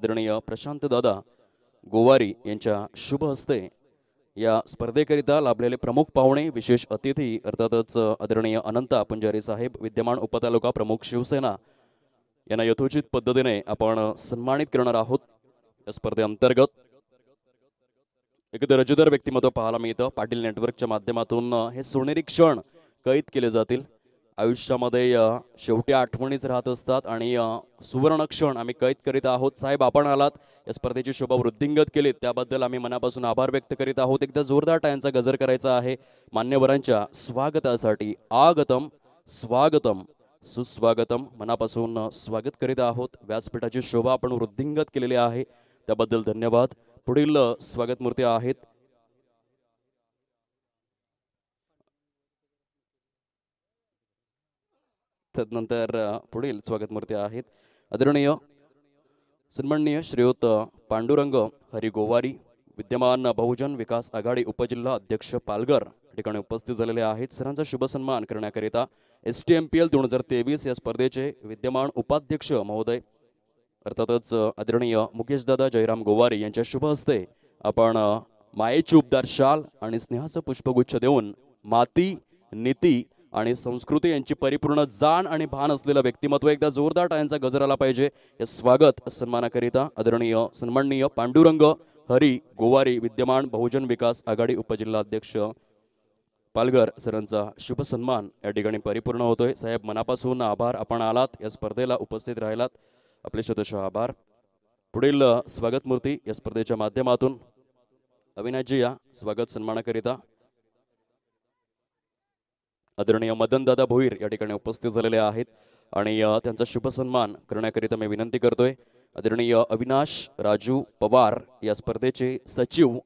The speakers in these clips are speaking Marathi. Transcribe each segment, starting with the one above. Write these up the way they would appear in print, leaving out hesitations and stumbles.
आदरणीय प्रशांत दादा गोवारी यांच्या शुभ हस्ते या स्पर्धेकरिता लाभलेले प्रमुख पाहुणे विशेष अतिथी अर्थातच आदरणीय अनंता पुंजारी साहेब विद्यमान उपतालुका प्रमुख शिवसेना यांना यथोचित पद्धतीने आपण सन्मानित करणार आहोत। या स्पर्धेअंतर्गत एक दर्जेदार व्यक्तिमत्व पाहायला मिळतं। पाटील नेटवर्कच्या माध्यमातून हे सोनेरी क्षण कैद केले जातील। आयुष्यामध्ये शेवटी आठवणीच राहत असतात आणि सुवर्ण क्षण आम्ही कैद करीत आहोत। साहेब आपण आलात, या स्पर्धेची शोभा वृद्धिंगत केली त्याबद्दल आम्ही मनापासून आभार व्यक्त करीत आहोत। एकदा जोरदार टाळ्यांचा गजर करायचा आहे मान्यवरांच्या स्वागतासाठी। आगतम स्वागतम सुस्वागतम मनापासून स्वागत करीत आहोत। व्यासपीठाची शोभा आपण वृद्धिंगत केलेली आहे त्याबद्दल धन्यवाद। पुढील स्वागत मूर्ती आहेत तदनंतर पुढील स्वागत मूर्ती आहेत आदरणीय सन्माननीय श्रीयुत पांडुरंग हरी गोवारी विद्यमान बहुजन विकास आघाडी उपजिल्हा अध्यक्ष पालघर ठिकाणी उपस्थित झालेले आहेत। सरांचा शुभ सन्मान करण्याकरिता STMPL 2023 या स्पर्धेचे विद्यमान उपाध्यक्ष महोदय अर्थातच आदरणीय मुकेश दादा जयराम गोवारी यांच्या शुभ हस्ते आपण मायेची उबदार शाल आणि स्नेहाचं पुष्पगुच्छ देऊन माती नीती आणि संस्कृती यांची परिपूर्ण जाण आणि भान असलेलं व्यक्तिमत्व एकदा जोरदार टाळ्यांचा गजर आला पाहिजे या स्वागत सन्मानाकरिता आदरणीय सन्माननीय पांडुरंग हरी गोवारी विद्यमान बहुजन विकास आघाडी उपजिल्हा अध्यक्ष पालघर सरांचा शुभ सन्मान या ठिकाणी परिपूर्ण होतोय। साहेब मनापासून आभार, आपण आलात या स्पर्धेला उपस्थित राहिलात, आपले शतशः आभार। पुढील स्वागत मूर्ती या स्पर्धेच्या माध्यमातून अविनाशजी या स्वागत सन्मानाकरिता आदरणीय मदन दादा भोईर या ठिकाणी उपस्थित झालेले आहेत आणि त्यांचा शुभ सन्मान करण्याकरिता मी विनंती करतोय आदरणीय अविनाश राजू पवार या स्पर्धेचे सचिव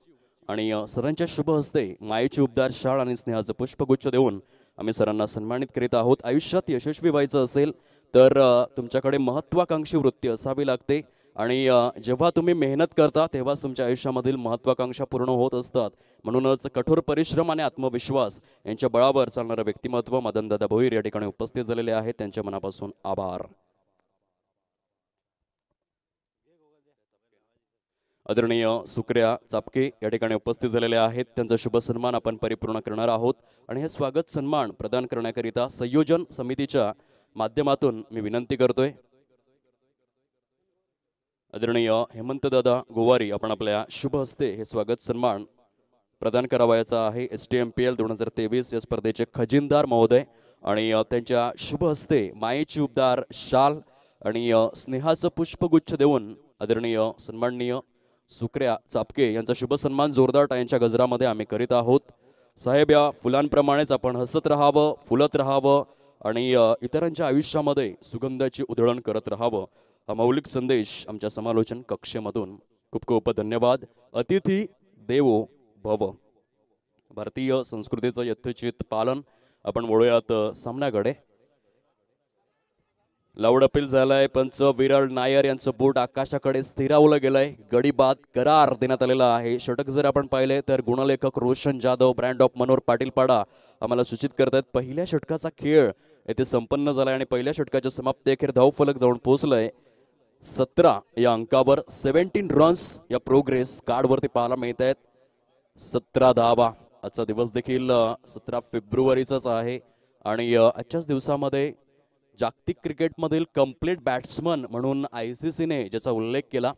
आणि सरांच्या शुभ हस्ते मायेची उबदार शाळ आणि स्नेहाचं पुष्पगुच्छ देऊन आम्ही सरांना सन्मानित करीत आहोत। आयुष्यात यशस्वी व्हायचं असेल तर तुमच्याकडे महत्त्वाकांक्षी वृत्ती असावी लागते आणि जेव्हा तुम्ही मेहनत करता तेव्हाच तुमच्या आयुष्यामधील महत्त्वाकांक्षा पूर्ण होत असतात। म्हणूनच कठोर परिश्रम आणि आत्मविश्वास यांच्या बळावर चालणारं व्यक्तिमत्व मदन दादा भोईर या ठिकाणी उपस्थित झालेले आहेत, त्यांच्या मनापासून आभार। आदरणीय सुक्रिया चापके या ठिकाणी उपस्थित झालेले आहेत, त्यांचा शुभ सन्मान आपण परिपूर्ण करणार आहोत आणि हे स्वागत सन्मान प्रदान करण्याकरिता संयोजन समितीच्या माध्यमातून मी विनंती करतोय आदरणीय हेमंत दादा गोवारी आपण आपल्या शुभ हस्ते हे स्वागत सन्मान प्रदान करावयाचा आहे। STMPL 2023 या स्पर्धेचे खजिनदार महोदय आणि त्यांच्या शुभ हस्ते मायेची उबदार शाल आणि स्नेहाचं पुष्पगुच्छ देऊन आदरणीय सन्माननीय सुक्रिया चापके यांचा शुभ सन्मान जोरदार टाळ्यांच्या गजरामध्ये आम्ही करीत आहोत। साहेब या फुलांप्रमाणेच आपण हसत राहावं, फुलत राहावं आणि इतरांच्या आयुष्यामध्ये सुगंधाची उधळण करत राहावं हा मौलिक संदेश आमच्या समालोचन कक्षेमधून खूप खूप धन्यवाद। अतिथी देवो भव, भारतीय संस्कृतीचं यथोचित पालन आपण वळूयात सामन्याकडे। लाऊड अपील झालाय, पंच विरळ नायर यांचं बूट आकाशाकडे स्थिरावलं गेलंय, गडी बाद करार देण्यात आलेला आहे। षटक जर आपण पाहिले तर गुणलेखक रोशन जाधव ब्रँड ऑफ मनोहर पाटील पाडा आम्हाला सूचित करतात पहिल्या षटकाचा खेळ येथे संपन्न झालाय आणि पहिल्या षटकाच्या समाप्ती अखेर धावफलक जाऊन पोहोचलंय 17 या अंकावर। 17 रन्स या प्रोग्रेस कार्डवरती पाहायला मिळत आहेत, 17 धावा। आजचा दिवस देखील 17 फेब्रुवारीचाच आहे आणि आजच्याच दिवसामध्ये जागतिक क्रिकेटमधील कंप्लीट बॅट्समन म्हणून ICC ने ज्याचा उल्लेख केला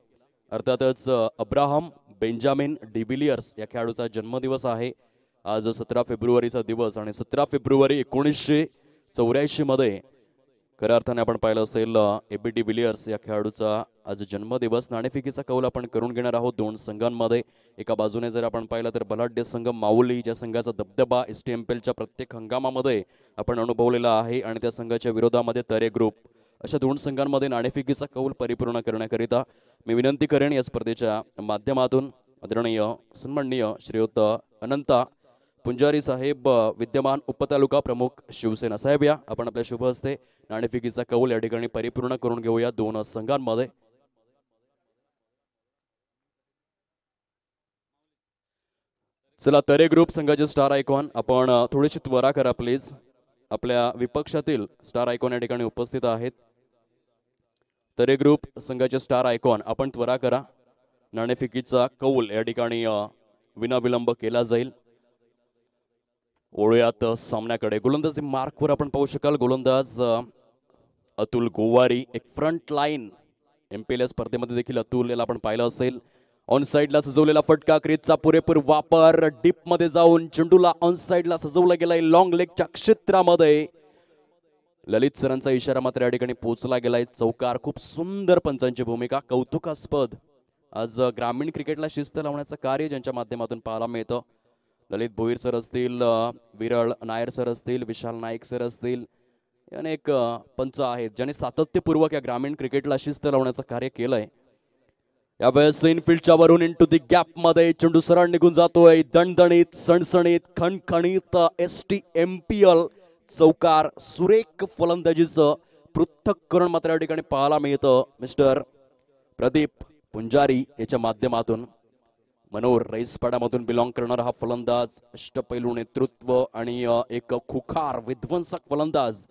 अर्थातच अब्राहम बेंजामिन डिविलियर्स या खेळाडूचा जन्मदिवस आहे आज 17 फेब्रुवारीचा दिवस आणि 17 फेब्रुवारी 1984 मध्ये खऱ्या अर्थाने आपण पाहिलं असेल AB डिविलियर्स या खेळाडूचा आज जन्मदिवस। नाणेफेकीचा कौल आपण करून घेणार आहोत दोन संघांमध्ये। एका बाजूने जर आपण पाहिलं तर बलाढ्य संघ माऊली ज्या संघाचा दबदबा STMPLच्या प्रत्येक हंगामामध्ये आपण अनुभवलेला आहे आणि त्या संघाच्या विरोधामध्ये तरे ग्रुप अशा दोन संघांमध्ये नाणेफेकीचा कौल परिपूर्ण करण्याकरिता मी विनंती करेन या स्पर्धेच्या माध्यमातून आदरणीय सन्माननीय श्रीयुत अनंता पुंजारी साहेब विद्यमान उपतालुका प्रमुख शिवसेना साहेब या आपण आपल्या शुभ हस्ते नाणेफेकीचा कौल या ठिकाणी परिपूर्ण करून घेऊया दोन संघांमध्ये। चला तरे ग्रुप संघाचे स्टार आयकॉन आपण थोडीशी त्वरा करा प्लीज, आपल्या विपक्षातील स्टार आयकॉन या ठिकाणी उपस्थित आहेत। तरे ग्रुप संघाचे स्टार आयकॉन आपण त्वरा करा. नाणेफेकीचा कौल या ठिकाणी विनाविलंब केला जाईल. ओळूयात सामन्याकडे. गोलंदाजी मार्कवर आपण पाहू शकाल गोलंदाज अतुल गोवारी. एक फ्रंट लाईन MPL स्पर्धेमध्ये देखील अतुल याला आपण पाहिलं असेल. ऑन साइडला सजवलेला फटका, क्रीजचा पुरेपूर वापर, डीप मध्ये जाऊन चेंडूला ऑन साइडला सजवला गेलाय लॉंग लेगच्या क्षेत्रामध्ये. ललित सरांचा इशारा मात्र या ठिकाणी पोहोचला गेलाय. चौकार. खूप सुंदर पंचांची भूमिका. कौतुकास्पद आज ग्रामीण क्रिकेटला शिस्त लावण्याचं कार्य ज्यांच्या माध्यमातून पाहायला मिळतं. ललित भोईर सर असतील, विरळ नायर सर असतील, विशाल नाईक सर असतील, अनेक पंच आहेत ज्यांनी सातत्यपूर्वक या ग्रामीण क्रिकेटला शिस्त लावण्याचं कार्य केलंय. यावेळेस इनफिल्डच्या वरून इंटू दी गॅप मध्ये चेंडू सरळ निघून जातोय. दणदणीत, सणसणीत, खणखणीत STMPL चौकार. सुरेख फलंदाजीचं पृथक्करण मात्र या ठिकाणी पाहायला मिळतं मिस्टर प्रदीप पुंजारी याच्या माध्यमातून. मनोर रईसपाड्यामधून बिलॉंग करणारा हा फलंदाज, अष्टपैलू नेतृत्व आणि एक खुखार विध्वंसक फलंदाज.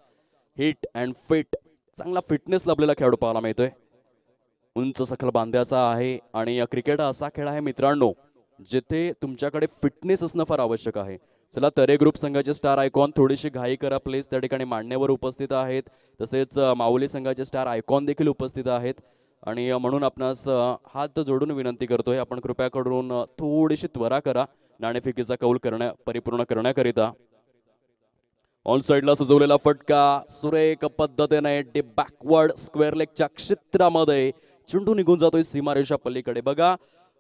हिट अँड फिट, चांगला फिटनेस लाभलेला खेळाडू पाहायला मिळतोय. उंच सखल बांध्याचा आहे आणि क्रिकेट हा असा खेळ आहे मित्रांनो जिथे तुमच्याकडे फिटनेस असणं फार आवश्यक आहे. चला, तरे ग्रुप संघाचे स्टार आयकॉन थोडीशी घाई करा प्लीज. त्या ठिकाणी मांडण्यावर उपस्थित आहेत. तसेच माऊली संघाचे स्टार आयकॉन देखील उपस्थित आहेत आणि म्हणून आपणास हात जोडून विनंती करतोय आपण कृपया करून थोडीशी त्वरा करा नाणेफेकीचा कौल परिपूर्ण करण्याकरिता. ऑन साइडला सजवलेला फटका सुरेख पद्धतीने बॅकवर्ड स्क्वेअर लेगच्या क्षेत्रामध्ये चेंडू निघून जातोय सीमारेषा पलीकडे. बघा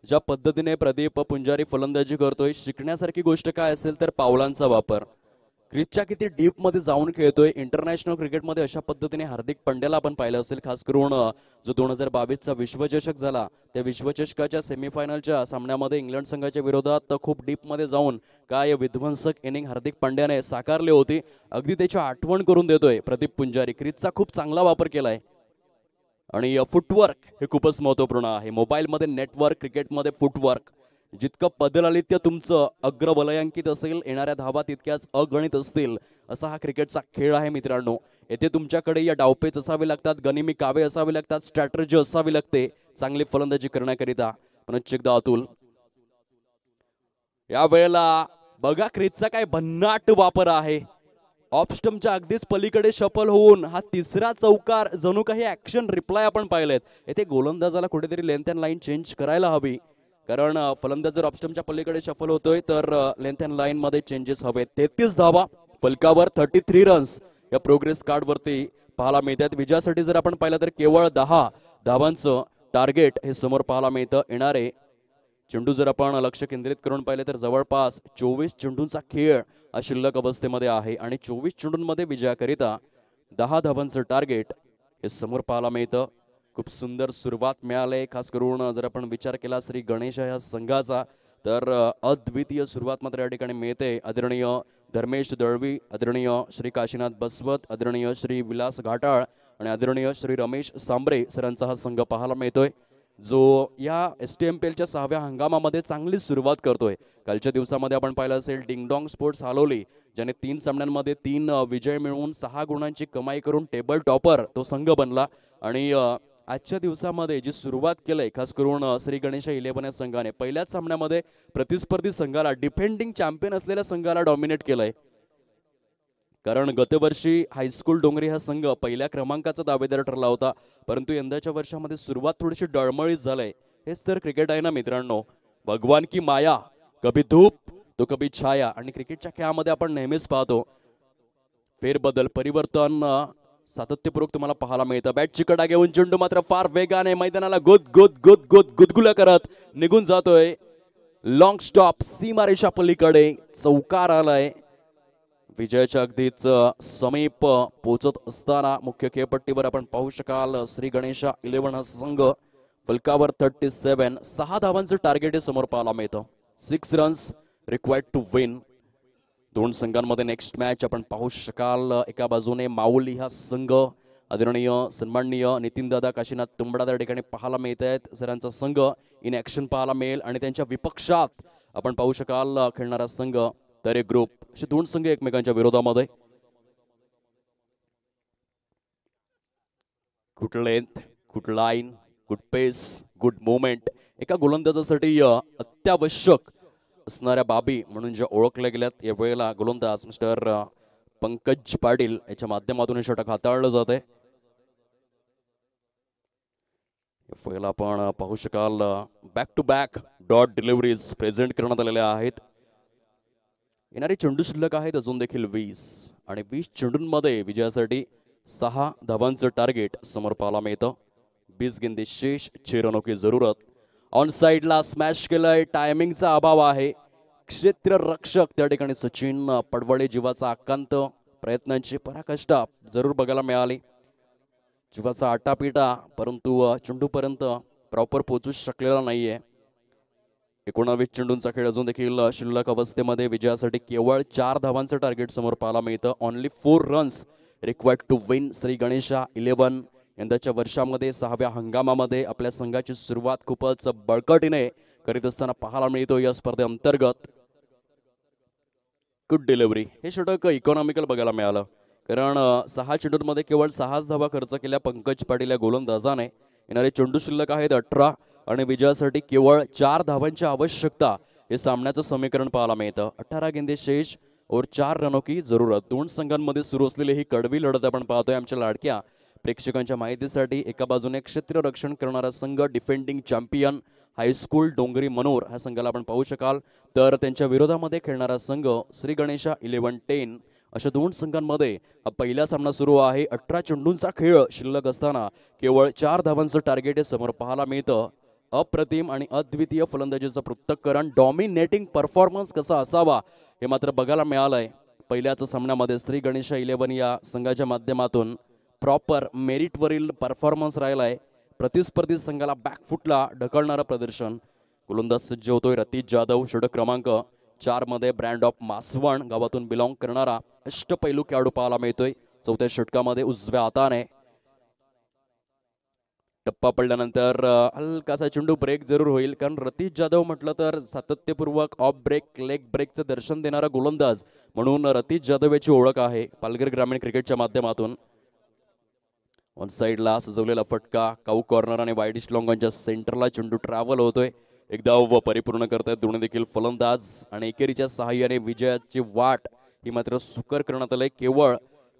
ज्या पद्धतीने प्रदीप पुंजारी फलंदाजी करतोय, शिकण्यासारखी गोष्ट काय असेल तर पावलांचा वापर. क्रिजच्या किती डीप मध्ये जाऊन खेळतोय. इंटरनॅशनल क्रिकेटमध्ये अशा पद्धतीने हार्दिक पंड्याला आपण पाहिलं असेल. खास करून जो 2022चा विश्वचषक झाला त्या विश्वचषकाच्या सेमीफायनलच्या सामन्यामध्ये इंग्लंड संघाच्या विरोधात खूप डीप मध्ये जाऊन काय विध्वंसक इनिंग हार्दिक पांड्याने साकारली होती. अगदी त्याची आठवण करून देतोय प्रदीप पुंजारी. क्रिजचा खूप चांगला वापर केलाय आणि फुटवर्क हे खूपच महत्त्वपूर्ण आहे. मोबाईलमध्ये नेटवर्क, क्रिकेटमध्ये फुटवर्क. जितकं पदलालित्य तुमचं अग्रवलयांकित असेल, येणाऱ्या धावा तितक्याच अगणित असतील, असा हा क्रिकेटचा खेळ आहे मित्रांनो. येथे तुमच्याकडे या डावपेच असावे लागतात, गनिमी कावे असावे लागतात, स्ट्रॅटर्जी असावी लागते चांगली फलंदाजी करण्याकरिता. पुनश्च एकदा अतुल. या वेळेला बघा क्रिजचा काय भन्नाट वापर आहे. ऑफ स्टंपच्या अगदीच पलीकडे शफल होऊन हा तिसरा चौकार, जणू काही ऍक्शन रिप्लाय आपण पाहिलेत. येथे गोलंदाजाला कुठेतरी लेंथ अँड लाईन चेंज करायला हवी, कारण फलंदाज जर ऑफ स्टंपच्या पलीकडे शफल होतोय तर लेंथ अँड लाईन मध्ये चेंजेस हवेत. 33 धावा फलकावर, 33 रन्स या प्रोग्रेस कार्ड वरती पाहायला मिळतात. विजयासाठी जर आपण पाहिलं तर केवळ 10 धावांचं टार्गेट हे समोर पाहायला मिळतं. येणारे चेंडू जर आपण लक्ष केंद्रित करून पाहिले तर जवळपास 24 चेंडूंचा खेळ शिल्लक अवस्थेमध्ये आहे आणि 24 चेंडूंमध्ये विजयाकरिता 10 धावांचं टार्गेट हे समोर पाहायला मिळतं. खूप सुंदर सुरुवात मिळाली. खास करून जर आपण विचार केला श्री गणेश या संघाचा तर अद्वितीय सुरुवात मात्र या ठिकाणी मिळते. आदरणीय धर्मेश दळवी, आदरणीय श्री काशीनाथ बसवत, आदरणीय श्री विलास घाटाळ आणि आदरणीय श्री रमेश सांबरे सरांचा हा संघ पाहायला मिळतोय, जो या STMPLच्या 6व्या हंगामामध्ये चांगली सुरुवात करतोय. कालच्या दिवसामध्ये आपण पाहिलं असेल डिंगडॉंग स्पोर्ट्स हालोली, ज्याने 3 सामन्यांमध्ये 3 विजय मिळवून 6 गुणांची कमाई करून टेबल टॉपर तो संघ बनला. आणि आजच्या दिवसामध्ये जी सुरुवात केलंय खास करून श्री गणेश 11 या संघाने पहिल्याच सामन्यामध्ये प्रतिस्पर्धी संघाला, डिफेंडिंग चॅम्पियन असलेल्या संघाला डॉमिनेट केलंय. कारण गतवर्षी हायस्कूल डोंगरी हा संघ पहिल्या क्रमांकाचा दावेदार ठरला होता, परंतु यंदाच्या वर्षामध्ये सुरुवात थोडीशी डळमळीत झालंय. हेच तर क्रिकेट आहे ना मित्रांनो. भगवान की माया, कभी धूप तो कभी छाया. आणि क्रिकेटच्या खेळामध्ये आपण नेहमीच पाहतो फेरबदल, परिवर्तन सातत्यपूर्वक तुम्हाला पाहायला मिळतं. बॅटची कडा घेऊन चेंडू मात्र फार वेगाने मैदानाला गुदगुदगुदगुदगुल्या करत निघून जातोय. लॉंग स्टॉप सीमारेषा पलीकडे चौकार आलाय. विजयाच्या अगदीच समीप पोहोचत असताना मुख्य खेळपट्टीवर आपण पाहू शकाल श्री गणेश 11 हा संघ फलकावर 37, 6 धावांचं टार्गेट हे समोर पाहायला मिळतं. 6 रन्स रिक्वायर्ड टू विन. दोन संघांमध्ये नेक्स्ट मॅच आपण पाहू शकाल. एका बाजूने माऊली हा संघ, आदरणीय सन्माननीय नितीन दादा काशीनाथ तुंबडा त्या ठिकाणी पाहायला मिळत आहेत. सरांचा संघ इन ऍक्शन पाहायला मिळेल आणि त्यांच्या विपक्षात आपण पाहू शकाल खेळणारा संघ तरे ग्रुप. असे दोन संघ एकमेकांच्या विरोधामध्ये. Good length, good line, good pace, good movement. एका गोलंदाजासाठी अत्यावश्यक असणाऱ्या बाबी म्हणून ज्या ओळखल्या गेल्यात या वेळेला गोलंदाज मिस्टर पंकज पाटील याच्या माध्यमातून हे षटक हाताळलं जाते. पहिला आपण पाहू शकाल back to back dot deliveries present करण्यात आलेल्या आहेत. येणारे चेंडू शिल्लक आहेत अजून देखील 20 आणि 20 चेंडूंमध्ये विजयासाठी 6 धावांचं टार्गेट समोर पाहायला मिळतं. 20 गेंदे शेष, 6 रनों की जरूरत. ऑन साइडला स्मॅश केलंय, टायमिंगचा अभाव आहे. क्षेत्ररक्षक त्या ठिकाणी सचिन पडवळे जीवाचा आकांत प्रयत्नांची पराकाष्ठा जरूर बघायला मिळाली. जीवाचा आटापिटा परंतु चेंडूपर्यंत प्रॉपर पोहोचू शकलेला नाहीये. 19 चेंडूंचा खेळ अजून देखील शिल्लक अवस्थेमध्ये विजयासाठी केवळ 4 धावांचं टार्गेट समोर पाहायला मिळतं. Only 4 runs required to win. Shri Ganesha 11 यंदाच्या वर्षामध्ये 6व्या हंगामामध्ये आपल्या संघाची सुरुवात खूपच बळकटीने करीत असताना पाहायला मिळतो या स्पर्धेअंतर्गत. Good delivery. हे षटक इकॉनॉमिकल बघायला मिळालं कारण 6 चेंडूंमध्ये केवळ 6 धावा खर्च केल्या पंकज पाटील या गोलंदाजाने. येणारे चेंडू शिल्लक आहेत 18 आणि विजयासाठी केवळ 4 धावांची आवश्यकता. हे सामन्याचं समीकरण पाहायला मिळतं. 18 गेंदे शेष और 4 रनों की जरूरत. दोन संघांमध्ये सुरू असलेली ही कडवी लढत आपण पाहतोय आमच्या लाडक्या प्रेक्षकांच्या माहितीसाठी. एका बाजूने क्षेत्ररक्षण करणारा संघ डिफेंडिंग चॅम्पियन हायस्कूल डोंगरी मनोर ह्या संघाला आपण पाहू शकाल, तर त्यांच्या विरोधामध्ये खेळणारा संघ श्री गणेशा 11-10. अशा दोन संघांमध्ये हा पहिला सामना सुरू आहे. 18 चेंडूंचा खेळ शिल्लक असताना केवळ 4 धावांचं टार्गेट हे समोर पाहायला मिळतं. अप्रतिम आणि अद्वितीय फलंदाजीचं पृथक्करण, डॉमिनेटिंग परफॉर्मन्स कसा असावा हे मात्र बघायला मिळालंय. पहिल्याच सामन्यामध्ये श्री गणेशा 11 या संघाच्या माध्यमातून प्रॉपर मेरिटवरील परफॉर्मन्स राहिलाय. प्रतिस्पर्धी संघाला बॅकफुटला ढकलणारं प्रदर्शन. गोलंदाज सज्ज होतोय रतीश जाधव. षटक क्रमांक 4 मध्ये ब्रँड ऑफ मासवण गावातून बिलॉंग करणारा अष्टपैलू खेळाडू पाहायला मिळतोय. चौथ्या षटकामध्ये उजव्या हाताने टप्पा पडल्यानंतर हलकासा चेंडू ब्रेक जरूर होईल कारण रतीश जाधव म्हटलं तर सातत्यपूर्वक ऑफ ब्रेक लेग ब्रेकचं दर्शन देणारा गोलंदाज म्हणून रतीश जाधव याची ओळख आहे पालघर ग्रामीण क्रिकेटच्या माध्यमातून. ऑन साइडला सजवलेला फटका, काऊ कॉर्नर आणि वाईडिश लॉंगॉनच्या सेंटरला चेंडू ट्रॅव्हल होतोय. एकदा परिपूर्ण करतायत दोन्ही देखील फलंदाज आणि एकेरीच्या सहाय्याने विजयाची वाट ही मात्र सुकर करण्यात आली. केवळ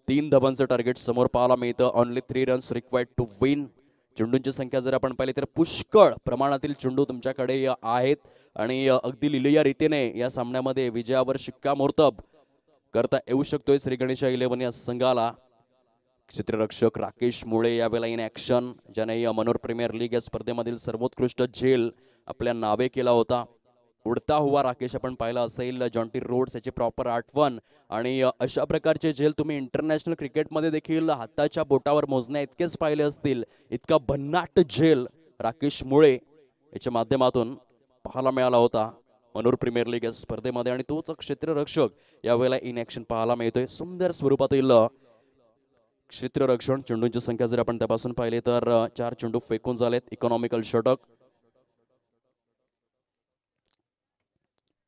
3 धावांचं टार्गेट समोर पाहायला मिळतं. Only 3 runs required to win. चेंडूंची संख्या जर आपण पाहिली तर पुष्कळ प्रमाणातील चेंडू तुमच्याकडे आहेत आणि अगदी लिहिलेल्या रीतीने या सामन्यामध्ये विजयावर शिक्कामोर्तब करता येऊ शकतोय श्री गणेशा 11 या संघाला. क्षेत्ररक्षक राकेश मुळे यावेळेला इन ॲक्शन, ज्याने मनोर प्रीमियर लीग या स्पर्धेमधील सर्वोत्कृष्ट झेल आपल्या नावे केला होता. उडता हुआ राकेश आपण पाहिला असेल. जॉन्टी रोड्स याची प्रॉपर आठवण आणि अशा प्रकारचे झेल तुम्ही इंटरनॅशनल क्रिकेटमध्ये देखील हाताच्या बोटावर मोजण्या इतकेच पाहिले असतील. इतका भन्नाट झेल राकेश मुळे याच्या माध्यमातून पाहायला मिळाला होता मनोर प्रीमियर लीग या स्पर्धेमध्ये आणि तोच क्षेत्ररक्षक यावेळेला इन ॲक्शन पाहायला मिळतोय. सुंदर स्वरूपातील क्षेत्ररक्षण. चेंडूंची संख्या जर आपण तपासून पाहिली तर 4 चेंडू फेकून झालेत. इकॉनॉमिकल षटक.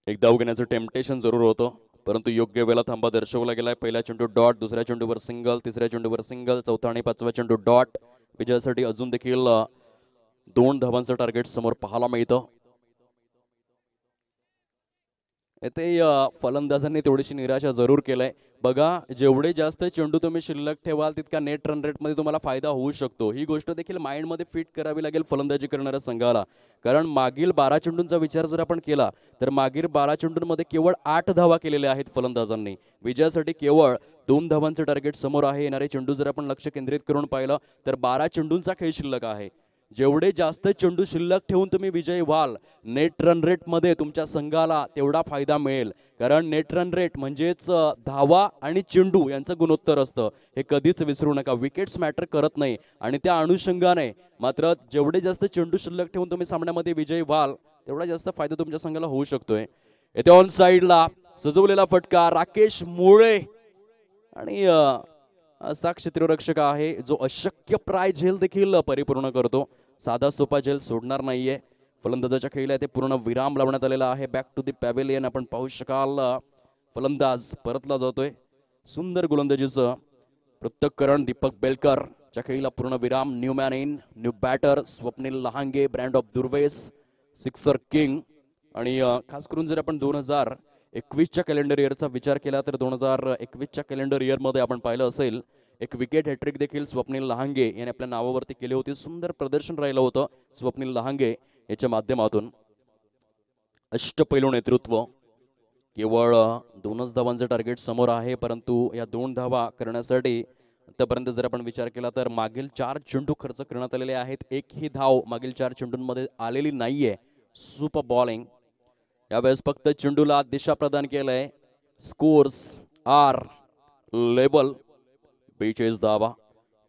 एक धाव घेण्याचं टेम्पटेशन जरूर होतं परंतु योग्य वेळेला थांबा दर्शवला गेलाय. पहिला चेंडू डॉट, दुसऱ्या चेंडूवर सिंगल, तिसऱ्या चेंडूवर सिंगल, चौथा आणि 5वा चेंडू डॉट. विजयासाठी अजून देखील 2 धावांचं टार्गेट समोर पाहायला मिळतं. येथे फलंदाजांनी थोडीशी निराशा जरूर केलंय. बघा, जेवढे जास्त चेंडू तुम्ही शिल्लक ठेवाल तितका नेट रन रेटमध्ये तुम्हाला फायदा होऊ शकतो. ही गोष्ट देखील माइंडमध्ये फिट करावी लागेल फलंदाजी करणाऱ्या संघाला. कारण मागील 12 चेंडूंचा विचार जर आपण केला तर मागील 12 चेंडूंमध्ये केवळ 8 धावा केलेल्या आहेत फलंदाजांनी. विजयासाठी केवळ 2 धावांचं टार्गेट समोर आहे. येणारे चेंडू जर आपण लक्ष केंद्रित करून पाहिलं तर 12 चेंडूंचा खेळ शिल्लक आहे. जेवढे जास्त चेंडू शिल्लक ठेवून तुम्ही विजयी व्हाल नेट रन रेटमध्ये तुमच्या संघाला तेवढा फायदा मिळेल. कारण नेट रन रेट म्हणजेच धावा आणि चेंडू यांचं गुणोत्तर असतं. हे कधीच विसरू नका. विकेट्स मॅटर करत नाही आणि त्या अनुषंगाने मात्र जेवढे जास्त चेंडू शिल्लक ठेवून तुम्ही सामन्यामध्ये विजयी व्हाल तेवढा जास्त फायदा तुमच्या संघाला होऊ शकतोय. येथे ऑन साइडला सजवलेला फटका राकेश मुळे आणि असा क्षेत्ररक्षक आहे जो अशक्य प्राय झेल देखील परिपूर्ण करतो. साधा सोपा झेल सोडणार नाहीये. फलंदाजाच्या खेळीला ते पूर्ण विराम लावण्यात आलेला आहे. बॅक टू दी पॅव्हेलियन आपण पाहू शकाल. फलंदाज परतला जातोय. सुंदर गोलंदाजीचं पृथक्करण दीपक बेलकर च्या खेळीला पूर्णविराम. New man in, new batter Swapnil Lahange, brand of Durves, sixer king. आणि खास करून जर आपण 2021च्या कॅलेंडर इयरचा विचार केला तर 2021च्या कॅलेंडर इयरमध्ये आपण पाहिलं असेल एक विकेट हॅट्रिक देखील स्वप्नील लहांगे यांनी आपल्या नावावरती केले होते. सुंदर प्रदर्शन राहिलं होतं स्वप्नील लहांगे याच्या माध्यमातून. अष्टपैलू नेतृत्व. केवळ 2च धावांचं टार्गेट समोर आहे, परंतु या 2 धावा करण्यासाठी आतापर्यंत जर आपण विचार केला तर मागील 4 चेंडू खर्च करण्यात आलेले आहेत. एकही धाव मागील 4 चेंडूंमध्ये आलेली नाहीये. Super bowling. यावेळेस फक्त चेंडूला दिशा प्रदान केलंय. Scores R level. 42 धावा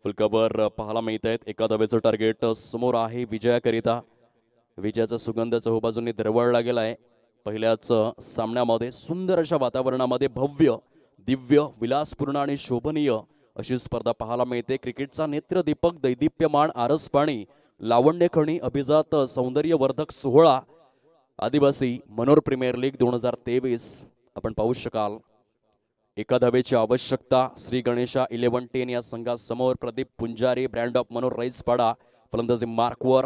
फुलकावर पाहायला मिळत आहेत. एका धावेचं टार्गेट समोर आहे विजयाकरिता. विजयाचा सुगंध चहूबाजूंनी दरवळला गेलाय. पहिल्याच सामन्यामध्ये सुंदर अशा वातावरणामध्ये भव्य, दिव्य, विलासपूर्ण आणि शोभनीय अशी स्पर्धा पाहायला मिळते. क्रिकेटचा नेत्रदीपक, दैदिप्यमान आरसपाणी, लावण्यखणी, अभिजात सौंदर्यवर्धक सोहळा, आदिवासी मनोर प्रीमियर लीग 2023 आपण पाहू शकाल. एका धावेची आवश्यकता. श्री गणेशा 11-10 या संघासमोर. प्रदीप पुंजारी, ब्रँड ऑफ मनोर रईसपाडा फलंदाजी मार्कवर.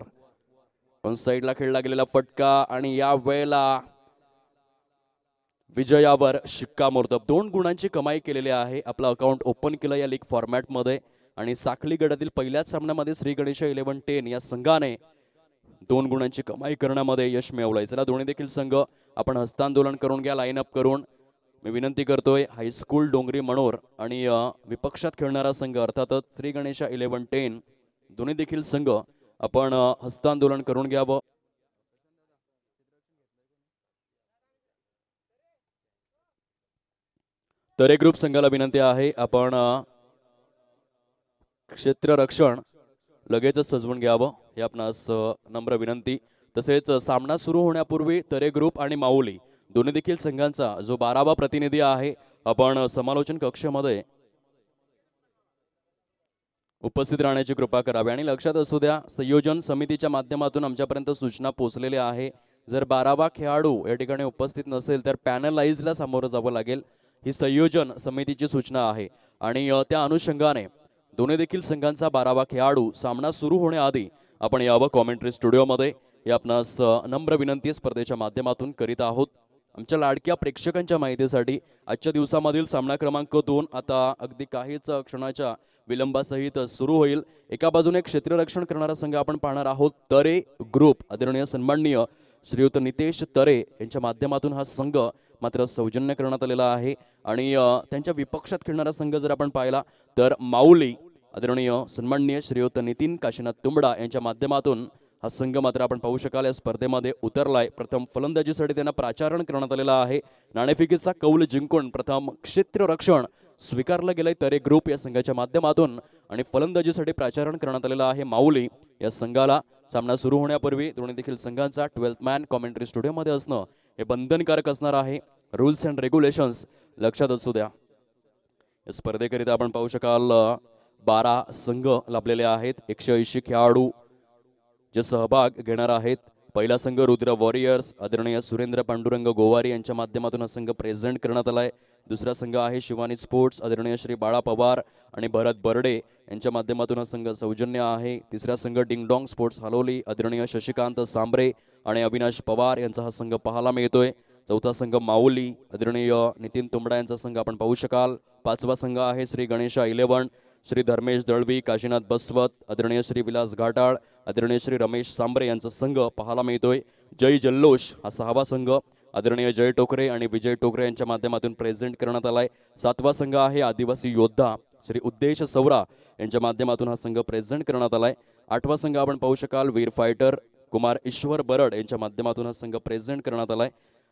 ऑन साईडला खेळला गेलेला फटका आणि या वेळेला विजयावर शिक्कामोर्तब. 2 गुणांची कमाई केलेली आहे. आपलं अकाउंट ओपन केलं या लीग फॉर्मॅटमध्ये आणि साखली गडातील पहिल्याच सामन्यामध्ये श्री गणेशा 11-10 या संघाने 2 गुणांची कमाई करण्यामध्ये यश मिळवलंय. चला दोन्ही देखील संघ आपण हस्तांदोलन करून घ्या लाईनअप करून. मी विनंती करतोय हायस्कूल डोंगरी मनोर आणि विपक्षात खेळणारा संघ अर्थातच श्री गणेशा 11-10 दोन्ही देखील संघ आपण हस्तांदोलन करून घ्यावं. तरे ग्रुप संघाला विनंती आहे आपण क्षेत्ररक्षण लगेच सजवून घ्यावं हे आपणास नम्र विनंती. तसेच सामना सुरू होण्यापूर्वी तरे ग्रुप आणि माऊली दोन्ही देखील संघांचा जो 12वा प्रतिनिधी आहे आपण समालोचन कक्षामध्ये उपस्थित राहण्याची कृपा करावी. आणि लक्षात असू द्या संयोजन समितीच्या माध्यमातून आमच्यापर्यंत सूचना पोहोचलेल्या आहे. जर 12वा खेळाडू या ठिकाणी उपस्थित नसेल तर पॅनलाइजला सामोरं जावं लागेल. ही संयोजन समितीची सूचना आहे आणि त्या अनुषंगाने दोन्ही देखील संघांचा 12वा खेळाडू सामना सुरू होण्याआधी आपण यावं कॉमेंट्री स्टुडिओमध्ये. हे आपणास नम्र विनंती स्पर्धेच्या माध्यमातून करीत आहोत. आमच्या लाडक्या प्रेक्षकांच्या माहितीसाठी आजच्या दिवसामधील सामना क्रमांक 2 आता अगदी काहीच क्षणाच्या विलंबासहित सुरू होईल. एका बाजूने क्षेत्ररक्षण करणारा संघ आपण पाहणार आहोत तरे ग्रुप. आदरणीय सन्माननीय श्रीयुत नितेश तरे यांच्या माध्यमातून हा संघ मात्र सौजन्य करण्यात आलेला आहे. आणि त्यांच्या विपक्षात खेळणारा संघ जर आपण पाहिला तर माऊली आदरणीय सन्माननीय श्रीयुत नितीन काशीनाथ तुंबडा यांच्या माध्यमातून हा संघ मात्र आपण पाहू शकाल या स्पर्धेमध्ये उतरलाय. प्रथम फलंदाजीसाठी त्यांना प्राचारण करण्यात आलेला आहे. नाणेफेकीचा कौल जिंकून प्रथम क्षेत्ररक्षण स्वीकारलं गेलंय तरे ग्रुप या संघाच्या माध्यमातून आणि फलंदाजीसाठी प्राचारण करण्यात आलेला आहे माऊली या संघाला. सामना सुरू होण्यापूर्वी दोन्ही देखील संघांचा 12th मॅन कॉमेंट्री स्टुडिओमध्ये असणं हे बंधनकारक असणार आहे. रूल्स अँड रेग्युलेशन्स लक्षात असू द्या. या स्पर्धेकरिता आपण पाहू शकाल 12 संघ लाभलेले आहेत. 180 खेळाडू जे सहभाग घेणार आहेत. पहिला संघ रुद्र वॉरियर्स आदरणीय सुरेंद्र पांडुरंग गोवारी यांच्या माध्यमातून हा संघ प्रेझेंट करण्यात आलाय. दुसरा संघ आहे शिवानी स्पोर्ट्स आदरणीय श्री बाळा पवार आणि भरत बर्डे यांच्या माध्यमातून हा संघ सौजन्य आहे. तिसरा संघ डिंगडॉंग स्पोर्ट्स हलोली आदरणीय शशिकांत सांबरे आणि अविनाश पवार यांचा हा संघ पाहायला मिळतोय. चौथा संघ माऊली आदरणीय नितीन तुंबडा यांचा संघ आपण पाहू शकाल. पाचवा संघ आहे श्री गणेशा 11 श्री धर्मेश दळवी काशीनाथ बसवत आदरणीय श्री विलास घाटाळ आदरणीय श्री रमेश सांबरे यांचा संघ पाहायला मिळतोय. जय जल्लोष हा 6वा संघ आदरणीय जय टोकरे आणि विजय टोकरे यांच्या माध्यमातून प्रेझेंट करण्यात आलाय. 7वा संघ आहे आदिवासी योद्धा श्री उद्देश सौरा यांच्या माध्यमातून हा संघ प्रेझेंट करण्यात आलाय. 8वा संघ आपण पाहू शकाल वीर फायटर कुमार ईश्वर बरड यांच्या माध्यमातून हा संघ प्रेझेंट करण्यात आलाय.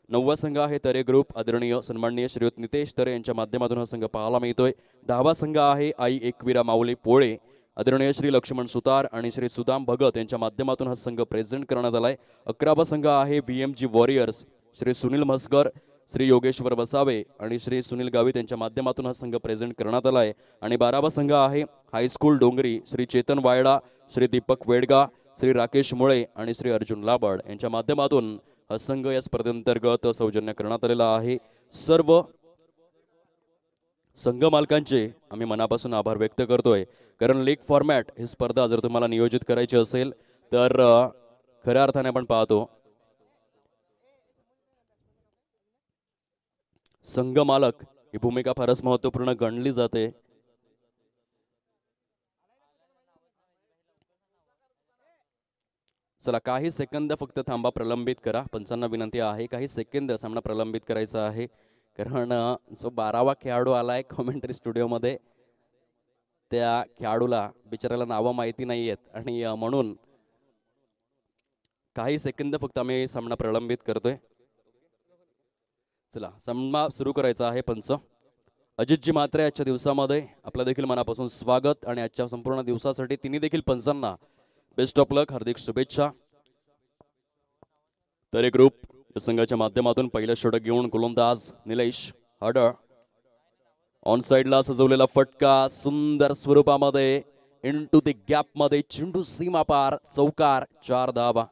9वा संघ आहे तरे ग्रुप आदरणीय सन्माननीय श्रीयुत नितेश तरे यांच्या माध्यमातून हा संघ पाहायला मिळतोय. 10वा संघ आहे आई एकविरा माऊली पोळे आदरणीय श्री लक्ष्मण सुतार आणि श्री सुदाम भगत यांच्या माध्यमातून हा संघ प्रेझेंट करण्यात आलाय. 11वा संघ आहे VMG वॉरियर्स श्री सुनील म्हसकर श्री योगेश्वर वसावे आणि श्री सुनील गावित यांच्या माध्यमातून हा संघ प्रेझेंट करण्यात आलाय. आणि 12वा संघ आहे हायस्कूल डोंगरी श्री चेतन वायडा श्री दीपक वेडगा श्री राकेश मुळे आणि श्री अर्जुन लाबड यांच्या माध्यमातून हा संघ या स्पर्धेअंतर्गत सौजन्य करण्यात आलेला आहे. सर्व संघ मालकांचे आम्ही मनापासून आभार व्यक्त करतोय कारण लीग फॉर्मॅट ही स्पर्धा जर तुम्हाला नियोजित करायची असेल तर खऱ्या अर्थाने आपण पाहतो संघ मालक ही भूमिका फारच महत्त्वपूर्ण गणली जाते. चला काही सेकंद फक्त थांबा, प्रलंबित करा. पंचांना विनंती आहे काही सेकंद सामना प्रलंबित करायचा आहे. कारण जो 12वा खेळाडू आलाय कॉमेंट्री स्टुडिओमध्ये त्या खेळाडूला बिचाराला नावं माहिती नाही आहेत आणि म्हणून काही सेकंद फक्त आम्ही सामना प्रलंबित करतोय. चला सामना सुरू करायचा आहे. पंच अजितजी म्हात्रे आजच्या दिवसामध्ये आपलं देखील मनापासून स्वागत आणि आजच्या संपूर्ण दिवसासाठी तिन्ही देखील पंचांना बेस्ट ऑफ लक, हार्दिक शुभेच्छा. तरे ग्रुप या संघाच्या माध्यमातून पहिलं षटक घेऊन गोलंदाज निलेश हडळ. ऑन साइडला सजवलेला फटका सुंदर स्वरूपामध्ये इनटू द गॅप मध्ये चेंडू सीमा पार, चौकार, 4 धावा.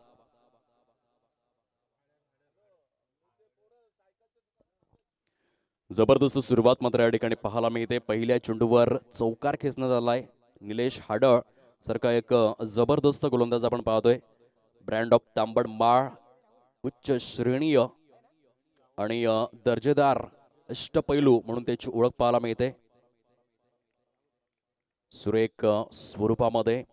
जबरदस्त सुरुवात मात्र या ठिकाणी पाहायला मिळते. पहिल्या चेंडूवर चौकार खेचण्यात आलाय. निलेश हडळ सारखा एक जबरदस्त गोलंदाज आपण पाहतोय. ब्रँड ऑफ तांबड माळ, उच्च श्रेणीय आणि दर्जेदार अष्टपैलू म्हणून त्याची ओळख पाहायला मिळते. सुरेख स्वरूपामध्ये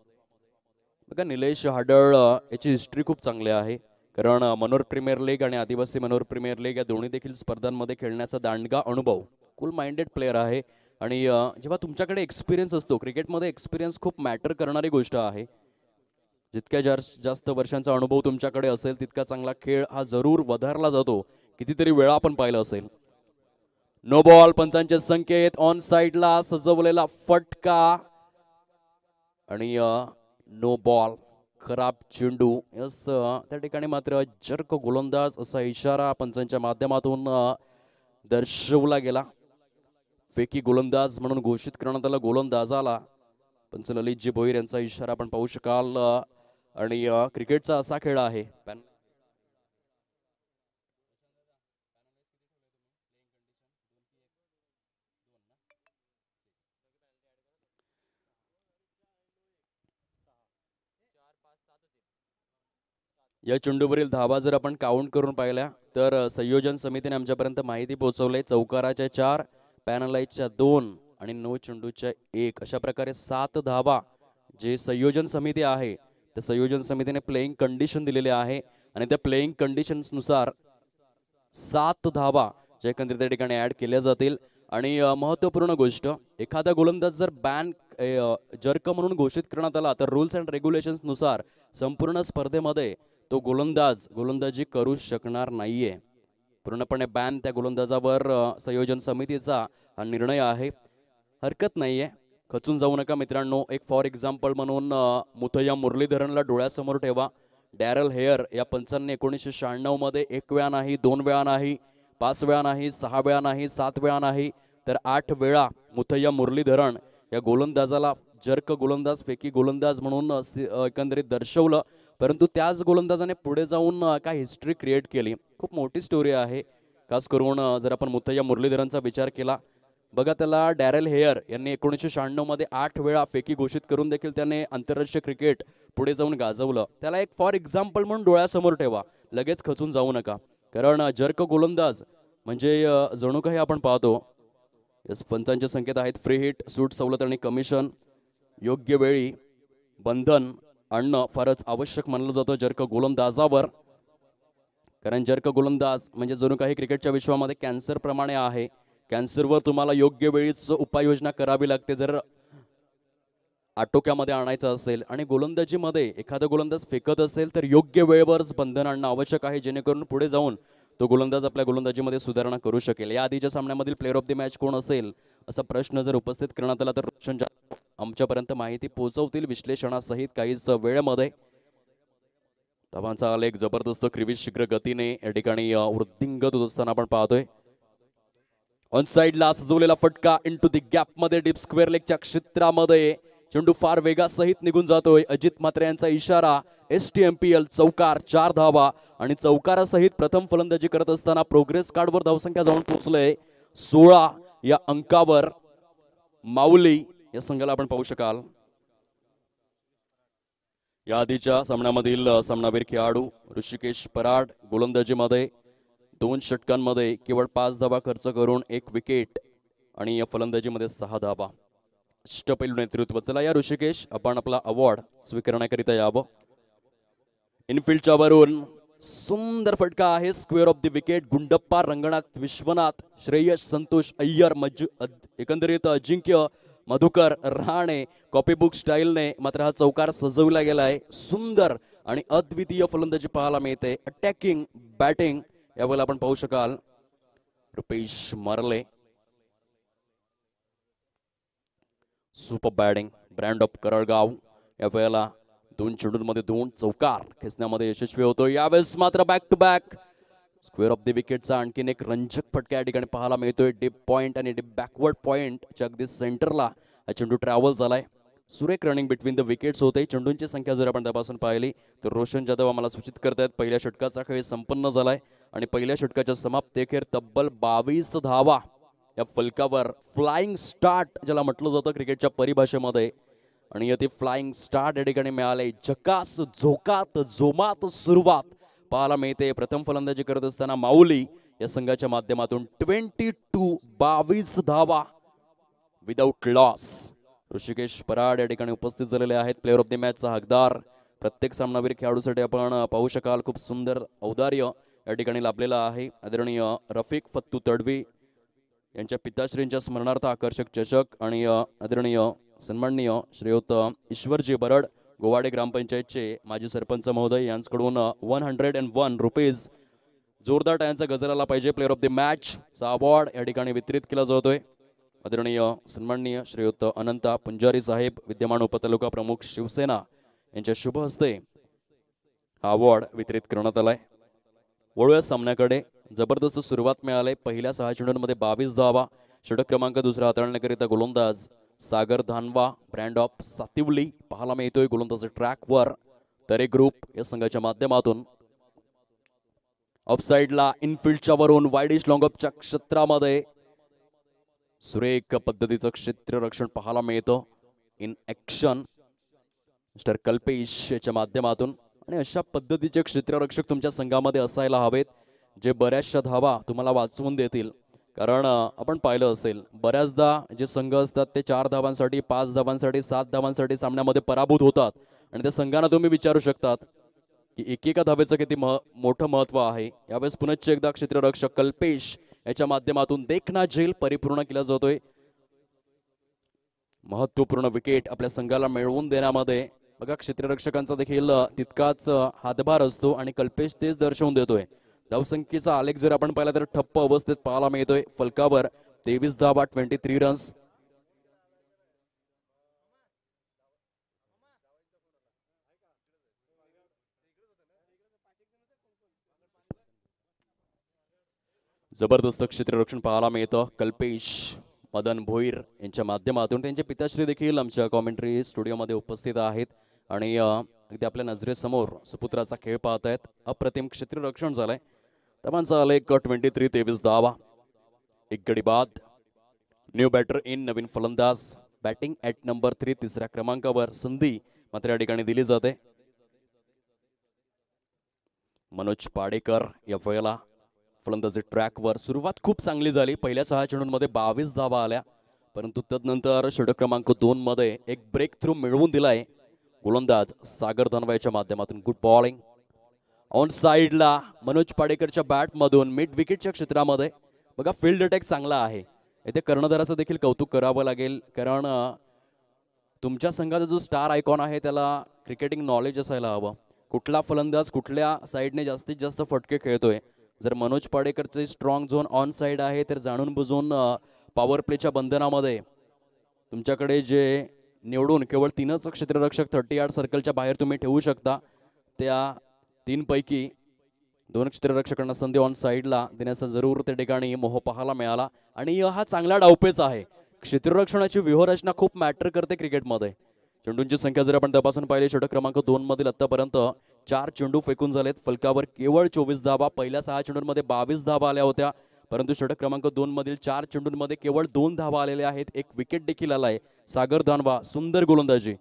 बघा निलेश हडळ याची हिस्ट्री खूप चांगली आहे. कारण मनोर प्रीमियर लीग आणि आदिवासी मनोर प्रीमियर लीग या दोन्ही देखील स्पर्धांमध्ये खेळण्याचा दांडगा अनुभव, कूल माइंडेड प्लेअर आहे. आणि जेव्हा तुमच्याकडे एक्सपिरियन्स असतो क्रिकेटमध्ये, एक्सपिरियन्स खूप मॅटर करणारी गोष्ट आहे. जितक्या जास्त वर्षांचा अनुभव तुमच्याकडे असेल तितका चांगला खेळ हा जरूर वधारला जातो. कितीतरी वेळा आपण पाहिलं असेल. नो बॉल, पंचांचे संकेत. ऑन साइडला सजवलेला फटका आणि नो बॉल, खराब चेंडू. यस त्या ठिकाणी मात्र जर्क गोलंदाज असा इशारा पंचांच्या माध्यमातून दर्शवला गेला. फेकी गोलंदाज म्हणून घोषित करण्यात आला गोलंदाजाला. पंच ललितजी भोईर यांचा इशारा आपण पाहू शकाल. आणि क्रिकेटचा असा खेळ आहे. या चेंडूवरील धावा जर आपण काउंट करून पाहिल्या तर संयोजन समितीने आमच्यापर्यंत माहिती पोहोचवली. चौकाराच्या 4, पॅनलाईजच्या 2 आणि 9 चेंडूच्या 1 अशा प्रकारे 7 धावा जे संयोजन समिती आहे त्या संयोजन समितीने प्लेइंग कंडिशन दिलेली आहे. आणि त्या प्लेइंग कंडिशन्सनुसार 7 धावा जे एकंदरीत त्या ठिकाणी ऍड केल्या जातील. आणि महत्त्वपूर्ण गोष्ट, एखादा गोलंदाज जर बॅन जर्क म्हणून घोषित करण्यात आला तर रूल्स अँड रेग्युलेशन्स नुसार संपूर्ण स्पर्धेमध्ये तो गोलंदाजी करू शकणार नाहीये. पूर्णपणे बॅन त्या गोलंदाजावर संयोजन समितीचा हा निर्णय आहे. हरकत नाहीये, खचून जाऊ नका मित्रांनो. एक फॉर एक्झाम्पल म्हणून मुथय्या मुरलीधरनला डोळ्यासमोर ठेवा. डॅरल हेयर या पंचांनी 1996 मध्ये 1 वेळा नाही, 2 वेळा नाही, 5 वेळा नाही, 6 वेळा नाही, 7 वेळा नाही तर 8 वेळा मुथय्या मुरलीधरन या गोलंदाजाला जर्क गोलंदाज, फेकी गोलंदाज म्हणून एकंदरीत दर्शवलं. परंतु त्याच गोलंदाजाने पुढे जाऊन काय हिस्ट्री क्रिएट केली. खूप मोठी स्टोरी आहे. खास करून जर आपण मुथय्या मुरलीधरनचा विचार केला, बघा त्याला डॅरेल हेयर यांनी 1996 मध्ये 8 वेळा फेकी घोषित करून देखील त्याने आंतरराष्ट्रीय क्रिकेट पुढे जाऊन गाजवलं. त्याला एक फॉर एक्झाम्पल म्हणून डोळ्यासमोर ठेवा, लगेच खचून जाऊ नका. कारण जर्क गोलंदाज म्हणजे जणू काही आपण पाहतो पंचांचे संकेत आहेत. फ्री हिट, सूट सवलत आणि कमिशन योग्य वेळी बंधन आणणं फारच आवश्यक मानलं जातं जर्क गोलंदाजावर. कारण जर्क गोलंदाज म्हणजे जणू काही क्रिकेटच्या विश्वामध्ये कॅन्सर प्रमाणे आहे. कॅन्सरवर तुम्हाला योग्य वेळीच उपाययोजना करावी लागते जर आटोक्यामध्ये आणायचं असेल. आणि गोलंदाजीमध्ये एखादा गोलंदाज फेकत असेल तर योग्य वेळेवरच बंधन आणणं आवश्यक आहे, जेणेकरून पुढे जाऊन तो गोलंदाज आपल्या गोलंदाजीमध्ये सुधारणा करू शकेल. या आधीच्या सामन्यामधील प्लेअर ऑफ द मॅच कोण असेल असा प्रश्न जर उपस्थित करण्यात आला तर रोशन जाधव आमच्यापर्यंत माहिती पोहोचवतील विश्लेषणासहित काहीच वेळेमध्ये. धावांचा आलेख जबरदस्त शीघ्र गतीने या ठिकाणी वृद्धिंगत होत असताना आपण पाहतोय. ऑन साइडला सजवलेला फटका इनटू द गॅप मध्ये डीप स्क्वेअर लेगच्या क्षेत्रामध्ये चेंडू फार वेगासहित निघून जातोय. अजित म्हात्रे यांचा इशारा. STMPL चौकार, 4 धावा आणि चौकारासहित प्रथम फलंदाजी करत असताना प्रोग्रेस कार्डवर धावसंख्या जाऊन पोहोचले 16 या अंकावर. माऊली या संघाला आपण पाहू शकाल या आधीच्या सामन्यामधील सामनावीर खेळाडू ऋषिकेश पराड गोलंदाजीमध्ये 2 षटकांमध्ये केवळ 5 धावा खर्च करून 1 विकेट आणि या फलंदाजीमध्ये 6 धावा. अष्टपैलू नेतृत्व. चला या ऋषिकेश, आपण आपला अवॉर्ड स्वीकारण्याकरिता यावं. इनफिल्डच्या वरून सुंदर फटका आहे. Square off the wicket. Gundappa, Ranganath Vishwanath, Shreyas, Santosh Iyer, एकंदरीत अजिंक्य, मधुकर, राणे कॉपीबुक स्टाईलने मात्र हा चौकार सजवला गेलाय. सुंदर आणि अद्वितीय फलंदाजी पाहायला मिळते. अटॅकिंग बॅटिंग यावेळेला आपण पाहू शकाल. रुपेश मरले. सुपर बॅटिंग ब्रँड ऑफ करळगाव यावेळेला 2 चेंडूंमध्ये 2 चौकार खेचण्यामध्ये यशस्वी होतो. यावेळेस मात्र back to back square off the विकेटचा आणखीन एक रंजक फटका या ठिकाणी पाहायला मिळतोय. डीप पॉइंट आणि डीप बॅकवर्ड पॉइंटच्या अगदी सेंटरला हा चेंडू ट्रॅव्हल झालाय. सुरेख रनिंग बिटवीन द विकेट्स होते. चेंडूंची संख्या जर आपण तपासून पाहिली तर रोशन जाधव आम्हाला सूचित करतायत पहिल्या षटकाचा खेळ संपन्न झालाय आणि पहिल्या षटकाच्या समाप्तीखेर तब्बल 22 धावा या फलकावर फ्लाइंग स्टार्ट ज्याला म्हटलं जातं क्रिकेटच्या परिभाषेमध्ये. आणि ती फ्लाइंग स्टार्ट या ठिकाणी मिळाले. झकास, झोकात, जोमात सुरुवात पाहायला मिळते. प्रथम फलंदाजी करत असताना माऊली या संघाच्या माध्यमातून 22 धावा विदाउट लॉस. ऋषिकेश पराड या ठिकाणी उपस्थित झालेले आहेत. प्लेअर ऑफ द मॅचचा हकदार. प्रत्येक सामनावीर खेळाडूसाठी आपण पाहू शकाल खूप सुंदर औदार्य या ठिकाणी लाभलेलं आहे. आदरणीय रफिक फत्तू तडवी यांच्या पिताश्रींच्या स्मरणार्थ आकर्षक चषक आणि आदरणीय सन्माननीय श्रीयुत ईश्वरजी बरड गोवाडे ग्रामपंचायतचे माजी सरपंच महोदय यांच्याकडून 101 रुपीज जोरदार टाळ्यांचा गजर आला पाहिजे. प्लेअर ऑफ द मॅच चा अवॉर्ड या ठिकाणी वितरित केला जातोय. आदरणीय सन्माननीय श्रीयुत अनंता पुंजारी साहेब विद्यमान उपतालुका प्रमुख शिवसेना यांच्या शुभ हस्ते हा अवॉर्ड वितरित करण्यात आलाय. वळूया सामन्याकडे. जबरदस्त सुरुवात मिळाली. पहिल्या 6 चेंडूंमध्ये 22 धावा. षटक क्रमांक दुसरा हाताळण्याकरिता गोलंदाज सागर धानवा ब्रँड ऑफ सातिवली पाहायला मिळतोय गोलंदाज ट्रॅकवर. तरे ग्रुप या संघाच्या माध्यमातून ऑफसाईडला इनफिल्डच्या वरून वाईडिश लॉंगऑफच्या क्षेत्रामध्ये सुरेख पद्धतीचं क्षेत्ररक्षण पाहायला मिळतं इन ऍक्शन मिस्टर कल्पेश याच्या माध्यमातून. आणि अशा पद्धतीचे क्षेत्ररक्षक तुमच्या संघामध्ये असायला हवेत जे बऱ्याचशा धावा तुम्हाला वाचवून देतील. कारण आपण पाहिलं असेल बऱ्याचदा जे संघ असतात ते 4 धावांसाठी 5 धावांसाठी 7 धावांसाठी सामन्यामध्ये पराभूत होतात आणि त्या संघांना तुम्ही विचारू शकतात की एकेका धावेचं किती मोठं महत्व आहे. यावेळेस पुनश्च एकदा क्षेत्ररक्षक कल्पेश याच्या माध्यमातून देखना झेल परिपूर्ण केला जातोय. महत्वपूर्ण विकेट आपल्या संघाला मिळवून देण्यामध्ये बघा क्षेत्ररक्षकांचा देखील तितकाच हातभार असतो आणि कल्पेश तेच दर्शवून देतोय. धावसंख्येचा आलेख जर आपण पाहिला तर ठप्प अवस्थेत पाहायला मिळतोय. फलकावर 23 धावा 23 रन्स. जबरदस्त क्षेत्ररक्षण पाहायला मिळतं. कल्पेश मदन भोईर यांच्या माध्यमातून त्यांचे पिताश्री देखील आमच्या कॉमेंट्री स्टुडिओमध्ये उपस्थित आहेत आणि अगदी आपल्या नजरेसमोर सुपुत्राचा खेळ पाहत आहेत. अप्रतिम क्षेत्ररक्षण झालंय. धावांचा आलेख 23 धावा. एक गडी बाद. न्यू बॅटर इन नवीन फलंदाज बॅटिंग ॲट नंबर 3 तिसऱ्या क्रमांकावर संधी मात्र या ठिकाणी दिली जाते. मनोज पाडेकर या वेळेला फलंदाजी ट्रॅकवर. सुरुवात खूप चांगली झाली. पहिल्या 6 चेंडूंमध्ये 22 धावा आल्या परंतु तदनंतर षटक क्रमांक 2 मध्ये एक ब्रेक थ्रू मिळवून दिलाय गोलंदाज सागर धनवाच्या माध्यमातून. गुड बॉलिंग ऑन साइडला मनोज पाडेकरच्या बॅटमधून मिड विकेटच्या क्षेत्रामध्ये बघा फील्ड अटॅक चांगला आहे. येथे कर्णधाराचं देखील कौतुक करावं लागेल कारण तुमच्या संघाचा जो स्टार आयकॉन आहे त्याला क्रिकेटिंग नॉलेज असायला हवं. कुठला फलंदाज कुठल्या साईडने जास्तीत जास्त फटके खेळतोय. जर मनोज पाडेकरचे स्ट्रॉंग झोन ऑन साइड आहे तर जाणून बुजून पॉवर प्लेच्या बंधनामध्ये तुमच्याकडे जे निवडून केवळ 3च क्षेत्ररक्षक 30 यार्ड सर्कलच्या बाहेर तुम्ही ठेवू शकता. त्या 3 पैकी 2 क्षेत्ररक्षकांना संधी ऑन साइडला देण्याचा जरूर त्या ठिकाणी मोह पाहायला मिळाला. आणि हा चांगला डावपेच आहे. क्षेत्ररक्षणाची व्यूहरचना खूप मॅटर करते क्रिकेटमध्ये. चेंडूंची संख्या जर आपण तपासून पाहिली षटक क्रमांक 2 मधील आतापर्यंत 4 चेंडू फेकून झालेत. फलकावर केवळ 24 धावा. पहिल्या 6 चेंडूंमध्ये 22 धावा आल्या होत्या परंतु षटक क्रमांक 2 मधील 4 चेंडूंमध्ये केवळ 2 धावा आलेल्या आहेत. एक विकेट देखील आलाय. सागर धानवा सुंदर गोलंदाजी.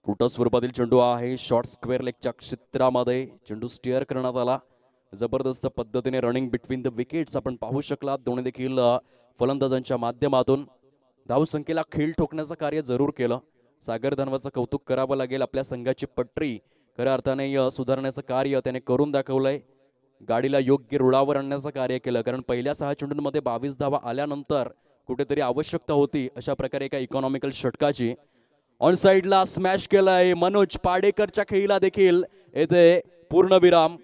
फुटो स्वरूपातील चेंडू आहे. शॉर्ट स्क्वेअर लेगच्या क्षेत्रामध्ये चेंडू स्टिअर करण्यात आला. जबरदस्त पद्धतीने रनिंग बिटवीन द विकेट्स आपण पाहू शकलात. दोन्ही देखील फलंदाजांच्या माध्यमातून धावसंख्येला खीळ ठोकण्याचं कार्य जरूर केलं. सागर धनवाचं कौतुक करावं लागेल. आपल्या संघाची पटरी खऱ्या अर्थाने सुधारण्याचं कार्य त्याने करून दाखवलंय. गाडीला योग्य रुळावर आणण्याचं कार्य केलं. कारण पहिल्या 6 चेंडूंमध्ये 22 धावा आल्यानंतर कुठेतरी आवश्यकता होती अशा प्रकारे एका इकॉनॉमिकल षटकाची. ऑन साइडला स्मॅश केलाय. मनोज पाडेकरच्या खेळीला देखील येथे पूर्णविराम.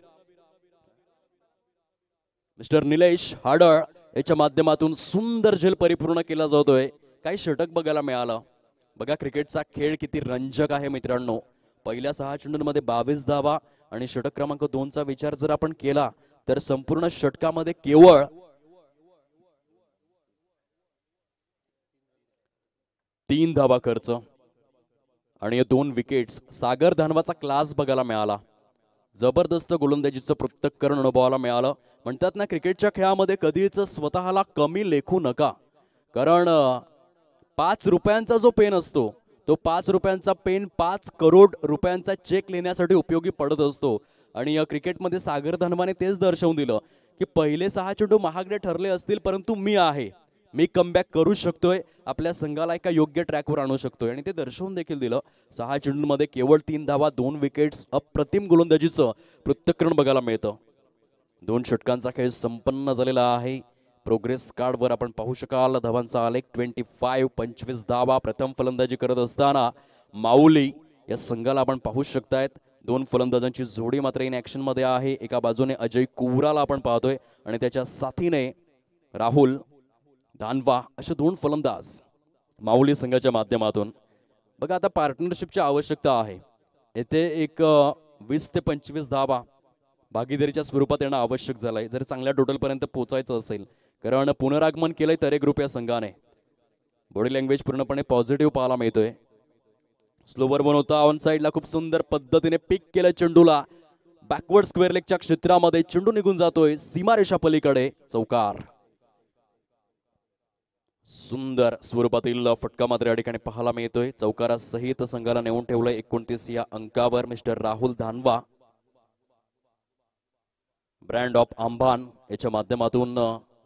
मिस्टर निलेश हाडळ याच्या माध्यमातून सुंदर झेल परिपूर्ण केला जातोय. काही षटक बघायला मिळालं. बघा क्रिकेटचा खेळ किती रंजक आहे मित्रांनो. पहिल्या 6 चेंडूंमध्ये 22 धावा आणि षटक क्रमांक 2चा विचार जर आपण केला तर संपूर्ण षटकामध्ये केवळ 3 धावा खर्च आणि 2 विकेट्स. सागर धनवाचा क्लास बघायला मिळाला. जबरदस्त गोलंदाजीचं पृथक्करण अनुभवायला मिळालं. म्हणतात ना क्रिकेटच्या खेळामध्ये कधीच स्वतःला कमी लेखू नका. कारण 5 रुपयांचा जो पेन असतो तो 5 रुपयांचा पेन 5 करोड रुपयांचा चेक लिहिण्यासाठी उपयोगी पडत असतो. आणि क्रिकेटमध्ये सागर धनवाने तेच दर्शवून दिलं की पहिले 6 चेंडू महागडे ठरले असतील परंतु मी आहे. मी कमबॅक करू शकतोय. आपल्या संघाला एका योग्य ट्रॅकवर आणू शकतोय आणि ते दर्शवून देखील दिलं. 6 चेंडूंमध्ये केवळ 3 धावा 2 विकेट्स. अप्रतिम गोलंदाजीचं पृथक्करण बघायला मिळतं. 2 षटकांचा खेळ संपन्न झालेला आहे. प्रोग्रेस कार्डवर आपण पाहू शकाल धावांचा आलेख 25 धावा. प्रथम फलंदाजी करत असताना माऊली या संघाला आपण पाहू शकतायत. 2 फलंदाजांची जोडी मात्र इन ऍक्शन मध्ये आहे. एका बाजूने अजय कुवराला आपण पाहतोय आणि त्याच्या साथीने राहुल धानवा असे 2 फलंदाज माऊली संघाच्या माध्यमातून. बघा आता पार्टनरशिपची आवश्यकता आहे. येथे एक 20 ते 25 धावा भागीदारीच्या स्वरूपात येणं आवश्यक झालंय जर चांगल्या टोटलपर्यंत पोहोचायचं असेल. कारण पुनरागमन केलंय तरे ग्रुप या संघाने. बॉडी लँग्वेज पूर्णपणे पॉझिटिव्ह पाहायला मिळतोय. स्लोवर वन होता. ऑन साइडला खूप सुंदर पद्धतीने पिक केलं चेंडूला. बॅकवर्ड स्क्वेअर लेगच्या क्षेत्रामध्ये चेंडू निघून जातोय सीमारेषा पलीकडे. चौकार. सुंदर स्वरूपातील फटका मात्र या ठिकाणी पाहायला मिळतोय. चौकारासहित संघाला नेऊन ठेवलंय 29 या अंकावर मिस्टर राहुल धानवा. ब्रँड ऑफ आंबान याच्या माध्यमातून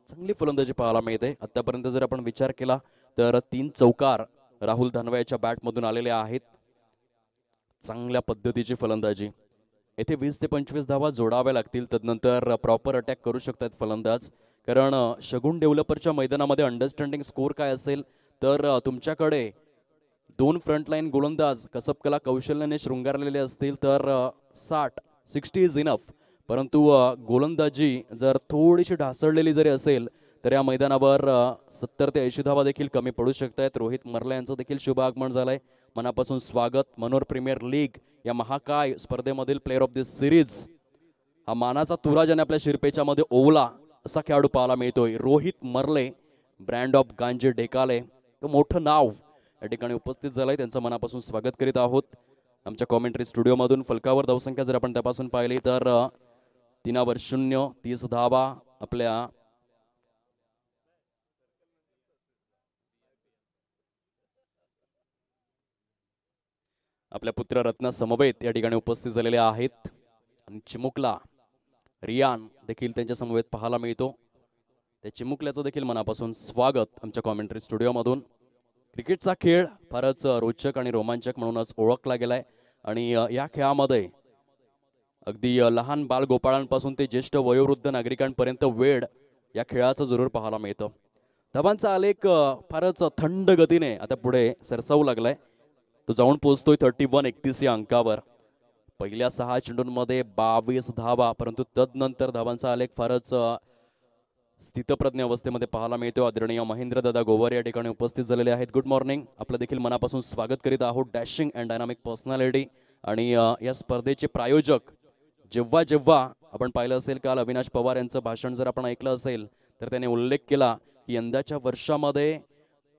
चांगली फलंदाजी पाहायला मिळते. आतापर्यंत जर आपण विचार केला तर 3 चौकार राहुल धानवा याच्या बॅटमधून आलेले आहेत. चांगल्या पद्धतीची फलंदाजी. येथे 20 ते 25 धावा जोडाव्या लागतील. तदनंतर प्रॉपर अटॅक करू शकतात फलंदाज. कारण शगुन डेव्हलपरच्या मैदानामध्ये अंडरस्टँडिंग स्कोर काय असेल तर तुमच्याकडे 2 फ्रंटलाईन गोलंदाज कसबकला कौशल्याने शृंगारलेले असतील तर 60 इज इनफ. परंतु गोलंदाजी जर थोडीशी ढासळलेली जरी असेल तर या मैदानावर 70 ते 80 धावा देखील कमी पडू शकतात. रोहित मर्ला यांचं देखील शुभ आगमन झालंय. मनापासून स्वागत. मनोर प्रीमियर लीग या महाकाय स्पर्धेमधील प्लेअर ऑफ द सिरीज हा मानाचा तुरा ज्याने आपल्या शिरपेच्या मध्ये ओवला असा खेळाडू पाहायला मिळतोय. रोहित मर्ले ब्रँड ऑफ गांजे डेकाले मोठं नाव या ठिकाणी उपस्थित झालंय. त्यांचं मनापासून स्वागत करीत आहोत. आमच्या कॉमेंट्री स्टुडिओमधून फलकावर धावसंख्या जर आपण तपासून पाहिली तर 3/0 30 धावा आपल्या पुत्र रत्ना समवेत या ठिकाणी उपस्थित झालेले आहेत. आणि चिमुकला रियान देखील त्यांच्या समवेत पाहायला मिळतो. त्या चिमुकल्याचं देखील मनापासून स्वागत आमच्या कॉमेंट्री स्टुडिओमधून. क्रिकेटचा खेळ फारच रोचक आणि रोमांचक म्हणूनच ओळखला गेलाय. आणि या खेळामध्ये अगदी लहान बालगोपाळांपासून ते ज्येष्ठ वयोवृद्ध नागरिकांपर्यंत वेळ या खेळाचं जरूर पाहायला मिळतं. धावांचा आलेख फारच थंड गतीने आता पुढे सरसावू लागलाय. तो जाऊन पोहोचतोय 31 या अंकावर. पहिल्या 6 चेंडूंमध्ये 22 धावा. परंतु तदनंतर धावांचा आलेख फारच स्थितप्रज्ञ अवस्थेमध्ये पाहायला मिळतो. आदरणीय महेंद्र दादा गोवर या ठिकाणी उपस्थित झालेले आहेत. Good morning. आपलं देखील मनापासून स्वागत करीत आहोत. डॅशिंग अँड डायनामिक पर्सनॅलिटी आणि या स्पर्धेचे प्रायोजक जेव्हा जेव्हा आपण पाहिलं असेल काल अविनाश पवार यांचं भाषण जर आपण ऐकलं असेल तर त्याने उल्लेख केला की यंदाच्या वर्षामध्ये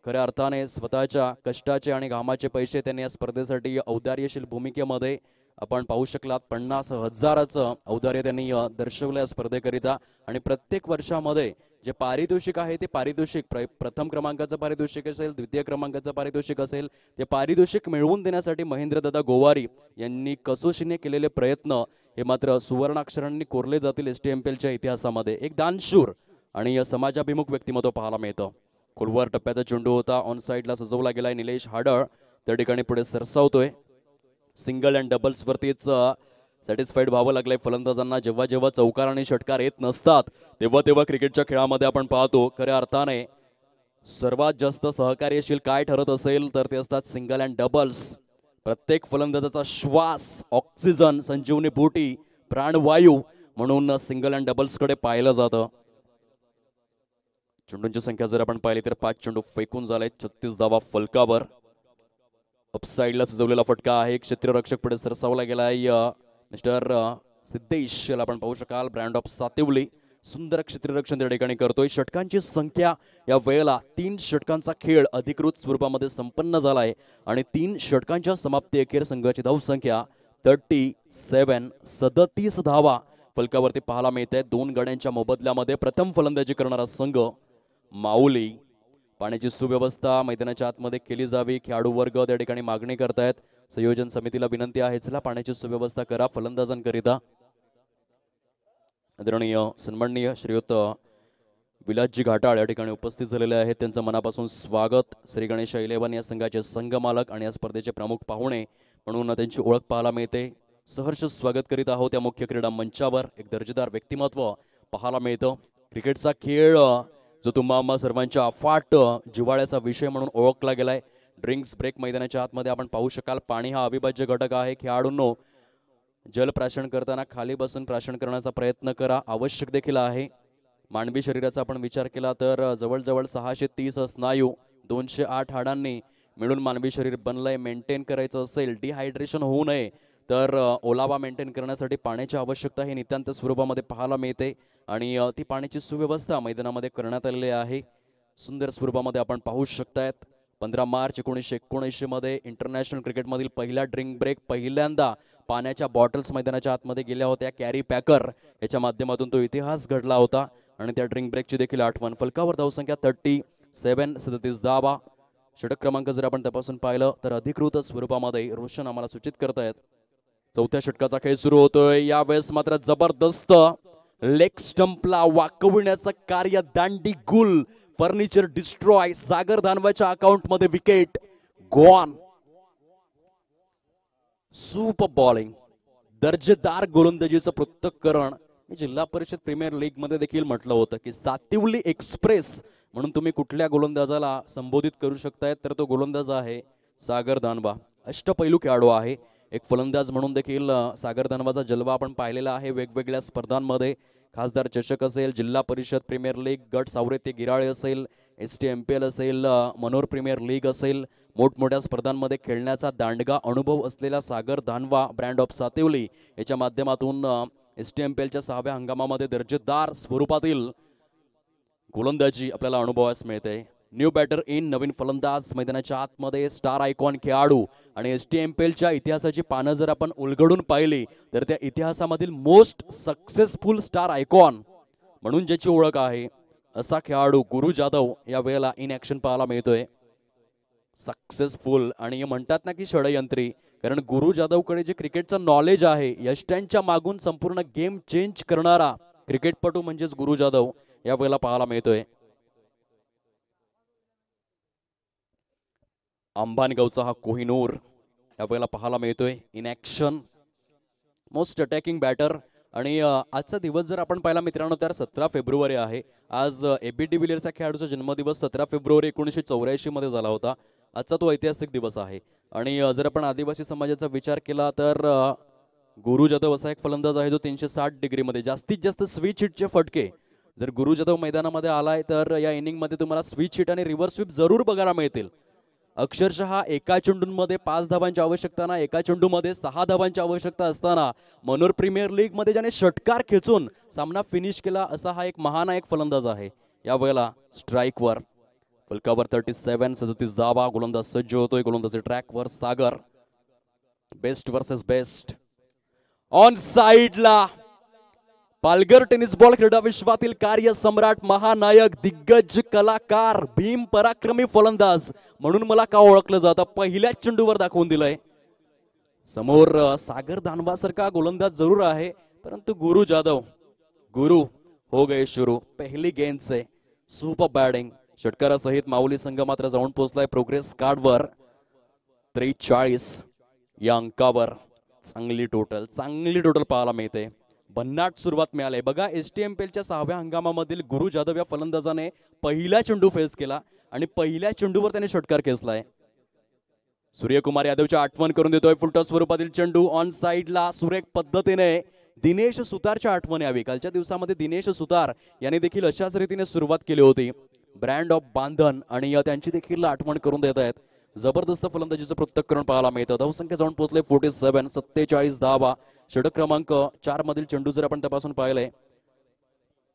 खऱ्या अर्थाने स्वतःच्या कष्टाचे आणि घामाचे पैसे त्यांनी या स्पर्धेसाठी औदार्यशील भूमिकेमध्ये आपण पाहू शकलात. 50,000चं औदार्य त्यांनी दर्शवलं या स्पर्धेकरिता. आणि प्रत्येक वर्षामध्ये जे पारितोषिक आहे ते पारितोषिक प्रथम क्रमांकाचं पारितोषिक असेल, द्वितीय क्रमांकाचं पारितोषिक असेल, ते पारितोषिक मिळवून देण्यासाठी महेंद्रदादा गोवारी यांनी कसोशीने केलेले प्रयत्न हे मात्र सुवर्णाक्षरांनी कोरले जातील STMPLच्या इतिहासामध्ये. एक दानशूर आणि समाजाभिमुख व्यक्तिमत्व पाहायला मिळतं. खोलवर टप्प्याचा चेंडू होता, ऑन साईडला सजवला गेलाय. निलेश हाडळ त्या ठिकाणी पुढे सरसावतोय. सिंगल अँड डबल्स वरतीच सॅटिस्फाईड व्हावं लागलंय फलंदाजांना. जेव्हा जेव्हा चौकार आणि षटकार येत नसतात तेव्हा तेव्हा क्रिकेटच्या खेळामध्ये आपण पाहतो खऱ्या अर्थाने सर्वात जास्त सहकार्यशील काय ठरत असेल तर ते असतात सिंगल अँड डबल्स. प्रत्येक फलंदाजाचा श्वास, ऑक्सिजन, संजीवनी बुटी, प्राणवायू म्हणून सिंगल अँड डबल्स कडे पाहिलं जातं. चेंडूंची संख्या जर आपण पाहिली तर 5 चेंडू फेकून झाले. 36 धावा फलकावर. अपसाईडला सजवलेला फटका आहे. क्षेत्ररक्षक पुढे सरसावला गेलाय. मिस्टर सिद्धेश याला आपण पाहू शकाल. ब्रँड ऑफ सातिवली सुंदर क्षेत्ररक्षण त्या ठिकाणी करतोय. षटकांची संख्या या वेळेला 3 षटकांचा खेळ अधिकृत स्वरूपामध्ये संपन्न झालाय आणि 3 षटकांच्या समाप्ती अखेर संघाची धावसंख्या 37 धावा फलकावरती पाहायला मिळते. 2 गड्यांच्या मोबदल्यामध्ये प्रथम फलंदाजी करणारा संघ माऊली. पाण्याची सुव्यवस्था मैदानाच्या आतमध्ये केली जावी खेळाडू वर्ग त्या ठिकाणी मागणी करतायत. संयोजन समितीला विनंती आहे चला पाण्याची सुव्यवस्था करा फलंदाजांकरिता. आदरणीय सन्माननीय श्रीयुत विलासजी घाटाळ या ठिकाणी उपस्थित झालेले आहेत. त्यांचं मनापासून स्वागत. श्री गणेश 11 या संघाचे संघमालक आणि या स्पर्धेचे प्रमुख पाहुणे म्हणून त्यांची ओळख पाहायला मिळते. सहर्ष स्वागत करीत आहोत या मुख्य क्रीडा मंचावर. एक दर्जेदार व्यक्तिमत्व पाहायला मिळतं. क्रिकेटचा खेळ जो तुम्हा सर्वांच्या अफाट जिव्हाळ्याचा विषय म्हणून ओळखला गेलाय. ड्रिंक्स ब्रेक मैदानाच्या आतमध्ये आपण पाहू शकाल. पाणी हा अविभाज्य घटक आहे. खेळाडूंनो जल प्राशन करताना खाली बसून प्राशन करण्याचा प्रयत्न करा. आवश्यक देखील आहे. मानवी शरीराचा आपण विचार केला तर जवळजवळ 630 स्नायू 208 हाडांनी मिळून मानवी शरीर बनलंय. मेंटेन करायचं असेल, डिहायड्रेशन होऊ नये तर ओलावा मेंटेन करण्यासाठी पाण्याची आवश्यकता ही नितांत स्वरूपामध्ये पाहायला मिळते आणि ती पाण्याची सुव्यवस्था मैदानामध्ये करण्यात आलेली आहे. सुंदर स्वरूपामध्ये आपण पाहू शकतायत. 15 मार्च 1979 मध्ये इंटरनॅशनल क्रिकेटमधील पहिला ड्रिंक ब्रेक पहिल्यांदा पाण्याच्या बॉटल्स मैदानाच्या आतमध्ये गेल्या होत्या. कॅरी पॅकर याच्या माध्यमातून तो इतिहास घडला होता आणि त्या ड्रिंक ब्रेकची देखील आठवण. फलकावर धावसंख्या 37 धावा. षटक क्रमांक जर आपण तपासून पाहिलं तर अधिकृत स्वरूपामध्ये रोशन आम्हाला सूचित करतायत. चौथ्या षटकाचा खेळ सुरू होतोय. यावेळेस मात्र जबरदस्त लेग स्टंपला वाकवण्याचं कार्य. दांडी गुल, फर्निचर डिस्ट्रॉय. सागर दानवाच्या अकाउंट मध्ये विकेट गॉन. सुपर बॉलिंग, दर्जेदार गोलंदाजीचं पृथक्करण. मी जिल्हा परिषद प्रीमियर लीग मध्ये देखील म्हटलं होतं की सातिवली एक्सप्रेस म्हणून तुम्ही कुठल्या गोलंदाजाला संबोधित करू शकताय तर तो गोलंदाज आहे सागर दानवा. अष्टपैलू खेळाडू आहे. एक फलंदाज म्हणून देखील सागर दानवाचा जलवा आपण पाहिलेला आहे वेगवेगळ्या स्पर्धांमध्ये. खासदार चषक असेल, जिल्हा परिषद प्रीमियर लीग, गट सावरे गिराळे असेल, STMPL असेल, मनोर प्रीमियर लीग असेल, मोठमोठ्या स्पर्धांमध्ये खेळण्याचा दांडगा अनुभव असलेला सागर दानवा ब्रँड ऑफ सातिवली याच्या माध्यमातून STMPLच्या 6व्या हंगामामध्ये दर्जेदार स्वरूपातील गोलंदाजी आपल्याला अनुभवास मिळते. न्यू बॅटर इन, नवीन फलंदाज मैदानाच्या आतमध्ये. स्टार आयकॉन खेळाडू आणि STMPLच्या इतिहासाची पानं जर आपण उलगडून पाहिली तर त्या इतिहासामधील मोस्ट सक्सेसफुल स्टार आयकॉन म्हणून ज्याची ओळख आहे असा खेळाडू गुरु जाधव या वेळेला इन ॲक्शन पाहायला मिळतोय. सक्सेसफुल आणि म्हणतात ना की षडयंत्री, कारण गुरु जाधवकडे जे क्रिकेटचं नॉलेज आहे, यष्ट्यांच्या मागून संपूर्ण गेम चेंज करणारा क्रिकेटपटू म्हणजेच गुरु जाधव या वेळेला पाहायला मिळतोय. अंबानगावचा हा कोहिनूर या वेळेला पाहायला मिळतोय in action. Most attacking batter. आणि आजचा दिवस जर आपण पाहिला मित्रांनो तर 17 फेब्रुवारी आहे. आज AB डिव्हिलियर्सचा खेळाडूचा जन्मदिवस 17 फेब्रुवारी 1984 मध्ये झाला होता. आजचा तो ऐतिहासिक दिवस आहे. आणि जर आपण आदिवासी समाजाचा विचार केला तर गुरु जाधव असा एक फलंदाज आहे जो 360 डिग्रीमध्ये जास्तीत जास्त स्विच हिटचे फटके. जर गुरु जाधव मैदानामध्ये आलाय तर या इनिंगमध्ये तुम्हाला स्विच हिट आणि रिव्हर्स स्वीप जरूर बघायला मिळतील. अक्षरशः एका चेंडूंमध्ये 5 धावांची आवश्यकता ना, एका चेंडूमध्ये 6 धावांची आवश्यकता असताना मनोर प्रीमियर लीग मध्ये ज्याने षटकार खेचून सामना फिनिश केला असा हा एक महानायक फलंदाज आहे. या वेळेला स्ट्राईकवर फलकावर 37 धावा. गोलंदाज सज्ज होतोय. गोलंदाजी ट्रॅकवर Sagar. Best versus best. On साइडला पालघर टेनिस बॉल क्रीडा विश्वातील कार्य सम्राट, महानायक, दिग्गज कलाकार, भीम पराक्रमी फलंदाज म्हणून मला का ओळखलं जातं पहिल्याच चेंडूवर दाखवून दिलंय. समोर सागर दानवासारखा गोलंदाज जरूर आहे, परंतु गुरु जाधव गुरु हो गए शुरू. पहिली गेंद से सुपर बॅटिंग षटकारासहित माऊली संघ मात्र जाऊन पोहोचलाय प्रोग्रेस कार्डवर 43 या अंकावर. चांगली टोटल पाहायला मिळते. भन्नाट सुरुवात मिळाली बघा. STMPLच्या 6व्या हंगामामधील गुरु जाधव या फलंदाजाने पहिला चेंडू फेस केला आणि पहिल्या चेंडूवर त्याने षटकार खेचलाय. सूर्यकुमार यादवची आठवण करून देतोय. फुलटॉस स्वरूपातील चेंडू ऑन साइडला सुरेख पद्धतीने दिनेश सुतारच्या आठवण यावी. कालच्या दिवसामध्ये दिनेश सुतार यांनी देखील अशाच रीतीने सुरुवात केली होती. ब्रँड ऑफ बांधन आणि त्यांची देखील आठवण करून देत आहेत. जबरदस्त फलंदाजीचं पृथक्करण पाहायला मिळतं. धावसंख्या जाऊन पोहोचले 47. 47 धावा. षटक क्रमांक 4 मधील चेंडू जर आपण तपासून पाहिले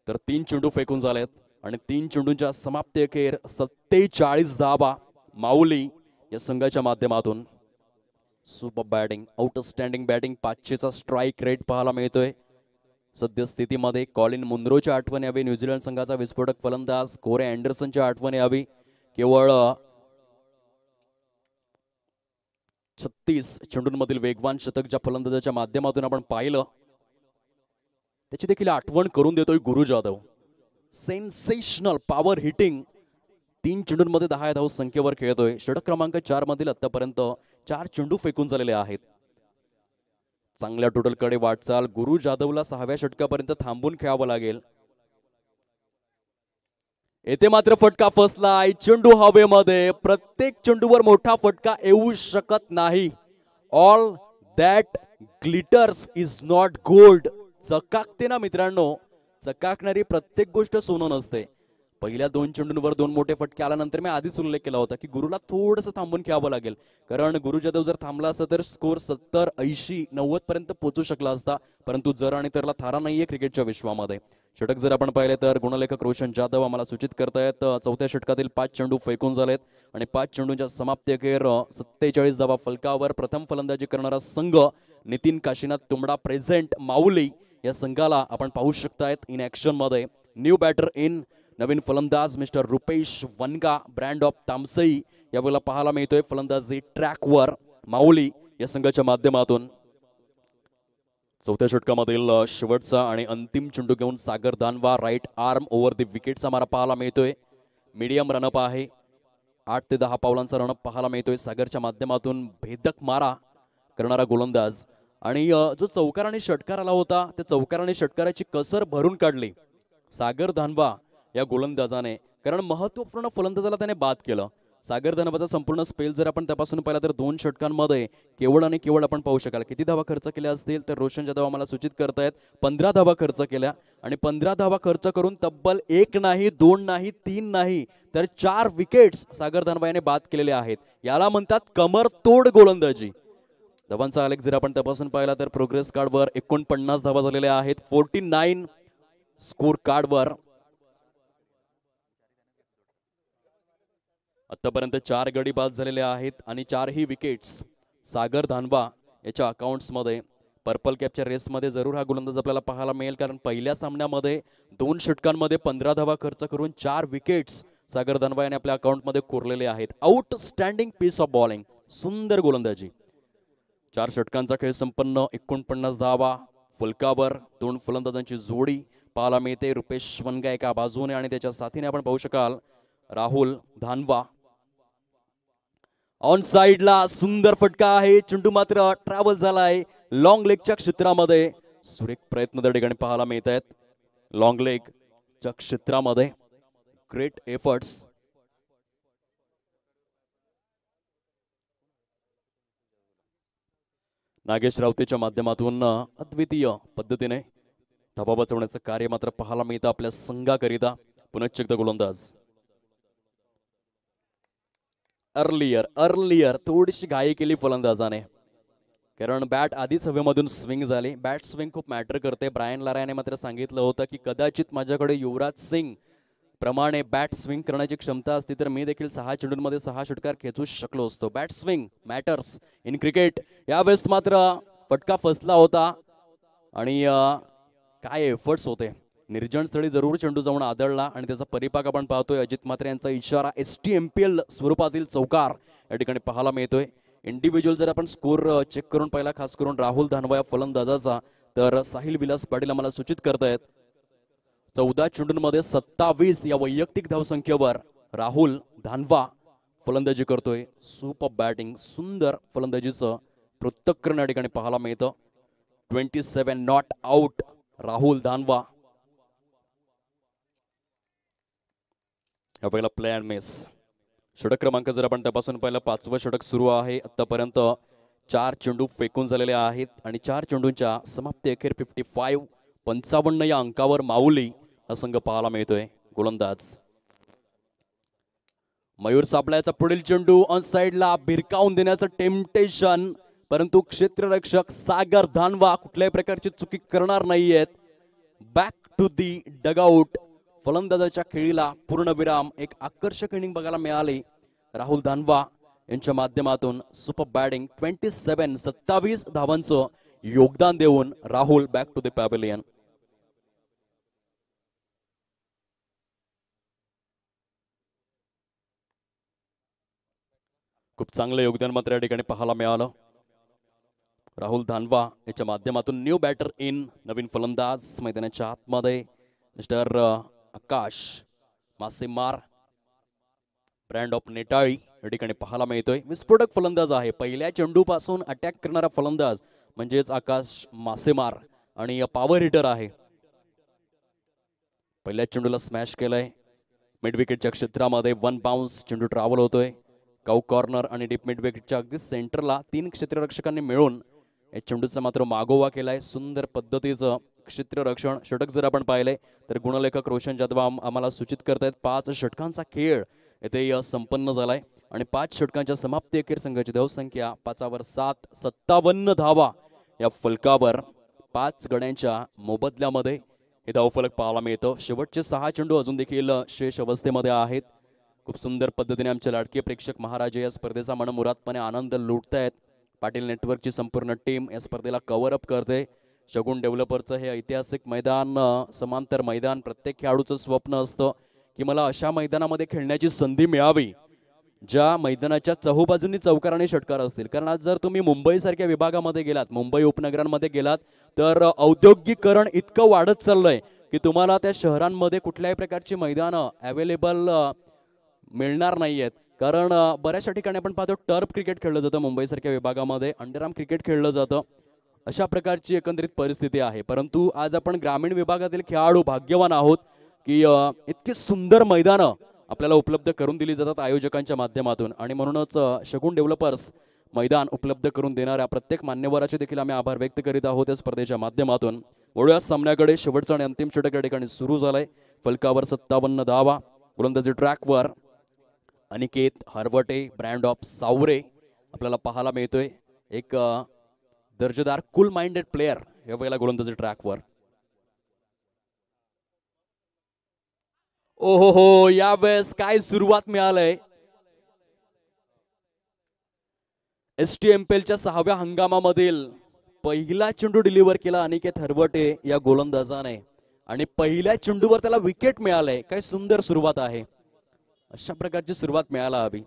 तर 3 चेंडू फेकून झालेत आणि 3 चेंडूंच्या समाप्ती अखेर 47 धावा माऊली या संघाच्या माध्यमातून. Super batting, outstanding batting. 500चा स्ट्राईक रेट पाहायला मिळतोय. सद्यस्थितीमध्ये कॉलिन मुन्रोची आठवण यावी. न्यूझीलंड संघाचा विस्फोटक फलंदाज कोरे अँडरसनची आठवण यावी. केवळ 36 चेंडूंमधील वेगवान शतक ज्या फलंदाजाच्या माध्यमातून आपण पाहिलं त्याची देखील आठवण करून देतोय Guru Jadhav. Sensational power hitting. 3 चेंडूंमध्ये 10 धाव संख्येवर खेळतोय. षटक क्रमांक 4 मधील आतापर्यंत 4 चेंडू फेकून झालेले आहेत. चांगल्या टोटलकडे वाटचाल. गुरु जाधवला 6व्या षटकापर्यंत थांबून खेळावं लागेल. येथे मात्र फटका फसलाय. चेंडू हवेमध्ये. प्रत्येक चेंडूवर मोठा फटका येऊ शकत नाही. All that glitters is not gold. चकाकते ना मित्रांनो, चकाकणारी प्रत्येक गोष्ट सोनं नसते. पहिल्या 2 चेंडूंवर 2 मोठे फटके आल्यानंतर मी आधीच उल्लेख केला होता की गुरुला थोडंसं थांबून खेळावं लागेल, कारण गुरु जाधव जर थांबला असता तर स्कोर 70, 80, 90 पर्यंत पोहोचू शकला असता. परंतु जर आणि तरला थारा नाहीये क्रिकेटच्या विश्वामध्ये. षटक जर आपण पाहिले तर गुणलेखक रोशन जाधव आम्हाला सूचित करतायत 4थ्या षटकातील 5 चेंडू फेकून झालेत आणि 5 चेंडूंच्या समाप्ती अखेर 47 धावा फलकावर. प्रथम फलंदाजी करणारा संघ नितीन काशीनाथ तुंबडा प्रेझेंट. माऊली या संघाला आपण पाहू शकतायत इन ऍक्शन मध्ये. New batter in. नवीन फलंदाज mister Rupesh Vanga, brand of Tamsai यावेळेला पाहायला मिळतोय फलंदाजी ट्रॅकवर माऊली या संघाच्या माध्यमातून. 4थ्या षटकामधील शेवटचा आणि अंतिम चेंडू घेऊन सागर दानवा राईट आर्म ओव्हर द विकेटचा मारा पाहायला मिळतोय. मीडियम रनअप आहे. 8 ते 10 पावलांचा रनअप पाहायला मिळतोय सागरच्या माध्यमातून. भेदक मारा करणारा गोलंदाज आणि जो चौकार आणि षटकार आला होता त्या चौकार आणि षटकाराची कसर भरून काढली सागर दानवा या गोलंदाजाने, कारण महत्वपूर्ण फलंदाजाला त्याने बाद केलं. सागर दानवाचा संपूर्ण स्पेल जर आपण तपासून पाहिला तर 2 षटकांमध्ये केवळ आणि केवळ आपण पाहू शकाल किती धावा खर्च केल्या असतील तर रोशन जाधव आम्हाला सूचित करतायत 15 धावा खर्च केल्या आणि 15 धावा खर्च करून तब्बल 1 नाही 2 नाही 3 नाही तर 4 विकेट्स सागर दानवा याने बाद केलेले आहेत. याला म्हणतात कमर तोड गोलंदाजी. धावांचा आलेख जर आपण तपासून पाहिला तर प्रोग्रेस कार्डवर 49 धावा झालेल्या आहेत. 49 स्कोर कार्डवर. आतापर्यंत 4 गडी बाद झालेले आहेत आणि 4ही विकेट्स सागर दानवा याच्या अकाउंट्स मध्ये. पर्पल कॅपच्या रेसमध्ये जरूर हा गोलंदाज आपल्याला पाहायला मिळेल, कारण पहिल्या सामन्यामध्ये 2 षटकांमध्ये 15 धावा खर्च करून 4 विकेट्स सागर दानवा याने आपल्या अकाउंटमध्ये कोरलेले आहेत. Outstanding piece of bowling. सुंदर गोलंदाजी. 4 षटकांचा खेळ संपन्न. 49 धावा फलकावर. 2 फलंदाजांची जोडी पाहायला मिळते. रुपेश वनगा एका बाजूने आणि त्याच्या साथीने आपण पाहू शकाल राहुल धानवा. ऑन साइडला सुंदर फटका आहे. चेंडू मात्र ट्रॅव्हल झालाय लॉंग लेगच्या क्षेत्रामध्ये. सुरेख प्रयत्न त्या ठिकाणी पाहायला मिळत आहेत लॉंग लेगच्या क्षेत्रामध्ये. Great efforts. नागेश रावतेच्या माध्यमातून अद्वितीय पद्धतीने धावा वाचवण्याचं कार्य मात्र पाहायला मिळतं आपल्या संघाकरिता. पुनश्च एकदा गोलंदाज. अर्लियर थोडीशी घाई केली फलंदाजाने, कारण बॅट आधीच हवेमधून स्विंग झाली. बॅट स्विंग खूप मॅटर करते. ब्रायन लारा याने मात्र सांगितलं होतं की कदाचित माझ्याकडे युवराज सिंग प्रमाणे बॅट स्विंग करण्याची क्षमता असती तर मी देखील 6 चेंडूंमध्ये 6 षटकार खेचू शकलो असतो. Bat swing matters in cricket. यावेळेस मात्र फटका फसला होता आणि काय एफर्ट्स होते. निर्जन स्थळी जरूर चेंडू जाऊन आदळला आणि त्याचा परिपाक आपण पाहतोय. अजित म्हात्रे यांचा इशारा STMPL स्वरूपातील चौकार या ठिकाणी पाहायला मिळतोय. इंडिव्हिज्युअल जर आपण स्कोर चेक करून पाहिला, खास करून राहुल धानवा या फलंदाजाचा, तर साहिल विलास पाटील आम्हाला सूचित करतायत 14 चेंडूंमध्ये 27 या वैयक्तिक धावसंख्येवर राहुल धानवा फलंदाजी करतोय. सुपर बॅटिंग, सुंदर फलंदाजीचं पृथक्करण या ठिकाणी पाहायला मिळतं. 27 नॉट आउट राहुल धानवा. पहिला प्ले अँड मिस. षटक क्रमांक जर आपण तपासून पाहिलं, 5वं षटक सुरू आहे. आतापर्यंत 4 चेंडू फेकून झालेले आहेत आणि 4 चेंडूंच्या समाप्ती अखेर 55 या अंकावर माऊली हा संघ पाहायला मिळतोय. गोलंदाज मयूर सापळ्याचा पुढील चेंडू ऑन साइडला भिरकावून देण्याचं टेम्पटेशन, परंतु क्षेत्ररक्षक सागर धानवा कुठल्याही प्रकारची चुकी करणार नाहीयेत. Back to the dugout. फलंदाजाच्या खेळीला पूर्णविराम. एक आकर्षक इनिंग बघायला मिळाली राहुल धानवा यांच्या माध्यमातून. Super batting. 27 धावांचं योगदान देऊन Rahul back to the pavilion. खूप चांगलं योगदान मात्र या ठिकाणी पाहायला मिळालं. राहुल धानवा याच्या माध्यमातून न्यू बॅटर इन. नवीन फलंदाज मैदानाच्या आतमध्ये mister Akash मासेमार, brand of Netali या ठिकाणी पाहायला मिळतोय. विस्फोटक फलंदाज आहे. पहिल्या चेंडूपासून अटॅक करणारा फलंदाज म्हणजेच आकाश मासेमार आणि पॉवर हिटर आहे. पहिल्या चेंडूला स्मॅश केलंय मिड विकेटच्या क्षेत्रामध्ये. 1 बाउन्स चेंडू ट्रॅव्हल होतोय. काऊ कॉर्नर आणि डीप मिड विकेटच्या अगदी सेंटरला 3 क्षेत्ररक्षकांनी मिळून या चेंडूचा मात्र मागोवा केलाय. सुंदर पद्धतीचं क्षेत्ररक्षण. षटक जर आपण पाहिले तर गुणलेखक रोशन जाधव आम्हाला सूचित करतायत 5 षटकांचा खेळ येथे संपन्न झालाय आणि 5 षटकांच्या समाप्ती अखेर संघाची धावसंख्या 5वर 7, 57 धावा या फलकावर 5 गड्यांच्या मोबदल्यामध्ये हे धावफलक पाहायला मिळतं. शेवटचे 6 चेंडू अजून देखील शेष अवस्थेमध्ये आहेत. खूप सुंदर पद्धतीने आमचे लाडके प्रेक्षक महाराजे या स्पर्धेचा मनमुरादपणे आनंद लुटतायत. पाटील नेटवर्कची संपूर्ण टीम या स्पर्धेला कव्हर अप करते. शगुन डेव्हलपर्सचं हे ऐतिहासिक मैदान, समांतर मैदान, प्रत्येक खेळाडूचं स्वप्न असतं की मला अशा मैदानामध्ये खेळण्याची संधी मिळावी ज्या मैदानाच्या चहूबाजूंनी चौकार आणि षटकार असतील. कारण आज जर तुम्ही मुंबईसारख्या विभागामध्ये गेलात, मुंबई उपनगरांमध्ये गेलात, तर औद्योगिकरण इतकं वाढत चाललंय की तुम्हाला त्या शहरांमध्ये कुठल्याही प्रकारची मैदानं अवेलेबल मिळणार नाहीयेत. कारण बऱ्याचशा ठिकाणी आपण पाहतो टर्फ क्रिकेट खेळलं जातं मुंबईसारख्या विभागामध्ये, अंडरआर्म क्रिकेट खेळलं जातं. अशा प्रकारची एकंदरीत परिस्थिती आहे. परंतु आज आपण ग्रामीण विभागातील खेळाडू भाग्यवान आहोत की इतकी सुंदर मैदानं आपल्याला उपलब्ध करून दिली जातात आयोजकांच्या माध्यमातून. आणि म्हणूनच शगुन डेव्हलपर्स मैदान उपलब्ध करून देणाऱ्या प्रत्येक मान्यवराचे देखील आम्ही आभार व्यक्त करीत आहोत या स्पर्धेच्या माध्यमातून. वळूया सामन्याकडे. शेवटचा आणि अंतिम षटक या ठिकाणी सुरू झालंय. फलकावर 57 धावा. गोलंदाजी ट्रॅकवर अनिकेत हरवटे, ब्रँड ऑफ सावरे आपल्याला पाहायला मिळतोय. एक दर्जेदार कूल माइंडेड प्लेयर या वेळेला गोलंदाजी ट्रॅकवर. ओहो हो, यावेळेस काय सुरुवात मिळालंय. STMPLच्या 6व्या हंगामामधील पहिला चेंडू डिलिव्हर केला अनिकेत हरवटे या गोलंदाजाने आणि पहिल्या चेंडूवर त्याला विकेट मिळालंय. काय सुंदर सुरुवात आहे. अशा प्रकारची सुरुवात मिळायला हवी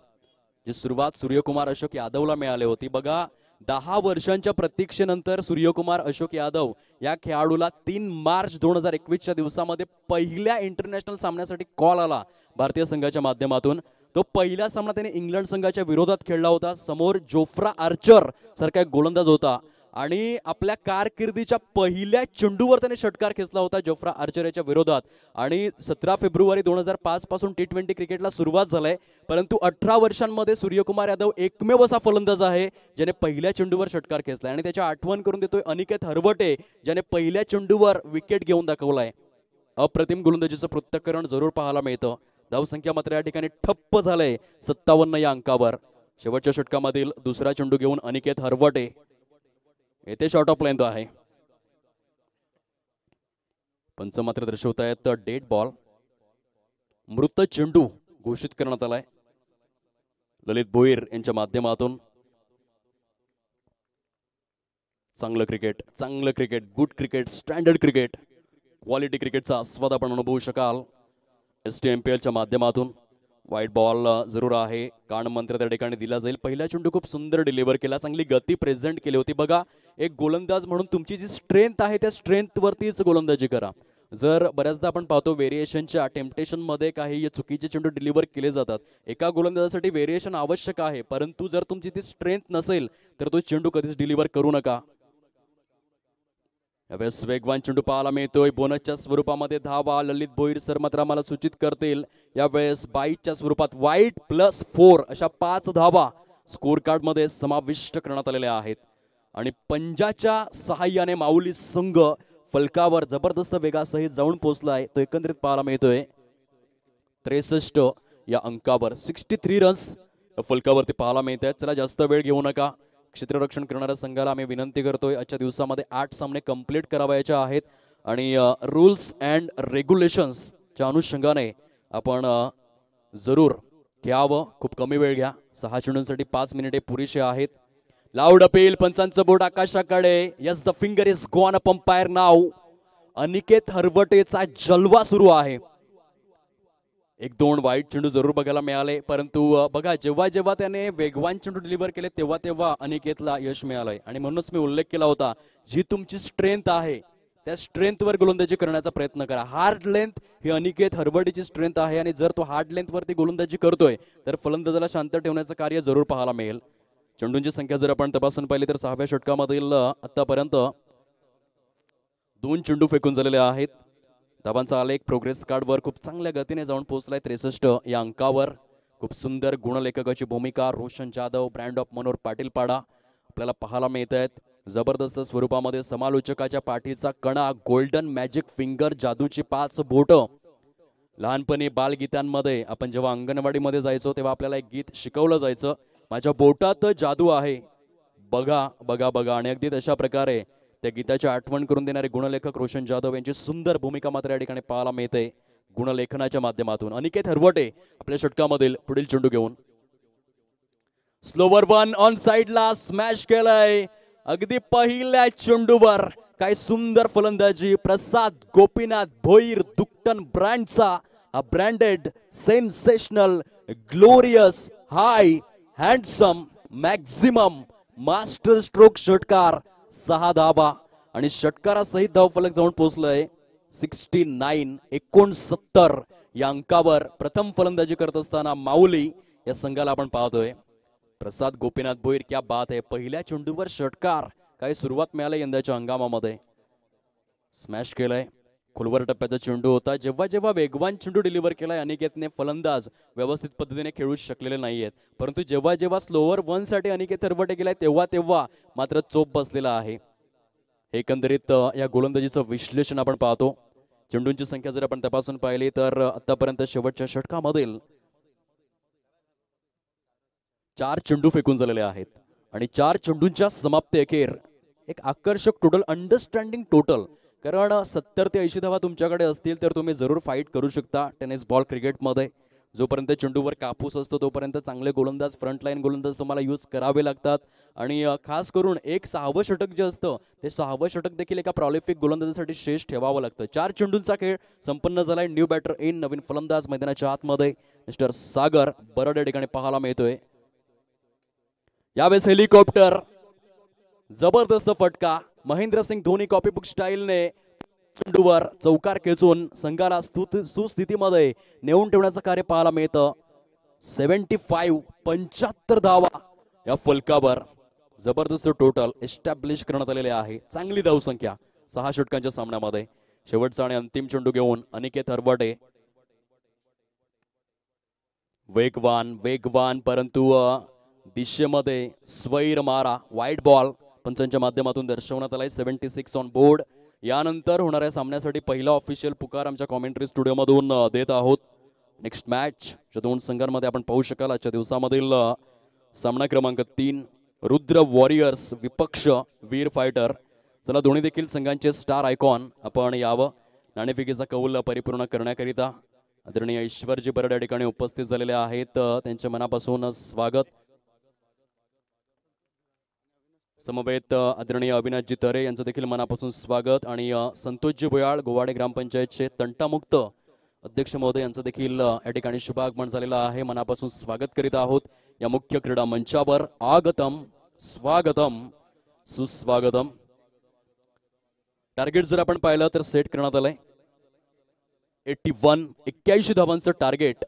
जी सुरुवात सूर्यकुमार अशोक यादवला मिळाली होती. बघा, 10 वर्षांच्या प्रतीक्षेनंतर सूर्यकुमार अशोक यादव या खेळाडूला 3 मार्च 2021च्या दिवसामध्ये पहिल्या इंटरनॅशनल सामन्यासाठी कॉल आला भारतीय संघाच्या माध्यमातून. तो पहिला सामना त्याने इंग्लंड संघाच्या विरोधात खेळला होता. समोर जोफ्रा आर्चर सारखा एक गोलंदाज होता आणि आपल्या कारकिर्दीच्या पहिल्या चेंडूवर त्याने षटकार खेचला होता जोफ्रा आर्चर याच्या विरोधात. आणि 17 फेब्रुवारी 2005 पासून T20 क्रिकेटला सुरुवात झालाय. परंतु 18 वर्षांमध्ये सूर्यकुमार यादव एकमेव असा फलंदाज आहे ज्याने पहिल्या चेंडूवर षटकार खेचलाय. आणि त्याची आठवण करून देतोय अनिकेत हरवटे ज्याने पहिल्या चेंडूवर विकेट घेऊन दाखवलाय. अप्रतिम गोलंदाजीचं पृथक्करण जरूर पाहायला मिळतं. धावसंख्या मात्र या ठिकाणी ठप्प झालंय 57 या अंकावर. शेवटच्या षटकामधील दुसरा चेंडू घेऊन अनिकेत हरवटे येथे शॉर्ट ऑफ लेंथ आहे. पंच मात्र दर्शवतायत डेड बॉल. मृत चेंडू घोषित करण्यात आलाय ललित भोईर यांच्या माध्यमातून. चांगलं cricket, good cricket, standard cricket quality क्रिकेटचा आस्वाद आपण अनुभवू शकाल STMPLच्या माध्यमातून. वाईट बॉल जरूर आहे, कान मंत्र त्या ठिकाणी दिला जाईल. पहिला चेंडू खूप सुंदर डिलिव्हर केला, चांगली गती प्रेझेंट केली होती. बघा, एक गोलंदाज म्हणून तुमची जी स्ट्रेंथ आहे त्या स्ट्रेंथवरतीच गोलंदाजी करा. जर बऱ्याचदा आपण पाहतो व्हेरिएशनच्या टेम्पटेशनमध्ये काही चुकीचे चेंडू डिलिव्हर केले जातात. एका गोलंदाजासाठी व्हेरिएशन आवश्यक आहे, परंतु जर तुमची ती स्ट्रेंथ नसेल तर तो चेंडू कधीच डिलिव्हर करू नका. यावेळेस वेगवान चेंडू पाहायला मिळतोय. बोनसच्या स्वरूपामध्ये धावा ललित भोईर सर मात्र आम्हाला सूचित करतील. यावेळेस 22च्या स्वरूपात वाईट +4 अशा 5 धावा स्कोर कार्ड मध्ये समाविष्ट करण्यात आलेल्या आहेत. आणि पंजाच्या सहाय्याने माऊली संघ फलकावर जबरदस्त वेगासहित जाऊन पोहोचलाय. तो एकंदरीत पाहायला मिळतोय 63 या अंकावर. 63 रन्स फलकावरती पाहायला मिळत आहेत. चला, जास्त वेळ घेऊ नका. क्षेत्ररक्षण करणाऱ्या संघाला आम्ही विनंती करतोय, आजच्या दिवसामध्ये 8 सामने कंप्लीट करावायचे आहेत आणि रूल्स अँड रेग्युलेशन्सच्या अनुषंगाने आपण जरूर घ्यावं. खूप कमी वेळ घ्या. 6 चेंडूंसाठी 5 मिनिटे पुरेशी आहेत. लाऊड अपील, पंचांचं बोट आकाशाकडे. Yes, the finger is gone up umpire नाव. अनिकेत हरवटेचा जलवा सुरू आहे. 1-2 वाईट चेंडू जरूर बघायला मिळाले, परंतु बघा, जेव्हा जेव्हा त्याने वेगवान चेंडू डिलिव्हर केले तेव्हा तेव्हा अनिकेतला यश मिळालंय. आणि म्हणूनच मी उल्लेख केला होता, जी तुमची स्ट्रेंथ आहे त्या स्ट्रेंथवर गोलंदाजी करण्याचा प्रयत्न करा. हार्ड लेंथ ही अनिकेत हरवटेची स्ट्रेंथ आहे आणि जर तो हार्ड लेंथवरती गोलंदाजी करतोय तर फलंदाजाला शांत ठेवण्याचं कार्य जरूर पाहायला मिळेल. चेंडूंची संख्या जर आपण तपासून पाहिली तर 6व्या षटकामधील आतापर्यंत 2 चेंडू फेकून झालेले आहेत. धावांचा आलेख प्रोग्रेस कार्डवर खूप चांगल्या गतीने जाऊन पोहोचलाय 63 या अंकावर. खूप सुंदर गुणलेखकाची भूमिका रोशन जाधव, ब्रँड ऑफ मनोहर पाटील पाडा आपल्याला पाहायला मिळत आहेत. जबरदस्त स्वरूपामध्ये समालोचकाच्या पाठीचा कणा, गोल्डन मॅजिक फिंगर, जादूची 5 बोट. लहानपणी बालगीतांमध्ये आपण जेव्हा अंगणवाडीमध्ये जायचो तेव्हा आपल्याला एक गीत शिकवलं जायचं, माझ्या बोटात जादू आहे, बघा बघा बघा. आणि अगदी तशा प्रकारे त्या गीताची आठवण करून देणारे गुणलेखक रोशन जाधव यांची सुंदर भूमिका मात्र या ठिकाणी पाहायला मिळते गुणलेखनाच्या माध्यमातून. अनिकेत हरवटे आपल्या षटकामधील पुढील चेंडू घेऊन स्लोवर वन ऑन साइडला स्मॅश केलाय. अगदी पहिल्या चेंडूवर काय सुंदर फलंदाजी. प्रसाद गोपीनाथ भोईर दुक्टन ब्रँडचा हा ब्रँडेड सेन्सेशनल ग्लोरियस हाय हँडसम मॅक्झिमम मास्टर स्ट्रोक षटकार 6 धावा आणि षटकारासहित धावफलक जाऊन पोहोचलंय 69 या अंकावर. प्रथम फलंदाजी करत असताना माऊली या संघाला आपण पाहतोय. प्रसाद गोपीनाथ भोईर, क्या बात आहे. पहिल्या चेंडूवर षटकार, काही सुरुवात मिळाली यंदाच्या हंगामामध्ये. स्मॅश केलंय. खोलवर टप्प्याचा चेंडू होता. जेव्हा जेव्हा वेगवान चेंडू डिलिव्हर केलाय अनिकेतने फलंदाज व्यवस्थित पद्धतीने खेळू शकलेले नाहीयेत, परंतु जेव्हा जेव्हा स्लोवर वन साठी अनिकेत हरवटे गेलाय तेव्हा तेव्हा मात्र चोप बसलेला आहे. एकंदरीत या गोलंदाजीचं विश्लेषण आपण पाहतो. चेंडूंची संख्या जर आपण तपासून पाहिली तर आतापर्यंत शेवटच्या षटकामधील 4 चेंडू फेकून झालेले आहेत आणि 4 चेंडूंच्या समाप्ती अखेर एक आकर्षक टोटल अंडरस्टँडिंग टोटल. कारण 70 ते 80 धावा तुमच्याकडे असतील तर तुम्ही जरूर फाईट करू शकता टेनिस बॉल क्रिकेटमध्ये. जोपर्यंत चेंडूवर कापूस असतो तोपर्यंत चांगले गोलंदाज, फ्रंटलाईन गोलंदाज तुम्हाला यूज करावे लागतात. आणि खास करून एक 6वं षटक जे असतं ते 6वं षटक देखील एका प्रॉलिफिक गोलंदाजासाठी शेष ठेवावं लागतं. 4 चेंडूंचा खेळ संपन्न झालाय. न्यू बॅटर इन, नवीन फलंदाज मैदानाच्या आतमध्ये मिस्टर सागर बरड या ठिकाणी पाहायला मिळतोय. यावेळेस हेलिकॉप्टर, जबरदस्त फटका. महेंद्रसिंग धोनी कॉपीबुक स्टाईलने चेंडूवर चौकार खेचून संघाला सुस्थितीमध्ये नेऊन ठेवण्याचं कार्य पाहायला मिळतं. 75 धावा या फलकावर जबरदस्त टोटल एस्टॅब्लिश करण्यात आलेले आहे. चांगली धावसंख्या 6 षटकांच्या सामन्यामध्ये. शेवटचा आणि अंतिम चेंडू घेऊन अनिकेत हरवटे. वेगवान वेगवान परंतु दिशेमध्ये स्वैर मारा. वाईट बॉल पंचांच्या माध्यमातून दर्शवण्यात आलाय. 76 ऑन बोर्ड. यानंतर होणाऱ्या सामन्यासाठी पहिला ऑफिशियल पुकार आमच्या कॉमेंट्री स्टुडिओमधून देत आहोत. नेक्स्ट मॅच च्या 2 संघांमध्ये आपण पाहू शकाल आजच्या दिवसामधील सामना क्रमांक 3 रुद्र वॉरियर्स विपक्ष वीर फायटर. चला, दोन्ही देखील संघांचे स्टार आयकॉन आपण यावं. नाणेफेकीचा कौल परिपूर्ण करण्याकरिता आदरणीय ईश्वरजी बरड या ठिकाणी उपस्थित झालेले आहेत. त्यांच्या मनापासून स्वागत. समवेत आदरणीय अविनाशजी तरे यांचं देखील मनापासून स्वागत आणि संतोषजी भुयाळ गोवाडे ग्रामपंचायतचे तंटामुक्त अध्यक्ष महोदय यांचं देखील या ठिकाणी शुभागमन झालेलं आहे. मनापासून स्वागत करीत आहोत या मुख्य क्रीडा मंचावर. आगतम स्वागतम सुस्वागतम. टार्गेट जर आपण पाहिलं तर सेट करण्यात आलंय 81 धावांचं टार्गेट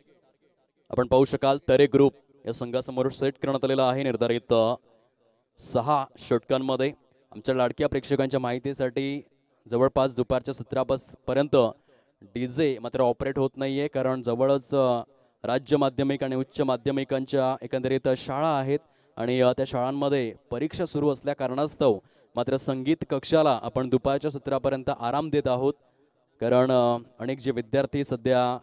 आपण पाहू शकाल. तरे ग्रुप या संघासमोर सेट करण्यात आलेलं आहे निर्धारित 6 षटकांमध्ये. आमच्या लाडक्या प्रेक्षकांच्या माहितीसाठी जवळपास दुपारच्या 17 पर्यंत डीजे मात्र ऑपरेट होत नाहीये, कारण जवळच राज्य माध्यमिक आणि उच्च माध्यमिकांच्या एकंदरीत शाळा आहेत आणि त्या शाळांमध्ये परीक्षा सुरू असल्या कारणास्तव मात्र संगीत कक्षाला आपण दुपारच्या 17 पर्यंत आराम देत आहोत. कारण अनेक जे विद्यार्थी सध्या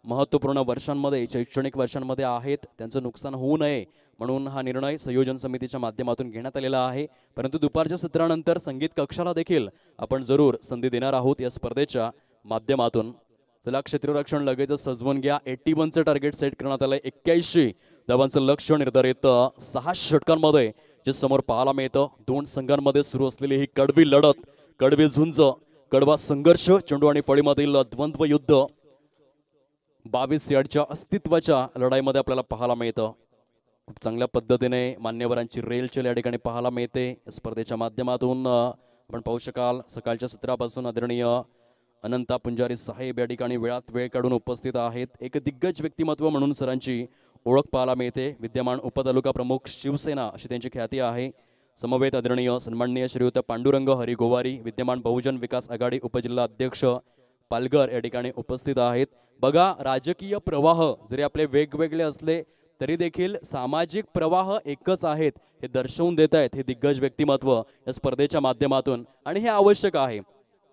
महत्त्वपूर्ण वर्षांमध्ये शैक्षणिक वर्षांमध्ये आहेत त्यांचं नुकसान होऊ नये म्हणून हा निर्णय संयोजन समितीच्या माध्यमातून घेण्यात आलेला आहे. परंतु दुपारच्या सत्रानंतर संगीत कक्षाला देखील आपण जरूर संधी देणार आहोत या स्पर्धेच्या माध्यमातून. चला क्षेत्ररक्षण लगेच सजवून घ्या. 81चं टार्गेट सेट करण्यात आलंय. 81 धावांचं लक्ष्य निर्धारित 6 षटकांमध्ये जे समोर पाहायला मिळतं. दोन संघांमध्ये सुरू असलेली ही कडवी लढत, कडवी झुंज, कडवा संघर्ष, चेंडू आणि फळीमधील द्वंद्व युद्ध 22 यार्डच्या अस्तित्वाच्या लढाईमध्ये आपल्याला पाहायला मिळतं. खूप चांगल्या पद्धतीने मान्यवरांची रेलचेल या ठिकाणी पाहायला मिळते. स्पर्धेच्या माध्यमातून आपण पाहू शकाल सकाळच्या सत्रापासून आदरणीय अनंता पुंजारी साहेब या ठिकाणी वेळात वेळ काढून उपस्थित आहेत. एक दिग्गज व्यक्तिमत्व म्हणून सरांची ओळख पाहायला मिळते. विद्यमान उपतालुका प्रमुख शिवसेना अशी त्यांची ख्याती आहे. समवेत आदरणीय सन्माननीय श्रीयुत पांडुरंग हरी गोवारी विद्यमान बहुजन विकास आघाडी उपजिल्हा अध्यक्ष पालघर या ठिकाणी उपस्थित आहेत. बघा, राजकीय प्रवाह जरी आपले वेगवेगळे असले तरी देखील सामाजिक प्रवाह एकच आहेत हे दर्शवून देत आहेत हे दिग्गज व्यक्तिमत्व या स्पर्धेच्या माध्यमातून. आणि हे आवश्यक आहे.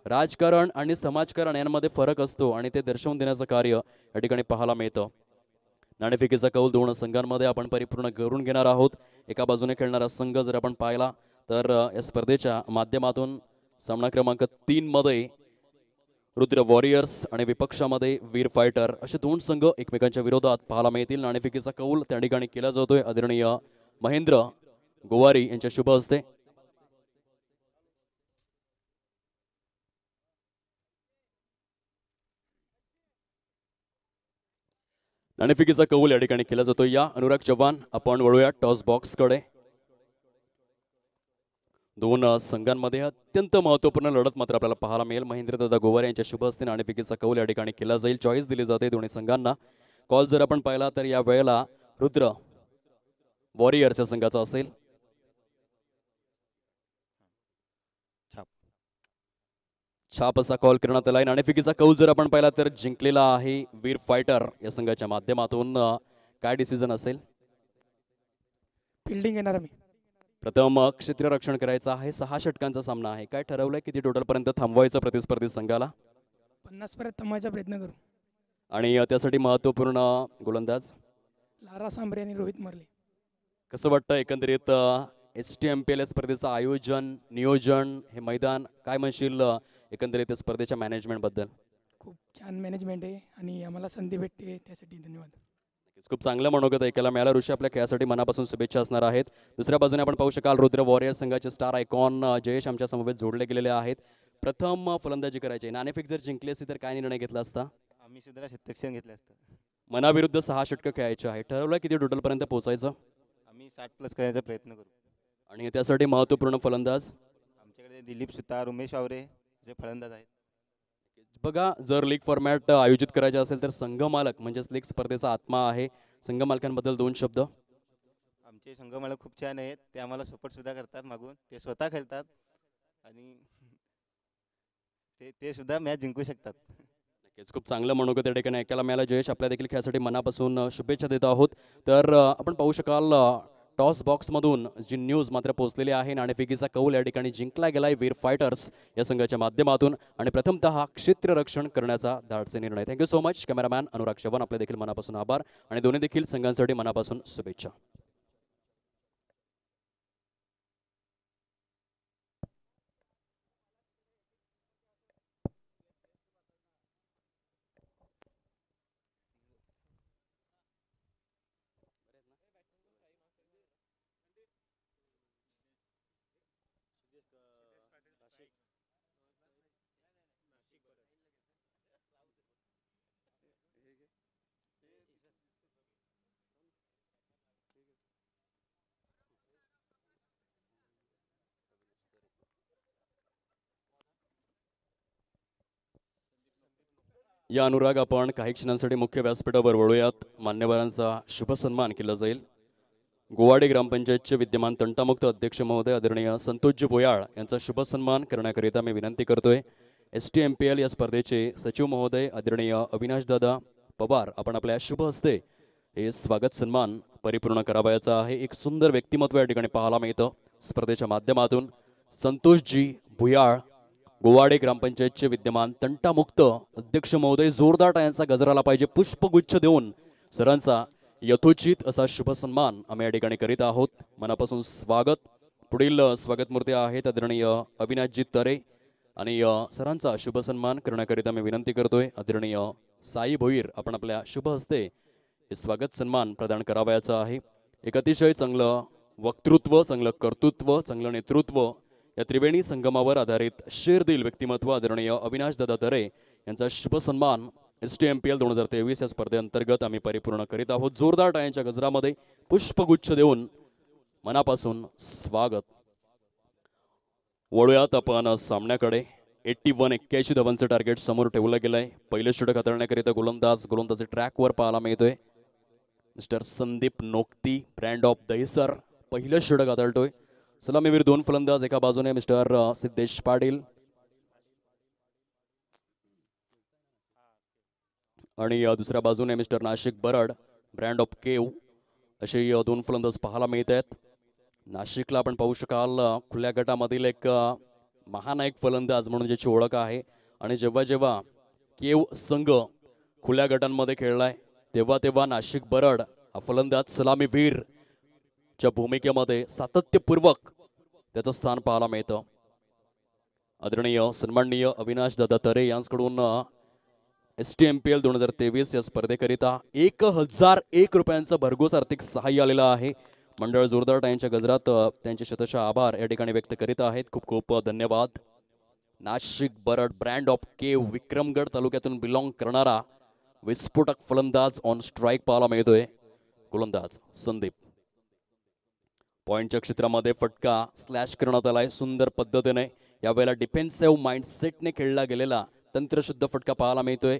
राजकारण आणि समाजकारण यांमध्ये फरक असतो आणि ते दर्शवून देण्याचं कार्य या ठिकाणी पाहायला मिळतं. नाणेफेकीचा कौल दोन संघांमध्ये आपण परिपूर्ण करून घेणार आहोत. एका बाजूने खेळणारा संघ जर आपण पाहिला तर या स्पर्धेच्या माध्यमातून सामना क्रमांक 3 मध्ये रुद्र वॉरियर्स आणि विपक्षामध्ये वीर फायटर असे दोन संघ एकमेकांच्या विरोधात पाहायला मिळतील. नाणेफेकीचा कौल त्या ठिकाणी केला जातोय आदरणीय महेंद्र गोवारी यांच्या शुभ हस्ते. नाणेफेकीचा कौल या ठिकाणी केला जातो. या अनुराग चव्हाण आपण वळूया टॉस बॉक्स कडे. दोन संघांमध्ये अत्यंत महत्त्वपूर्ण लढत मात्र आपल्याला पाहायला मिळेल. महेंद्रदादा गोवारे यांच्या शुभ हस्ते नाणेफेकीचा कौल या ठिकाणी केला जाईल. चॉईस दिली जाते दोन्ही संघांना. कॉल जर आपण पाहिला तर या वेळेला रुद्र वॉरियर्स या संघाचा असेल. छाप असा कॉल करण्यात आलाय. नाणेफेकीचा कौल जर आपण पाहिला तर जिंकलेला आहे वीर फायटर या संघाच्या माध्यमातून. काय डिसिजन असेल? फिल्डिंग येणार मी. प्रथम क्षेत्ररक्षण करायचं आहे. 6 षटकांचा सामना आहे. काय ठरवलंय किती टोटल पर्यंत थांबवायचं प्रतिस्पर्धी संघाला? 50 पर्यंत थांबवायचा प्रयत्न करू. आणि त्यासाठी महत्त्वपूर्ण गोलंदाज लारा सांबरे आणि रोहित मरले. कसं वाटतं एकंदरीत STMPL स्पर्धेचं आयोजन, नियोजन, हे मैदान, काय म्हणशील एकंदरीत स्पर्धेच्या मॅनेजमेंट बद्दल? खूप छान मॅनेजमेंट आहे आणि आम्हाला संधी भेटते त्यासाठी धन्यवाद. खूप चांगलं मनोगत ऐकायला मिळालं. ऋषी, आपल्या खेळासाठी मनापासून शुभेच्छा असणार आहेत. दुसऱ्या बाजूने आपण पाहू शकाल रुद्र वॉरियर संघाचे स्टार आयकॉन जयेश आमच्या समवेत जोडले गेलेले आहेत. प्रथम फलंदाजी करायची. नाणेफेक जर जिंकली असती तर काय निर्णय घेतला असता? आम्ही सुद्धा शतक्षण घेतलं असतं. मनाविरुद्ध 6 षटकं खेळायचे आहे. ठरवलं किती टोटल पर्यंत पोहोचायचं? आम्ही 60+ करायचा प्रयत्न करू. आणि त्यासाठी महत्त्वपूर्ण फलंदाज आमच्याकडे दिलीप सुतार, उमेश वावरे जे फलंदाज आहेत. बघा, जर लीग फॉर्मॅट आयोजित करायचे असेल तर संघ मालक म्हणजेच लीग स्पर्धेचा आत्मा आहे. संघ मालकांबद्दल 2 शब्द. आमचे संघ मला खूप छान आहेत. ते आम्हाला सपोर्ट सुद्धा करतात मागून. ते स्वतः खेळतात आणि ते सुद्धा मॅच जिंकू शकतात. नक्कीच खूप चांगलं मनोगत या ठिकाणी ऐकायला मिळालं. जयेश, आपल्या देखील खेळासाठी मनापासून शुभेच्छा देत आहोत. तर आपण पाहू शकाल टॉस बॉक्समधून जी न्यूज मात्र पोहोचलेली आहे. नाणेफेकीचा कौल या ठिकाणी जिंकला गेलाय वीर फायटर्स या संघाच्या माध्यमातून आणि प्रथमतः क्षेत्ररक्षण करण्याचा धाडसे निर्णय. Thank you so much cameraman Anurag Chavan. आपले देखील मनापासून आभार आणि दोन्ही देखील संघांसाठी मनापासून शुभेच्छा. या अनुराग आपण काही क्षणांसाठी मुख्य व्यासपीठावर वळूयात. मान्यवरांचा शुभ सन्मान केला जाईल. गोवाडी ग्रामपंचायतचे विद्यमान तंटामुक्त अध्यक्ष महोदय आदरणीय संतोषजी भोयाळ यांचा शुभ सन्मान करण्याकरिता मी विनंती करतोय. STMPL या स्पर्धेचे सचिव महोदय आदरणीय अविनाशदादा पवार आपण आपल्या शुभ हस्ते हे स्वागत सन्मान परिपूर्ण करावयाचा आहे. एक सुंदर व्यक्तिमत्व या ठिकाणी पाहायला मिळतं स्पर्धेच्या माध्यमातून. संतोषजी भुयाळ गोवाडे ग्रामपंचायतचे विद्यमान तंटामुक्त अध्यक्ष महोदय, जोरदार टाळ्यांचा गजर आला पाहिजे. पुष्पगुच्छ देऊन सरांचा यथोचित असा शुभ सन्मान आम्ही या ठिकाणी करीत आहोत. मनापासून स्वागत. पुढील स्वागत मूर्ती आहेत आदरणीय अविनाशजी तरे आणि सरांचा शुभ सन्मान करण्याकरिता मी विनंती करतोय आदरणीय साई भोईर आपण आपल्या शुभ हस्ते हे स्वागत सन्मान प्रदान करावयाचा आहे. एक अतिशय चांगलं वक्तृत्व, चांगलं कर्तृत्व, चांगलं नेतृत्व या त्रिवेणी संगमावर आधारित शेरदिल व्यक्तिमत्व आदरणीय अविनाशदादा तरे यांचा शुभ सन्मान STMPL 2023 या स्पर्धेअंतर्गत आम्ही परिपूर्ण करीत आहोत. जोरदार टाळ्यांच्या गजरामध्ये पुष्पगुच्छ देऊन मनापासून स्वागत. वळूयात आपण सामन्याकडे. 81 धावांचं टार्गेट समोर ठेवलं गेलंय. पहिले षटक हाताळण्याकरिता गोलंदाजी ट्रॅकवर पाहायला मिळतोय. Mister Sandeep Nokti, brand of Dahisar, पहिलं षटक हाताळतोय. सलामीवीर दोन फलंदाज, एका बाजूने मिस्टर सिद्धेश पाटील आणि दुसऱ्या बाजूने mister Nashik Barad, brand of केव, असे दोन फलंदाज पाहायला मिळत आहेत. नाशिकला आपण पाहू शकाल खुल्या गटामधील एक महानायक फलंदाज म्हणून ज्याची ओळख आहे. आणि जेव्हा जेव्हा केव संघ खुल्या गटांमध्ये खेळलाय तेव्हा नाशिक बरड हा फलंदाज सलामीवीर च्या भूमिकेमध्ये सातत्यपूर्वक त्याचं स्थान पाहायला मिळतं. आदरणीय सन्माननीय अविनाशदादा तरे यांच्याकडून STMPL 2023 या स्पर्धेकरिता 1001 रुपयांचं भरघोस आर्थिक सहाय्य आलेलं आहे. मंडळ जोरदार टाळ्यांच्या गजरात त्यांचे शतशः आभार या ठिकाणी व्यक्त करीत आहेत. खूप खूप धन्यवाद. नाशिक बरड, ब्रँड ऑफ केव, विक्रमगड तालुक्यातून बिलॉंग करणारा विस्फोटक फलंदाज ऑन स्ट्राईक पाहायला मिळतोय. गोलंदाज संदीप. पॉइंटच्या क्षेत्रामध्ये फटका स्लॅश करण्यात आलाय सुंदर पद्धतीने. यावेळेला डिफेन्सिव्ह माइंडसेटने खेळला गेलेला तंत्रशुद्ध फटका पाहायला मिळतोय.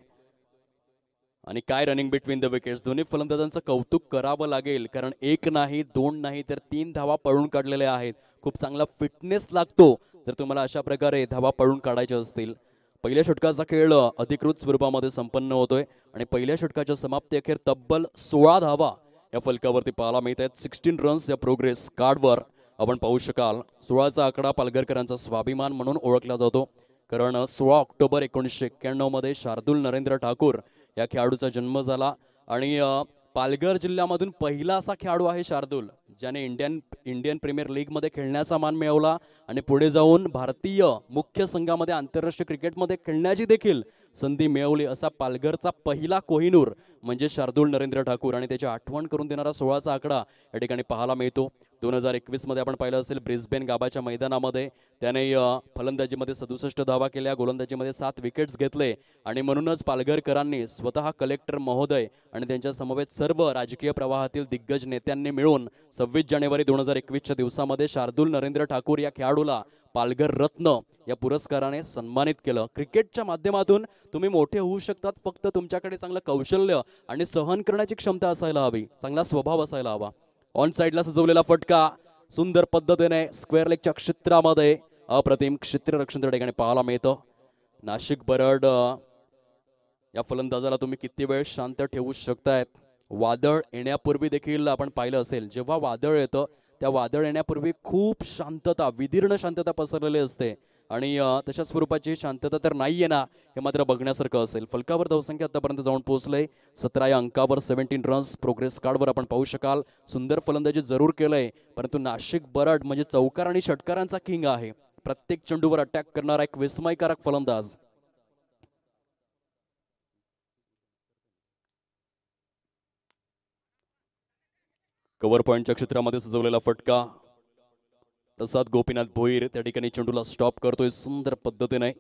आणि काय रनिंग बिटवीन द विकेट्स. दोन्ही फलंदाजांचं कौतुक करावं लागेल, कारण एक नाही, दोन नाही, तर 3 धावा पळून काढलेल्या आहेत. खूप चांगला फिटनेस लागतो जर तुम्हाला अशा प्रकारे धावा पळून काढायच्या असतील. पहिल्या षटकाचा खेळ अधिकृत स्वरूपामध्ये संपन्न होतोय आणि पहिल्या षटकाच्या समाप्ती अखेर तब्बल 16 धावा या फलकावरती पाहायला मिळत आहेत. 16 रन्स या प्रोग्रेस कार्डवर आपण पाहू शकाल. 16चा आकडा पालघरकरांचा स्वाभिमान म्हणून ओळखला जातो, कारण 16 ऑक्टोबर 1991 मध्ये शार्दूल नरेंद्र ठाकूर या खेळाडूचा जन्म झाला. आणि पालघर जिल्ह्यामधून पहिला असा खेळाडू आहे शार्दूल ज्याने इंडियन प्रीमियर लीगमध्ये खेळण्याचा मान मिळवला आणि पुढे जाऊन भारतीय मुख्य संघामध्ये आंतरराष्ट्रीय क्रिकेटमध्ये खेळण्याची देखील संधी मिळवली. असा पालघरचा पहिला कोहिनूर म्हणजे शार्दूल नरेंद्र ठाकूर आणि त्याची आठवण करून देणारा 16चा आकडा या ठिकाणी पाहायला मिळतो. 2021 मध्ये आपण पाहिलं असेल ब्रिस्बेन गाबाच्या मैदानामध्ये त्याने फलंदाजीमध्ये 67 धावा केल्या, गोलंदाजीमध्ये 7 विकेट्स घेतले. आणि म्हणूनच पालघरकरांनी स्वतः कलेक्टर महोदय आणि त्यांच्या समवेत सर्व राजकीय प्रवाहातील दिग्गज नेत्यांनी मिळून 26 जानेवारी 2021च्या दिवसामध्ये शार्दूल नरेंद्र ठाकूर या खेळाडूला पालघर रत्न या पुरस्काराने सन्मानित केलं. क्रिकेटच्या माध्यमातून तुम्ही मोठे होऊ शकतात, फक्त तुमच्याकडे चांगलं कौशल्य आणि सहन करण्याची क्षमता असायला हवी, चांगला स्वभाव असायला हवा. ऑन साइडला सजवलेला फटका सुंदर पद्धतीने स्क्वेअर लेगच्या क्षेत्रामध्ये अप्रतिम क्षेत्ररक्षण त्या ठिकाणी पाहायला मिळतं. नाशिक बरड या फलंदाजाला तुम्ही किती वेळ शांत ठेवू शकतायत. वादळ येण्यापूर्वी देखील आपण पाहिलं असेल, जेव्हा वादळ येतं त्या वादळ येण्यापूर्वी खूप शांतता, विदीर्ण शांतता पसरलेली असते आणि तशा स्वरूपाची शांतता तर नाहीये ना, हे मात्र बघण्यासारखं असेल. फलकावर धावसंख्या आतापर्यंत जाऊन पोहोचले 17 या अंकावर. 17 रन्स प्रोग्रेस कार्डवर आपण पाहू शकाल. सुंदर फलंदाजी जरूर केलंय, परंतु नाशिक बरड म्हणजे चौकार आणि षटकारांचा किंग आहे. प्रत्येक चेंडूवर अटॅक करणारा एक विस्मयकारक फलंदाज. कव्हर पॉइंटच्या क्षेत्रामध्ये सजवलेला फटका प्रसाद गोपीनाथ भोईर त्या ठिकाणी चेंडूला स्टॉप करतोय सुंदर पद्धतीने.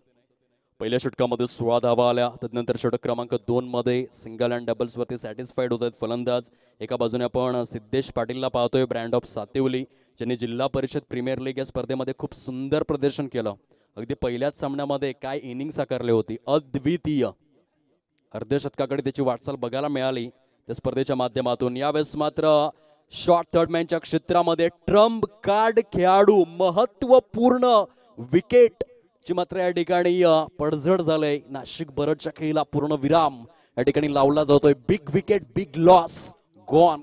पहिल्या षटकामध्ये 16 धावा आल्या. त्यानंतर षटक क्रमांक 2 मध्ये सिंगल अँड डबल्स वरती सॅटिस्फाईड होत आहेत फलंदाज. एका बाजूने आपण सिद्धेश पाटीलला पाहतोय, ब्रँड ऑफ सातिवली, ज्यांनी जिल्हा परिषद प्रीमियर लीग या स्पर्धेमध्ये खूप सुंदर प्रदर्शन केलं. अगदी पहिल्याच सामन्यामध्ये काय इनिंग साकारली होती, अद्वितीय. अर्धशतकाकडे त्याची वाटचाल बघायला मिळाली त्या स्पर्धेच्या माध्यमातून. यावेळेस मात्र शॉर्ट थर्डमॅनच्या क्षेत्रामध्ये ट्रम्प कार्ड खेळाडू महत्वपूर्ण विकेट ची मात्र या ठिकाणी पडझड झालंय. नाशिक बरडच्या खेळीला पूर्ण विराम या ठिकाणी लावला जातोय. Big wicket, big loss, gone.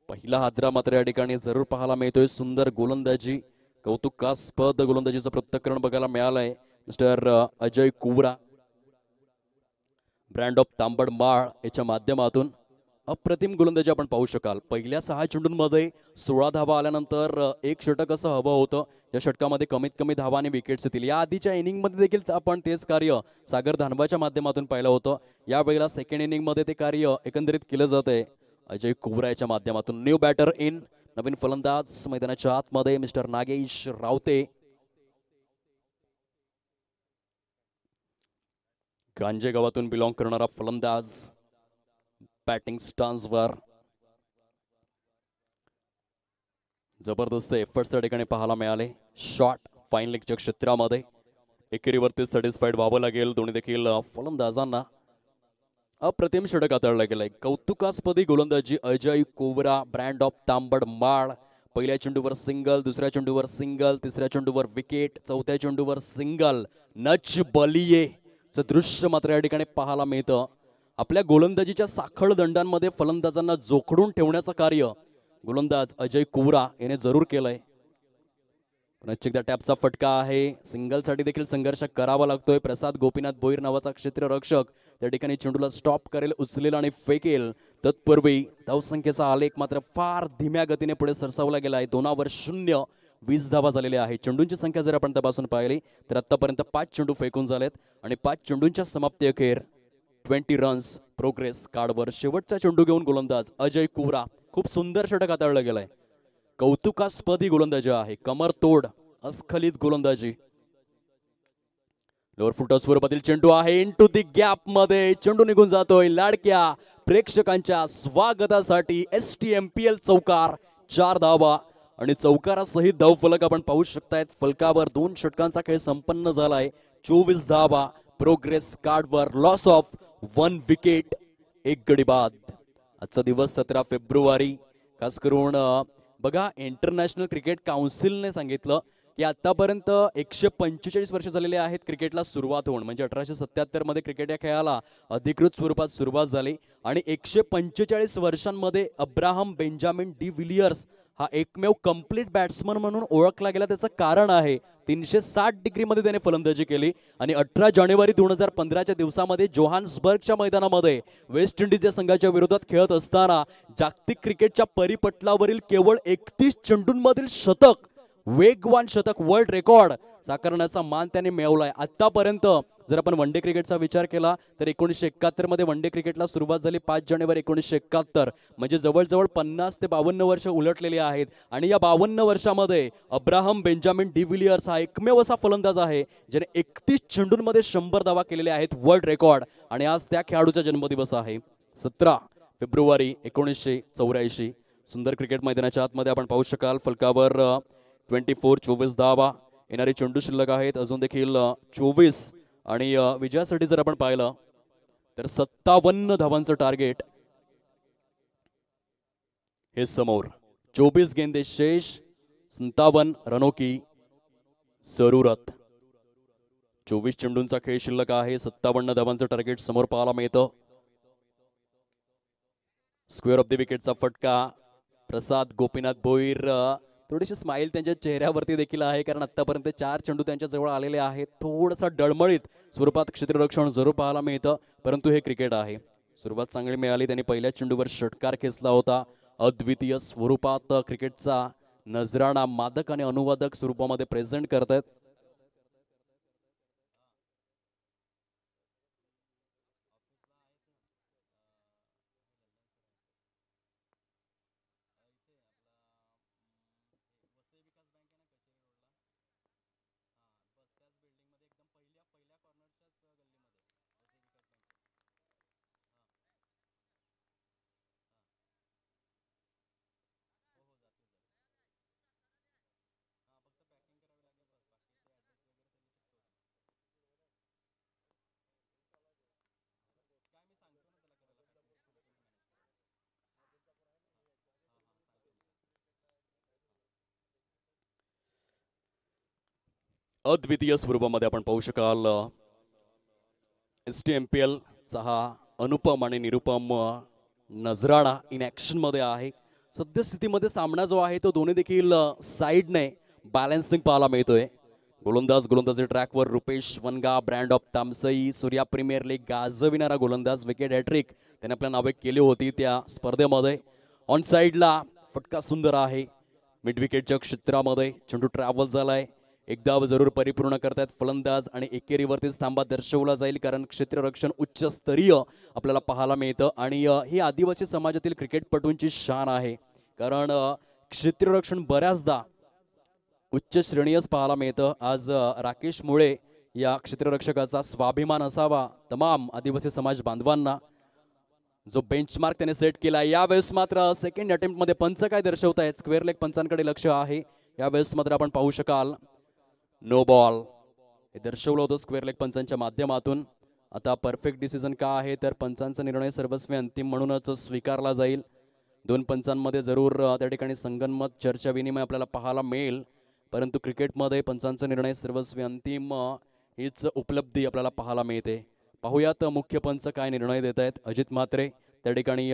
पहिला हादरा मात्र या ठिकाणी जरूर पाहायला मिळतोय. सुंदर गोलंदाजी, कौतुकास्पद गोलंदाजीचं पृथक्करण बघायला मिळालंय mister Ajay Kuwara, brand of Tambad माळ याच्या माध्यमातून. अप्रतिम गोलंदाजी आपण पाहू शकाल. पहिल्या 6 चेंडूंमध्ये 16 धावा आल्यानंतर एक षटक असं हवं होतं. या षटकामध्ये कमीत कमी धावा आणि विकेट्स येतील. या आधीच्या इनिंगमध्ये देखील आपण तेच कार्य सागर धानबाच्या माध्यमातून पाहिलं होतं. यावेळेला सेकंड इनिंगमध्ये ते कार्य एकंदरीत केलं जात आहे अजय कुवरा याच्या माध्यमातून. न्यू बॅटर इन, नवीन फलंदाज मैदानाच्या आतमध्ये मिस्टर नागेश रावते. गांजे गावातून बिलॉंग करणारा फलंदाज बॅटिंग स्टान्सवर जबरदस्त एफर्ट्स त्या ठिकाणी पाहायला मिळाले. शॉट फाईन लेगच्या क्षेत्रामध्ये एकेरीवरती सॅटिस्फाईड व्हावं लागेल दोन्ही देखील फलंदाजांना. अप्रतिम षटक हाताळलं गेलंय. कौतुकास्पदी गोलंदाजी अजय कुवरा, ब्रँड ऑफ तांबड माळ. पहिल्या चेंडूवर सिंगल, दुसऱ्या चेंडूवर सिंगल, तिसऱ्या चेंडूवर विकेट, चौथ्या चेंडूवर सिंगल. नच बलिये चं दृश्य मात्र या ठिकाणी पाहायला मिळतं. आपल्या गोलंदाजीच्या साखळ दंडांमध्ये फलंदाजांना जोखडून ठेवण्याचं कार्य गोलंदाज अजय कुवरा याने जरूर केलंय. एकदा टॅपचा फटका आहे. सिंगलसाठी देखील संघर्ष करावा लागतोय. प्रसाद गोपीनाथ भोईर नावाचा क्षेत्ररक्षक त्या ठिकाणी चेंडूला स्टॉप करेल, उचलेल आणि फेकेल. तत्पूर्वी धावसंख्येचा आलेख मात्र फार धीम्या गतीने पुढे सरसावला गेला आहे. 2/0 20 धावा झालेल्या आहेत. चेंडूंची संख्या जर आपण तपासून पाहिली तर आतापर्यंत 5 चेंडू फेकून झालेत आणि 5 चेंडूंच्या समाप्ती अखेर 20 रन्स प्रोग्रेस कार्डवर. शेवटचा चेंडू घेऊन गोलंदाज अजय कुवरा. खूप सुंदर षटक हाताळलं गेलंय. कौतुकास्पदी गोलंदाजी आहे. कमर तोड अस्खलित गोलंदाजी. लोअर फुट स्वरूपातील चेंडू आहे. इनटू दी गॅप मध्ये चेंडू निघून जातोय. लाडक्या प्रेक्षकांच्या स्वागतासाठी STMPL चौकार. 4 धावा आणि चौकारासहित धावफलक आपण पाहू शकतायत. फलकावर 2 षटकांचा खेळ संपन्न झालाय. 24 धावा प्रोग्रेस कार्डवर. लॉस ऑफ 1 विकेट, 1 गडी बाद. आजचा दिवस 17 फेब्रुवारी. खास करून बघा, इंटरनॅशनल क्रिकेट काउन्सिलने सांगितलं की आतापर्यंत 145 वर्ष झालेले आहेत क्रिकेटला सुरुवात होऊन. म्हणजे 1877 मध्ये क्रिकेट या खेळाला अधिकृत स्वरूपात सुरुवात झाली आणि 145 वर्षांमध्ये अब्राहम बेंजामिन डी विलियर्स हा एकमेव कंप्लीट बॅट्समन म्हणून ओळखला गेला. त्याचं कारण आहे 360 डिग्रीमध्ये त्याने फलंदाजी केली आणि 18 जानेवारी 2015च्या दिवसामध्ये जोहान्सबर्गच्या मैदानामध्ये वेस्ट इंडिज या संघाच्या विरोधात खेळत असताना जागतिक क्रिकेटच्या परिपटलावरील केवळ 31 चेंडूंमधील शतक, वेगवान शतक, वर्ल्ड रेकॉर्ड साकारण्याचा मान त्याने मिळवलाय. आतापर्यंत जर आपण वन डे क्रिकेटचा विचार केला तर 1971 मध्ये वन डे क्रिकेटला सुरुवात झाली 5 जानेवारी 1971. म्हणजे जवळजवळ 50 ते 52 वर्ष उलटलेली आहेत आणि या 52 वर्षामध्ये अब्राहम बेंजामिन डी विलियर्स हा एकमेव असा फलंदाज आहे ज्याने 31 चेंडूंमध्ये 100 धावा केलेल्या आहेत, वर्ल्ड रेकॉर्ड. आणि आज त्या खेळाडूचा जन्मदिवस आहे 17 फेब्रुवारी 1984. सुंदर क्रिकेट मैदानाच्या आतमध्ये आपण पाहू शकाल फलकावर 24 धावा. येणारे चेंडू शिल्लक आहेत अजून देखील 24 आणि विजयासाठी जर आपण पाहिलं तर 57 धावांचं टार्गेट हे समोर. 24 गेंदे शेष, 57 रनों की जरूरत. 24 चेंडूंचा खेळ शिल्लक आहे. 57 धावांचं टार्गेट समोर पाहायला मिळतं. स्क्वेअर ऑफ द विकेटचा फटका. प्रसाद गोपीनाथ भोईर. थोडीशी स्माइल त्यांच्या चेहऱ्यावरती देखील आहे कारण आतापर्यंत 4 चेंडू त्यांच्या जवळ आलेले आहेत. थोडासा डळमळीत स्वरूपात क्षेत्ररक्षण जरूर पाहायला मिळतं, परंतु हे क्रिकेट आहे. सुरुवात चांगली मिळाली. त्यांनी पहिल्या चेंडूवर षटकार खेचला होता. अद्वितीय स्वरूपात क्रिकेटचा नजराणा मादक आणि अनुवादक स्वरूपामध्ये प्रेझेंट करतायत. अद्वितीय स्वरूपामध्ये आपण पाहू शकाल STMPL चा हा अनुपम आणि निरुपम नजराणा इन ऍक्शन मध्ये आहे. सद्यस्थितीमध्ये सामना जो आहे तो दोन्ही देखील साईडने बॅलन्सिंग पाहायला मिळतोय. गोलंदाजी ट्रॅकवर Rupesh Vanga, brand of Tamsai, Surya premier league गाजविणारा गोलंदाज, विकेट हॅट्रिक त्याने आपल्या नावे केली होती त्या स्पर्धेमध्ये. ऑन साईडला फटका सुंदर आहे. मिड विकेटच्या क्षेत्रामध्ये चेंडू ट्रॅव्हल झालाय. एकदा जरूर परिपूर्ण करतायत फलंदाज आणि एकेरीवरतीच थांबा दर्शवला जाईल, कारण क्षेत्ररक्षण उच्च स्तरीय आपल्याला पाहायला मिळतं आणि ही आदिवासी समाजातील क्रिकेटपटूंची शान आहे, कारण क्षेत्ररक्षण बऱ्याचदा उच्च श्रेणीयच पाहायला मिळतं. आज राकेश मुळे या क्षेत्ररक्षकाचा स्वाभिमान असावा तमाम आदिवासी समाज बांधवांना. जो बेंचमार्क त्याने सेट केला, यावेळेस मात्र सेकंड अटेम्प्टमध्ये पंच काय दर्शवतायत, स्क्वेअर लेग पंचांकडे लक्ष आहे. यावेळेस मात्र आपण पाहू शकाल नो बॉल हे दर्शवलं होतं स्क्वेअर लेग पंचांच्या माध्यमातून. आता परफेक्ट डिसिजन का आहे, तर पंचांचा निर्णय सर्वस्वी अंतिम म्हणूनच स्वीकारला जाईल. दोन पंचांमध्ये जरूर त्या ठिकाणी संगनमत चर्चा विनिमय आपल्याला पाहायला मिळेल, परंतु क्रिकेटमध्ये पंचांचा निर्णय सर्वस्वी अंतिम हीच उपलब्धी आपल्याला पाहायला मिळते. पाहूयात मुख्य पंच काय निर्णय देत आहेत. अजित म्हात्रे त्या ठिकाणी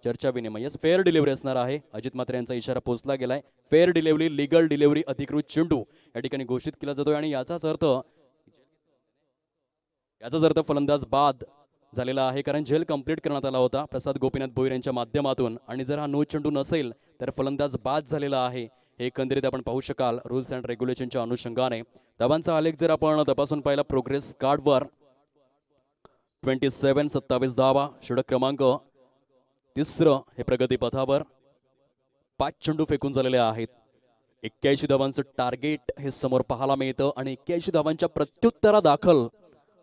चर्चा विनिमय, यस फेअर डिलिव्हरी असणार आहे. अजित म्हात्रे यांचा इशारा पोहोचला गेलाय. फेअर डिलिव्हरी, लिगल डिलिव्हरी, अधिकृत चेंडू या ठिकाणी घोषित केला जातोय आणि याचाच अर्थ फलंदाज बाद झालेला आहे, कारण झेल कंप्लीट करण्यात आला होता प्रसाद गोपीनाथ भोईर यांच्या माध्यमातून, आणि जर हा नो चेंडू नसेल तर फलंदाज बाद झालेला आहे. हे एकंदरीत आपण पाहू शकाल रूल्स अँड रेग्युलेशनच्या अनुषंगाने. धावांचा आलेख जर आपण तपासून पाहिला प्रोग्रेस कार्डवर 27 धावा, षटक क्रमांक 3 हे प्रगती पथावर. 5 चेंडू फेकून झालेले आहेत. 81 धावांचं टार्गेट हे समोर पाहायला मिळतं आणि 81 धावांच्या प्रत्युत्तरादाखल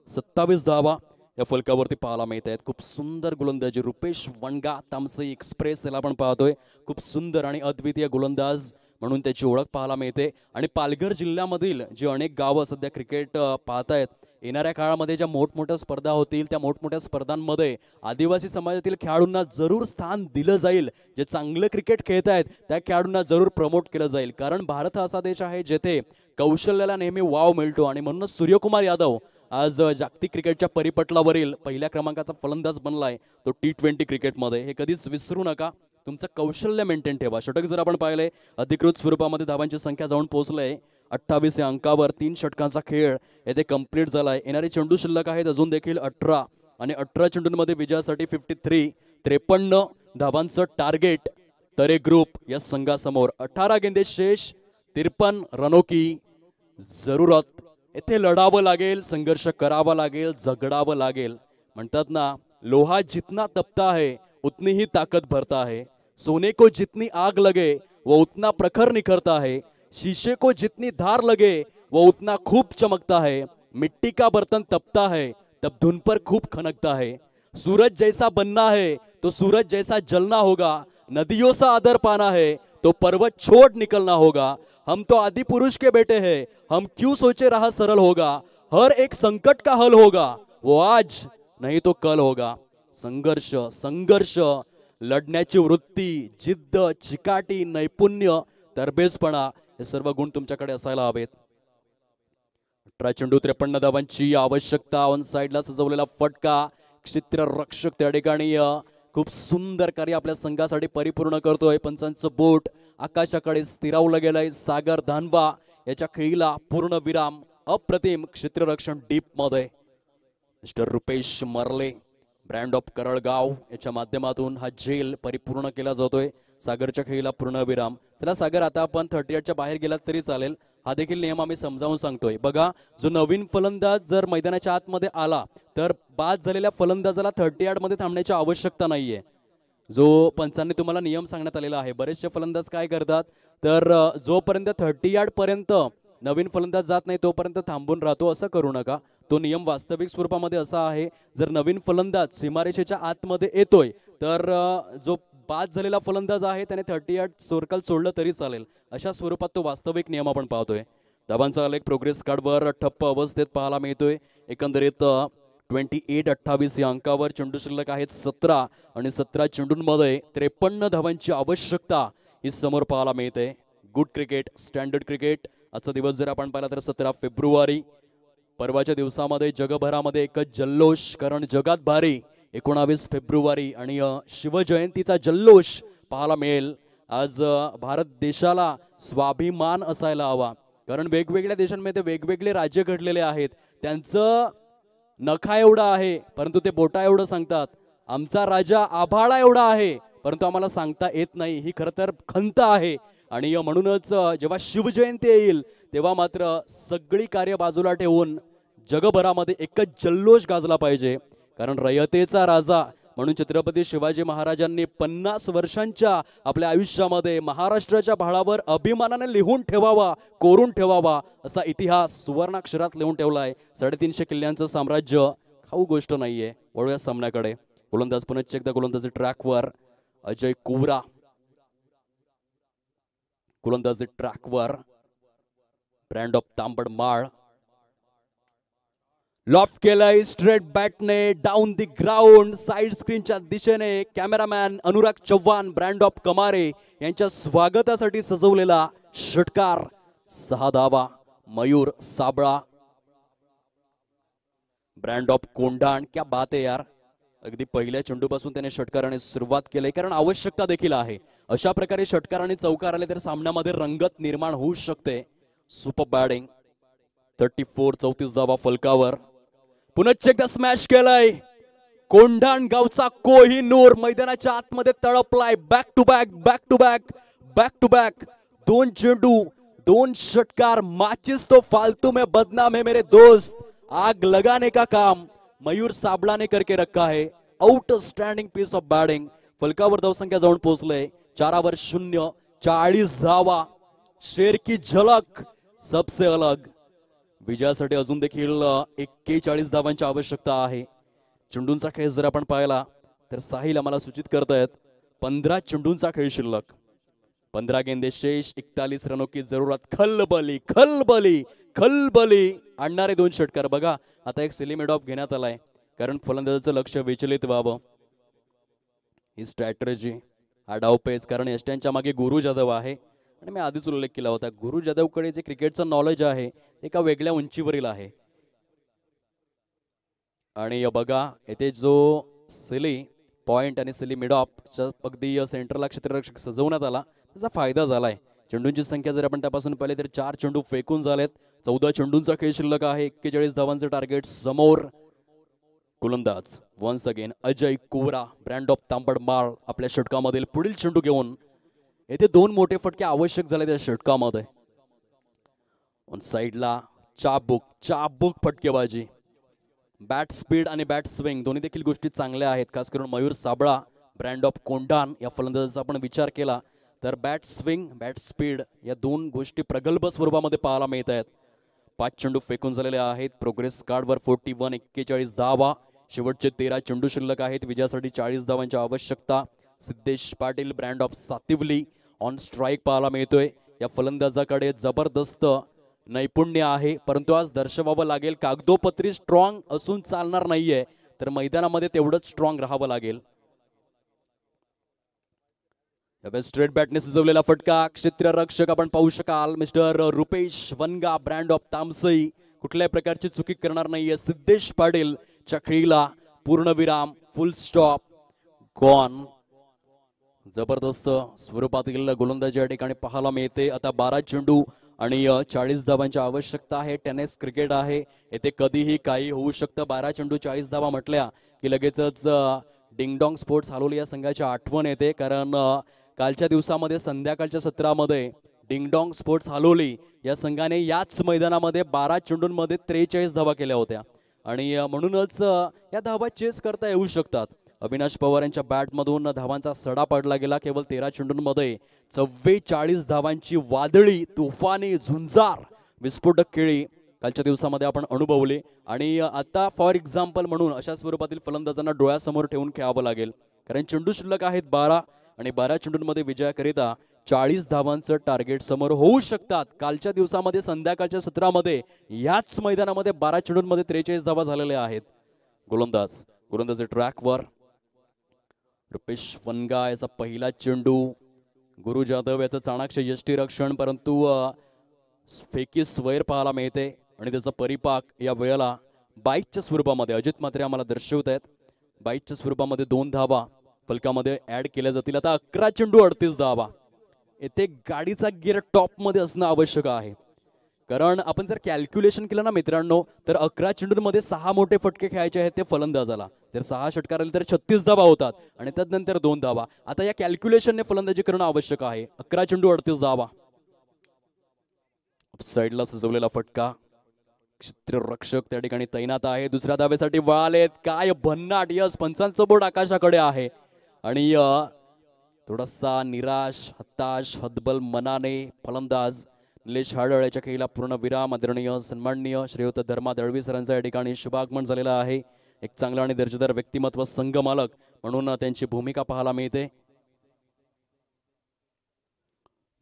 27 धावा या फलकावरती पाहायला मिळत आहेत. खूप सुंदर गोलंदाजी रुपेश वनगा, तामसई एक्सप्रेस याला आपण पाहतोय. खूप सुंदर आणि अद्वितीय गोलंदाज म्हणून त्याची ओळख पाहायला मिळते. आणि पालघर जिल्ह्यामधील जी अनेक गावं सध्या क्रिकेट पाहतायत, येणाऱ्या काळामध्ये ज्या मोठमोठ्या स्पर्धा होतील त्या मोठमोठ्या स्पर्धांमध्ये आदिवासी समाजातील खेळाडूंना जरूर स्थान दिलं जाईल. जे चांगलं क्रिकेट खेळत आहेत त्या खेळाडूंना जरूर प्रमोट केलं जाईल, कारण भारत हा असा देश आहे जेथे कौशल्याला नेहमी वाव मिळतो. आणि म्हणूनच सूर्यकुमार यादव आज जागतिक क्रिकेटच्या परिपटलावरील पहिल्या क्रमांकाचा फलंदाज बनलाय. तो T20 क्रिकेटमध्ये. हे कधीच विसरू नका. तुमचं कौशल्य मेंटेन ठेवा. षटक जर आपण पाहिले अधिकृत स्वरूपामध्ये धावांची संख्या जाऊन पोहोचलंय 28 या अंकावर. 3 षटकांचा खेळ येथे कंप्लीट झालाय. येणारे चेंडू शिल्लक आहेत अजून देखील 18 आणि 18 चेंडूंमध्ये विजयासाठी 53 धावांचं टार्गेट तरे ग्रुप या संघासमोर. 18 गेंदे शेष, 53 रनों की जरूरत. येथे लढावं लागेल, संघर्ष करावा लागेल, झगडावं लागेल. म्हणतात ना, लोहा जितना तपता है उतनी ही ताकत भरता है. सोने को जितनी आग लगे वो उतना प्रखर निखरता है. शीशे को जितनी धार लगे वो उतना खूब चमकता है. मिट्टी का बर्तन तपता है तब धुन पर खूब खनकता है. सूरज जैसा बनना है तो सूरज जैसा जलना होगा. नदियों सा आदर पाना है तो पर्वत छोड़ निकलना होगा. हम तो आदि पुरुष के बेटे हैं, हम क्यों सोचे राह सरल होगा. हर एक संकट का हल होगा, वो आज नहीं तो कल होगा. संघर्ष, संघर्ष, लढण्याची वृत्ती, जिद्द, चिकाटी, नैपुण्य, तरबेजपणा हे सर्व गुण तुमच्याकडे असायला हवेत. 18 चेंडू 53 धावांची आवश्यकता. ऑन साइडला सजवलेला फटका. क्षेत्ररक्षक त्या ठिकाणी खूप सुंदर कार्य आपल्या संघासाठी परिपूर्ण करतोय. पंचांचं बोट आकाशाकडे स्थिरावलं गेलंय. सागर धानवा याच्या खेळीला पूर्ण विराम. अप्रतिम क्षेत्ररक्षण डीप मध्ये. मिस्टर रुपेश मरले, ब्रँड ऑफ करळगाव याच्या माध्यमातून हा झेल परिपूर्ण केला जातोय. सागरच्या खेळीला पूर्ण विराम. चला सागर, आता आपण 38च्या बाहेर गेलात तरी चालेल. हा देखील नियम आम्ही समजावून सांगतोय. बघा, जो नवीन फलंदाज जर मैदानाच्या आतमध्ये आला तर बाद झालेल्या फलंदाजाला 38 मध्ये थांबण्याची आवश्यकता नाहीये. जो पंचांनी तुम्हाला नियम सांगण्यात आलेला आहे. बरेचसे फलंदाज काय करतात, तर जोपर्यंत 38 पर्यंत नवीन फलंदाज जात नाही तोपर्यंत थांबून राहतो. असं करू नका. तो नियम वास्तविक स्वरूपामध्ये असा आहे, जर नवीन फलंदाज सीमारेषेच्या आतमध्ये येतोय तर जो बाद झालेला फलंदाज आहे त्याने 38 सर्कल सोडलं तरी चालेल. अशा स्वरूपात तो वास्तविक नियम आपण पाहतोय. धावांचा आलेख प्रोग्रेस कार्डवर ठप्प अवस्थेत पाहायला मिळतोय. एकंदरीत 28-28 या अंकावर. चेंडू शिल्लक आहेत 17 आणि 17 चेंडूंमध्ये 53 धावांची आवश्यकता ही समोर पाहायला मिळते. गुड क्रिकेट, स्टँडर्ड क्रिकेट आजचा दिवस जर आपण पाहिला तर 17 फेब्रुवारी. परवाच्या दिवसामध्ये जगभरामध्ये एकच जल्लोष, कारण जगात भारी 19 फेब्रुवारी आणि शिवजयंतीचा जल्लोष पाहायला मिळेल. आज भारत देशाला स्वाभिमान असायला हवा, कारण वेगवेगळ्या देशांमध्ये वेगवेगळे राज्य घडलेले आहेत. त्यांचं नखा एवढा आहे परंतु ते बोटा एवढं सांगतात. आमचा राजा आभाळा एवढा आहे परंतु आम्हाला सांगता येत नाही. ही खरं तर खंत आहे. आणि म्हणूनच जेव्हा शिवजयंती येईल तेव्हा मात्र सगळी कार्य बाजूला ठेवून जगभरामध्ये एकच जल्लोष गाजला पाहिजे. कारण रयतेचा राजा म्हणून छत्रपती शिवाजी महाराजांनी 50 वर्षांच्या आपल्या आयुष्यामध्ये महाराष्ट्राच्या भाळावर अभिमानाने लिहून ठेवावा, कोरून ठेवावा असा इतिहास सुवर्णाक्षरात लिहून ठेवलाय. 350 किल्ल्यांचं साम्राज्य खाऊ गोष्ट नाहीये. वळूया सामन्याकडे. गोलंदाज पुन्हा एकदा गोलंदाजी ट्रॅकवर अजय कुवरा. गोलंदाजी ट्रॅकवर brand of Tambad Mal. Loft केलाय स्ट्रेट बॅटने डाऊन दी ग्राउंड. साइड स्क्रीनच्या दिशेने cameraman Anurag Chavan brand of Kamare यांच्या स्वागतासाठी सजवलेला षटकार. 6 धावा. Mayur Sabla brand of Kondhan. क्या बात आहे यार, अगदी पहिल्या चेंडूपासून त्याने षटकाराने सुरुवात केली, कारण आवश्यकता देखील आहे. अशा प्रकारे षटकार आणि चौकार आले तर सामन्यामध्ये रंगत निर्माण होऊ शकते. Super batting. 34 धावा फलकावर. पुन्हा एकदा स्मॅश केलाय. कोंढाण गावचा कोहिनूर मैदानाच्या आतमध्ये तळपलाय. Back to back, back to back, back to back. 2 चेंडू 2 षटकार. माचिस तो फालतू में बदनाम है मेरे दोस्त. आग लगाने का काम मयूर साबळा ने करके रखा है. Outstanding piece of batting. फलकावर धावसंख्या जाऊन पोहोचले 4/0. 40 धावा. शेर की झलक सबसे अलग. विजयासाठी अजून देखील 41 धावांची आवश्यकता आहे. चेंडूंचा खेळ जर आपण पाहिला तर साहिल आम्हाला सूचित करतायत 15 चेंडूंचा खेळ शिल्लक. 15 गेंदे शेष. 41 रनों की जरूरत. खलबली खलबली खलबली आणणारे 2 षटकार. बघा आता एक सिलिमेड ऑफ घेण्यात आलाय, कारण फलंदाजाचं लक्ष विचलित व्हावं. ही स्ट्रॅटेजी, हा डावपेच, कारण यष्ट्यांच्या मागे गुरु जाधव आहे. आणि मी आधीच उल्लेख केला होता, गुरु जाधवकडे जे क्रिकेटचं नॉलेज आहे एका वेगळ्या उंचीवरील आहे. आणि बघा येथे जो सिली पॉइंट आणि सिली मिड ऑफ अगदी सेंटरला क्षेत्ररक्षक सजवण्यात आला त्याचा फायदा झालाय. चेंडूंची संख्या जर आपण त्यापासून पाहिली तर 4 चेंडू फेकून झालेत. 14 चेंडूंचा खेळ शिल्लक आहे. 41 धावांचं टार्गेट समोर. गोलंदाज once again Ajay Kuwara brand of Tambad Mal आपल्या षटकामधील पुढील चेंडू घेऊन. येथे 2 मोठे फटके आवश्यक झाले त्या षटकामध्ये. ऑन साइडला चाबूक फटकेबाजी. बॅट स्पीड आणि बॅट स्विंग दोन्ही देखील गोष्टी चांगल्या आहेत. खास करून मयूर साबळा ब्रँड ऑफ कोंढाण या फलंदाजाचा आपण विचार केला तर बॅट स्विंग बॅट स्पीड या 2 गोष्टी प्रगल्भ स्वरूपामध्ये पाहायला मिळत आहेत. 5 चेंडू फेकून झालेले आहेत. प्रोग्रेस कार्डवर 41. 41 धावा. शेवटचे 13 चेंडू शिल्लक आहेत. विजयासाठी 40 धावांची आवश्यकता. Siddhesh Patil brand of Sativali on strike पाहायला मिळतोय. या फलंदाजाकडे जबरदस्त नैपुण्य आहे, परंतु आज दर्शवावं लागेल. कागदोपत्री स्ट्रॉंग असून चालणार नाहीये, तर मैदानामध्ये तेवढंच स्ट्रॉंग राहावं लागेल. स्ट्रेट बॅटने सजवलेला फटका. क्षेत्ररक्षक आपण पाहू शकाल mister Rupesh Vanga brand of Tamsai कुठल्याही प्रकारची चुकी करणार नाहीये. सिद्धेश पाटील च्या खेळीला पूर्णविराम. फुल स्टॉप. गॉन. जबरदस्त स्वरूपातील गोलंदाजी या ठिकाणी पाहायला मिळते. आता 12 चेंडू आणि 40 धावांची आवश्यकता आहे. टेनिस क्रिकेट आहे, येथे कधीही काही होऊ शकतं. 12 चेंडू 40 धावा म्हटल्या की लगेचच डिंगडॉंग स्पोर्ट्स हालोली या संघाची आठवण येते, कारण कालच्या दिवसामध्ये संध्याकाळच्या सत्रामध्ये डिंगडॉंग स्पोर्ट्स हालोली या संघाने याच मैदानामध्ये 12 चेंडूंमध्ये 43 धावा केल्या होत्या. आणि म्हणूनच या धावा चेस करता येऊ शकतात. अविनाश पवार यांच्या बॅटमधून धावांचा सडा पडला गेला. केवळ 13 चेंडूंमध्ये 44 धावांची वादळी तुफानी झुंजार विस्फोटक खेळी कालच्या दिवसामध्ये आपण अनुभवली. आणि आता फॉर एक्झाम्पल म्हणून अशा स्वरूपातील फलंदाजांना डोळ्यासमोर ठेवून खेळावं लागेल, कारण चेंडू शिल्लक आहेत 12 आणि 12 चेंडूंमध्ये विजयाकरिता 40 धावांचं टार्गेट समोर होऊ शकतात. कालच्या दिवसामध्ये संध्याकाळच्या सत्रामध्ये याच मैदानामध्ये 12 चेंडूंमध्ये 43 धावा झालेल्या आहेत. गोलंदाज ट्रॅकवर रुपेश वनगा याचा पहिला चेंडू. गुरु जाधव याचं चाणाक्ष यष्टीरक्षण, परंतु फेकी स्वैर पाहायला मिळते आणि त्याचा परिपाक या वेळेला बाईकच्या स्वरूपामध्ये अजित मात्रे आम्हाला दर्शवत आहेत. बाईकच्या स्वरूपामध्ये 2 धावा फलकामध्ये ऍड केल्या जातील. आता 11 चेंडू 38 धावा. येथे गाडीचा गिअर टॉपमध्ये असणं आवश्यक आहे, कारण आपण जर कॅल्क्युलेशन केलं ना मित्रांनो, तर 11 चेंडूंमध्ये 6 मोठे फटके खेळायचे आहेत ते फलंदाजाला. जर 6 षटकार आले तर 36 धावा होतात आणि त्यानंतर 2 धावा. आता या कॅल्क्युलेशनने फलंदाजी करणं आवश्यक आहे. 11 चेंडू 38 धावा. साईडला सजवलेला फटका, क्षेत्ररक्षक त्या ठिकाणी तैनात आहे. दुसऱ्या धावेसाठी वळालेत. काय भन्नाट. यस, पंचांचं बोट आकाशाकडे आहे आणि थोडासा निराश, हताश, हतबल मनाने फलंदाज निलेश हाडळ खेळीला पूर्ण विराम. आदरणीय सन्माननीय श्रीयुत धर्मा दळवी सरांचा या ठिकाणी शुभागमन झालेला आहे. एक चांगला आणि दर्जेदार व्यक्तिमत्व, संघ मालक म्हणून त्यांची भूमिका पाहायला मिळते.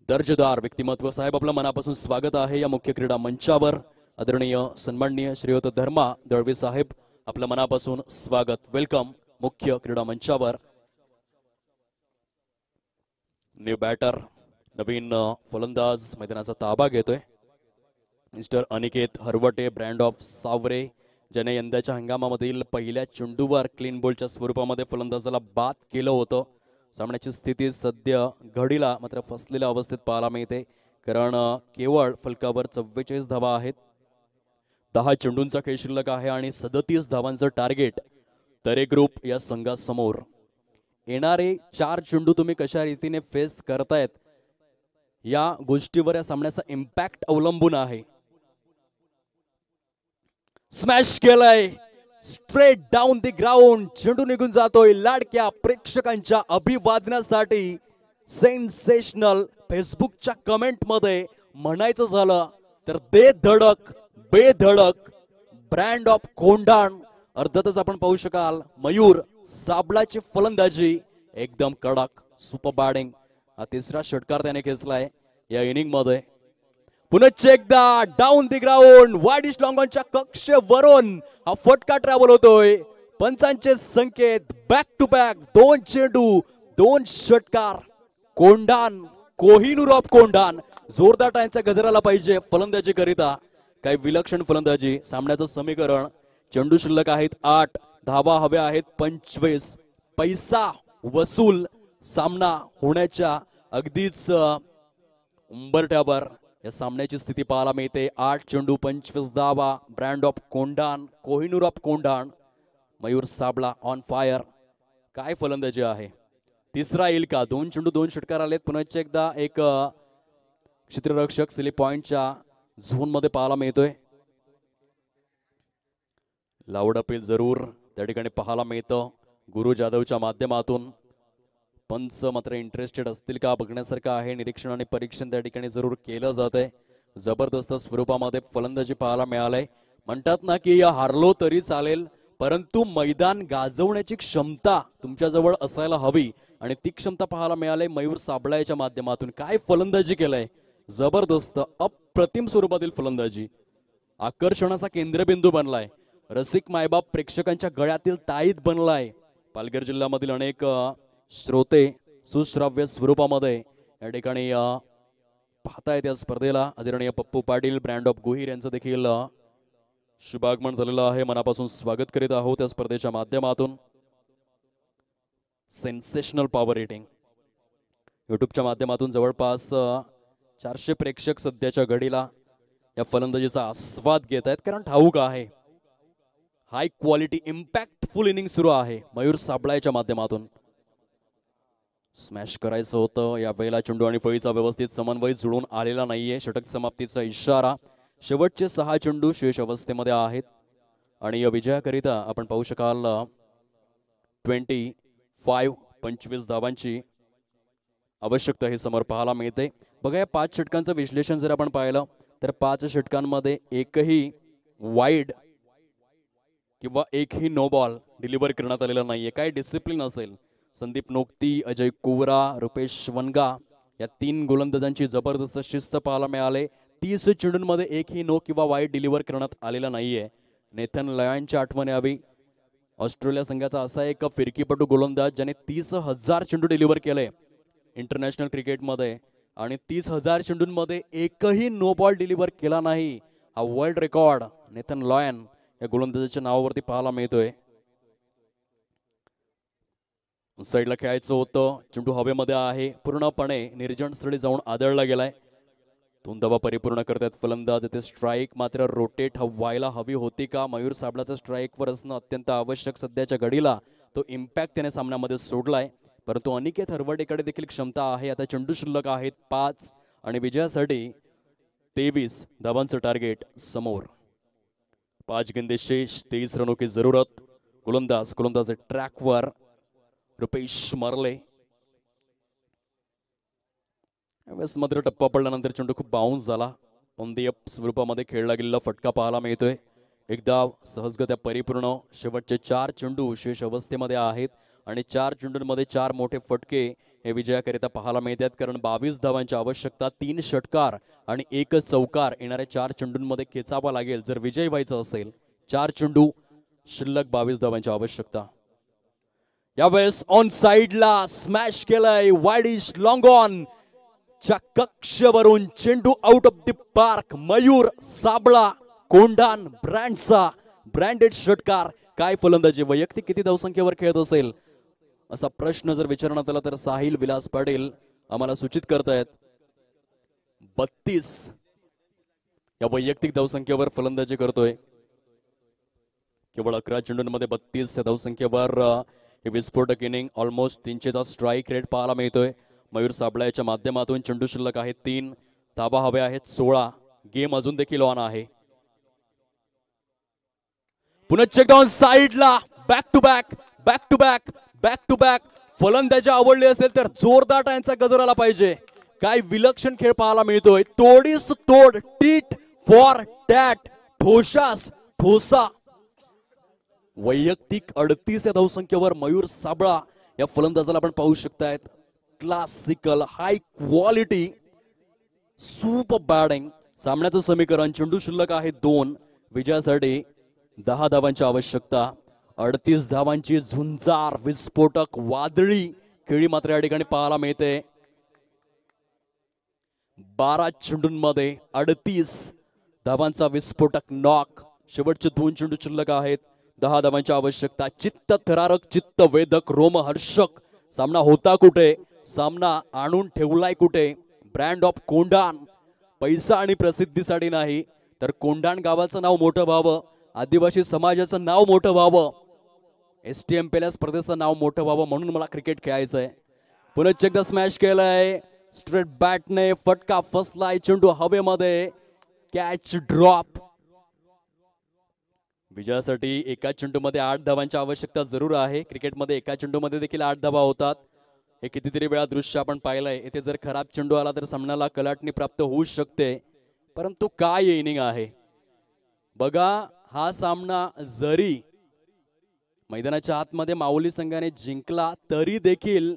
दर्जेदार व्यक्तिमत्व. साहेब, आपलं मनापासून स्वागत आहे या मुख्य क्रीडा मंचावर. आदरणीय सन्माननीय श्रीयुत धर्मा दळवी साहेब, आपलं मनापासून स्वागत. वेलकम मुख्य क्रीडा मंचावर. न्यू बॅटर, नवीन फलंदाज मैदानाचा ताबा घेतोय. मिस्टर अनिकेत हरवटे, ब्रँड ऑफ सावरे, ज्याने यंदाच्या हंगामामधील पहिल्या चेंडूवर क्लीन बॉलच्या स्वरूपामध्ये फलंदाजाला बाद केलं होतं. सामन्याची स्थिती सध्या घडीला मात्र फसलेल्या अवस्थेत पाहायला मिळते, कारण केवळ फलकावर 44 धावा आहेत. 10 चेंडूंचा खेळ शिल्लक आहे आणि 37 धावांचं टार्गेट तरे ग्रुप या संघासमोर. येणारे 4 चेंडू तुम्ही कशा रीतीने फेस करतायत या गोष्टीवर या सामन्याचा इम्पॅक्ट अवलंबून आहे. स्मॅश केलाय स्ट्रेट डाऊन द ग्राउंड. चेंडू निघून जातोय. लाडक्या प्रेक्षकांच्या अभिवादनासाठी सेन्सेशनल. फेसबुकच्या कमेंट मध्ये म्हणायचं झालं तर बेधडक ब्रँड ऑफ कोंढाण. अर्थातच आपण पाहू शकाल मयूर साबळाची फलंदाजी एकदम कडक, सुपर बॅटिंग. हा तिसरा षटकार त्याने खेचलाय या इनिंग मध्ये. पुन्हा एकदा डाऊन द ग्राउंड, वाईड लॉंगॉनच्या कक्षेवरून हा फटका ट्रॅव्हल होतोय. पंचांचे संकेत, बॅक टू बॅक 2 चेंडू 2 षटकार. कोंढाण, कोहिनूर ऑफ कोंढाण. जोरदार टाळ्यांचा गजर आला पाहिजे फलंदाजी करिता. काही विलक्षण फलंदाजी. सामन्याचं समीकरण, चेंडू शिल्लक आहेत 8, धावा हव्या आहेत 25. पैसा वसूल सामना होण्याच्या अगदीच उंबरठ्यावर या सामन्याची स्थिती पाहायला मिळते. 8 चेंडू 25 धावा. Brand of Kondhan, Kohinoor of Kondhan. Mayur Sabla on fire. काय फलंदाजी आहे. तिसरा येईल का. 2 चेंडू 2 षटकार आलेत. पुन्हा एकदा एक क्षेत्ररक्षक स्लिप पॉइंटच्या झोन मध्ये पाहायला मिळतोय. लाऊड अपील जरूर त्या ठिकाणी पाहायला मिळतं गुरु जाधवच्या माध्यमातून. पंच मात्र इंटरेस्टेड असतील का बघण्यासारखं आहे. निरीक्षण आणि परीक्षण त्या ठिकाणी जरूर केलं जात आहे. जबरदस्त स्वरूपामध्ये फलंदाजी पाहायला मिळालंय. म्हणतात ना की हारलो तरी चालेल, परंतु मैदान गाजवण्याची क्षमता तुमच्याजवळ असायला हवी आणि ती क्षमता पाहायला मिळाली मयूर साबळाच्या माध्यमातून. काय फलंदाजी केलंय. जबरदस्त अप्रतिम स्वरूपातील फलंदाजी. आकर्षणाचा केंद्रबिंदू बनलाय. रसिक मायबाप प्रेक्षकांच्या गळ्यातील ताईत बनलाय. पालघर जिल्ह्यामधील अनेक श्रोते सुश्राव्य स्वरूपामध्ये या ठिकाणी पाहतायत या स्पर्धेला. आदरणीय पप्पू पाटील, ब्रँड ऑफ गोहीर यांचं देखील शुभागमन झालेलं आहे. मनापासून स्वागत करीत आहोत या स्पर्धेच्या माध्यमातून. सेन्सेशनल पॉवर रेटिंग युट्यूबच्या माध्यमातून जवळपास 400 प्रेक्षक सध्याच्या घडीला या फलंदाजीचा आस्वाद घेत आहेत, कारण ठाऊक आहे हाय क्वालिटी इम्पॅक्टफुल इनिंग सुरू आहे मयूर साबळाच्या माध्यमातून. स्मॅश करायचं होतं या वेळेला. चेंडू आणि फळीचा व्यवस्थित समन्वय जुळून आलेला नाहीये. षटक समाप्तीचा इशारा. शेवटचे 6 चेंडू शेष अवस्थेमध्ये आहेत आणि या विजयाकरिता आपण पाहू शकाल 25 धावांची आवश्यकता हे समोर पाहायला मिळते. बघा या 5 षटकांचं विश्लेषण जर आपण पाहिलं तर 5 षटकांमध्ये एकही वाईड किंवा एकही नो बॉल डिलिव्हर करण्यात आलेला नाहीये. काय डिसिप्लिन असेल. संदीप नोक्ती, अजय कुवरा, रुपेश वनगा या 3 गोलंदाजांची जबरदस्त शिस्त पाहायला मिळाले. 30 चेंडूंमध्ये एकही नो किंवा वाईड डिलिव्हर करण्यात आलेला नाहीये. नेथन लयनची आठवण यावी. ऑस्ट्रेलिया संघाचा असा एक फिरकीपटू गोलंदाज ज्याने 30,000 चेंडू डिलिव्हर केले इंटरनॅशनल क्रिकेटमध्ये आणि 30,000 चेंडूंमध्ये एकही नो बॉल डिलिव्हर केला नाही. हा वर्ल्ड रेकॉर्ड नेथन लॉयन या गोलंदाजाच्या नावावरती पाहायला मिळतोय. साईडला खेळायचं होतं, चेंडू हवेमध्ये आहे, पूर्णपणे निर्जन स्थळी जाऊन आदळला गेलाय. 2 धावा परिपूर्ण करतात फलंदाज. येथे स्ट्राईक मात्र रोटेट व्हायला हवी होती का? मयूर साबळाचं स्ट्राईकवर असणं अत्यंत आवश्यक सध्याच्या घडीला. तो इम्पॅक्ट त्याने सामन्यामध्ये सोडलाय, परंतु अनिकेत हरवडेकडे देखील क्षमता आहे. आता चेंडू शिल्लक आहेत 5 आणि विजयासाठी 23 धावांचं टार्गेट समोर. 5 गेंदे शेष, 23 रनों की जरूरत. गोलंदाज ट्रॅकवर रुपेश मरले. यावेळेस मात्र टप्पा पडल्यानंतर चेंडू खूप बाउन्स झाला. ऑन दी अप स्वरूपामध्ये खेळला गेलेला फटका पाहायला मिळतोय. एक धाव सहजगत्या परिपूर्ण. शेवटचे 4 चेंडू शेष अवस्थेमध्ये आहेत आणि 4 चेंडूंमध्ये 4 मोठे फटके हे विजयाकरिता पाहायला मिळतात. कारण 22 धावांची आवश्यकता, 3 षटकार आणि 1 चौकार येणाऱ्या 4 चेंडूंमध्ये खेचावा लागेल जर विजय व्हायचं असेल. 4 चेंडू शिल्लक, 22 धावांची आवश्यकता. यावेळेस ऑन साइडला स्मॅश केलाय, वाईडिश लॉंग ऑन च्या कक्षेवरून चेंडू out of the park. Mayur Sabla Kondhan ब्रँडचा ब्रँडेड षटकार. काय फलंदाजी, वैयक्तिक किती धावसंख्येवर खेळत असेल असा प्रश्न जर विचारण्यात आला तर साहिल विलास पाटील आम्हाला सूचित करतायत 32 या वैयक्तिक धावसंख्येवर फलंदाजी करतोय. केवळ 11 चेंडूंमध्ये 32 या धावसंख्येवर हे विस्फोटक इनिंग. ऑलमोस्ट 300चा स्ट्राईक रेट पाहायला मिळतोय मयूर साबळा याच्या माध्यमातून. चेंडू शिल्लक आहेत 3, धावा हव्या आहेत 16. गेम अजून देखील ऑन आहे. पुन्हा चेक डाऊन साइडला, back to back, back to back, back to back. फलंदाजी आवडली असेल तर जोरदार टाळ्यांचा गजर आला पाहिजे. काय विलक्षण खेळ पाहायला मिळतोय. तोडीस तोड, टीट फॉर टॅट, ठोशास ठोसा. वैयक्तिक 38 या धावसंख्येवर मयूर साबळा या फलंदाजाला आपण पाहू शकतायत. Classical high quality super batting. सामन्याचं समीकरण, चेंडू शिल्लक आहे 2, विजयासाठी 10 धावांची आवश्यकता. 38 धावांची झुंजार विस्फोटक वादळी खेळी मात्र या ठिकाणी पाहायला मिळते. 12 चेंडूंमध्ये 38 धावांचा विस्फोटक नॉक. शेवटचे 2 चेंडू शिल्लक आहेत, 10 धावांची आवश्यकता. चित्त थरारक, चित्त वेदक, रोमहर्षक सामना होता कुठे, सामना आणून ठेवलाय कुठे. Brand of Kondhan. पैसा आणि प्रसिद्धीसाठी नाही तर कोंढाण गावाचं नाव मोठं व्हावं, आदिवासी समाजाचं नाव मोठं व्हावं, STM पहिल्या स्पर्धेचं नाव मोठं व्हावं म्हणून मला क्रिकेट खेळायचंय. पुन्हा एकदा स्मॅश केलाय स्ट्रेट बॅटने, फटका फसलाय, चेंडू हवेमध्ये, कॅच ड्रॉप. विजयासाठी एका चेंडूमध्ये 8 धावांची आवश्यकता जरूर आहे. क्रिकेटमध्ये एका चेंडूमध्ये देखील 8 धावा होतात. हे कितीतरी वेळा दृश्य आपण पाहिलंय. येथे जर खराब चेंडू आला तर सामन्याला कलाटणी प्राप्त होऊ शकते. परंतु काय इनिंग आहे बघा. हा सामना जरी मैदानाच्या आतमध्ये माऊली संघाने जिंकला तरी देखील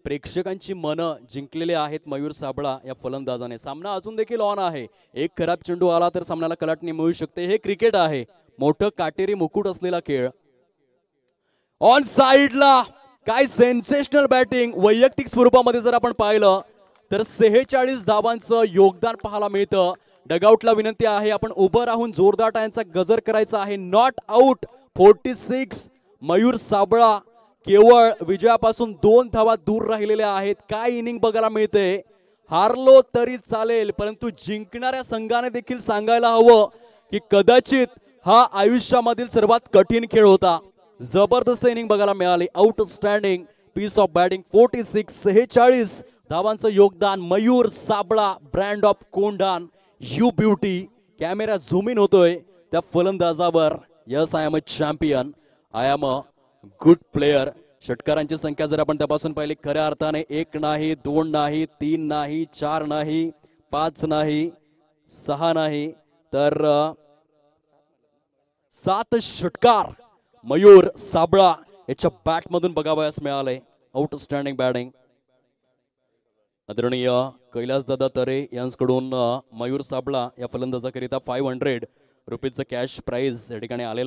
प्रेक्षकांची मनं जिंकलेले आहेत मयूर साबळा या फलंदाजाने. सामना अजून देखील ऑन आहे. एक खराब चेंडू आला तर सामन्याला कलाटणी मिळू शकते. हे क्रिकेट आहे, मोठं काटेरी मुकुट असलेला खेळ. ऑन साइडला काय सेन्सेशनल बॅटिंग. वैयक्तिक स्वरूपामध्ये जर आपण पाहिलं तर 46 धावांचं योगदान पाहायला मिळतं. डगआउटला विनंती आहे आपण उभं राहून जोरदार टाळ्यांचा गजर करायचा आहे. Not out 46. मयूर साबळा केवळ विजयापासून 2 धावा दूर राहिलेले आहेत. काय इनिंग बघायला मिळते. हारलो तरी चालेल परंतु जिंकणाऱ्या संघाने देखील सांगायला हवं की कदाचित हा आयुष्यामधील सर्वात कठीण खेळ होता. जबरदस्त इनिंग बघायला मिळाली. Outstanding piece of batting. 46 धावांचं योगदान Mayur Sabla, brand of Kondhan, you beauty. Camera zoom in होतोय त्या फलंदाजावर. Yes, I am a champion, I am a good player. षटकारांची संख्या जर आपण तपासून पाहिली खऱ्या अर्थाने 1 नाही, 2 नाही, 3 नाही, 4 नाही, 5 नाही, 6 नाही तर 7 षटकार मयूर साबळा याच्या बॅटमधून बघावयास मिळाले. Outstanding batting. आदरणीय कैलासदादा तरे यांच्याकडून मयूर साबळा या फलंदाजाकरिता 500 रुपीजचं कॅश प्राइज या ठिकाणी आलेला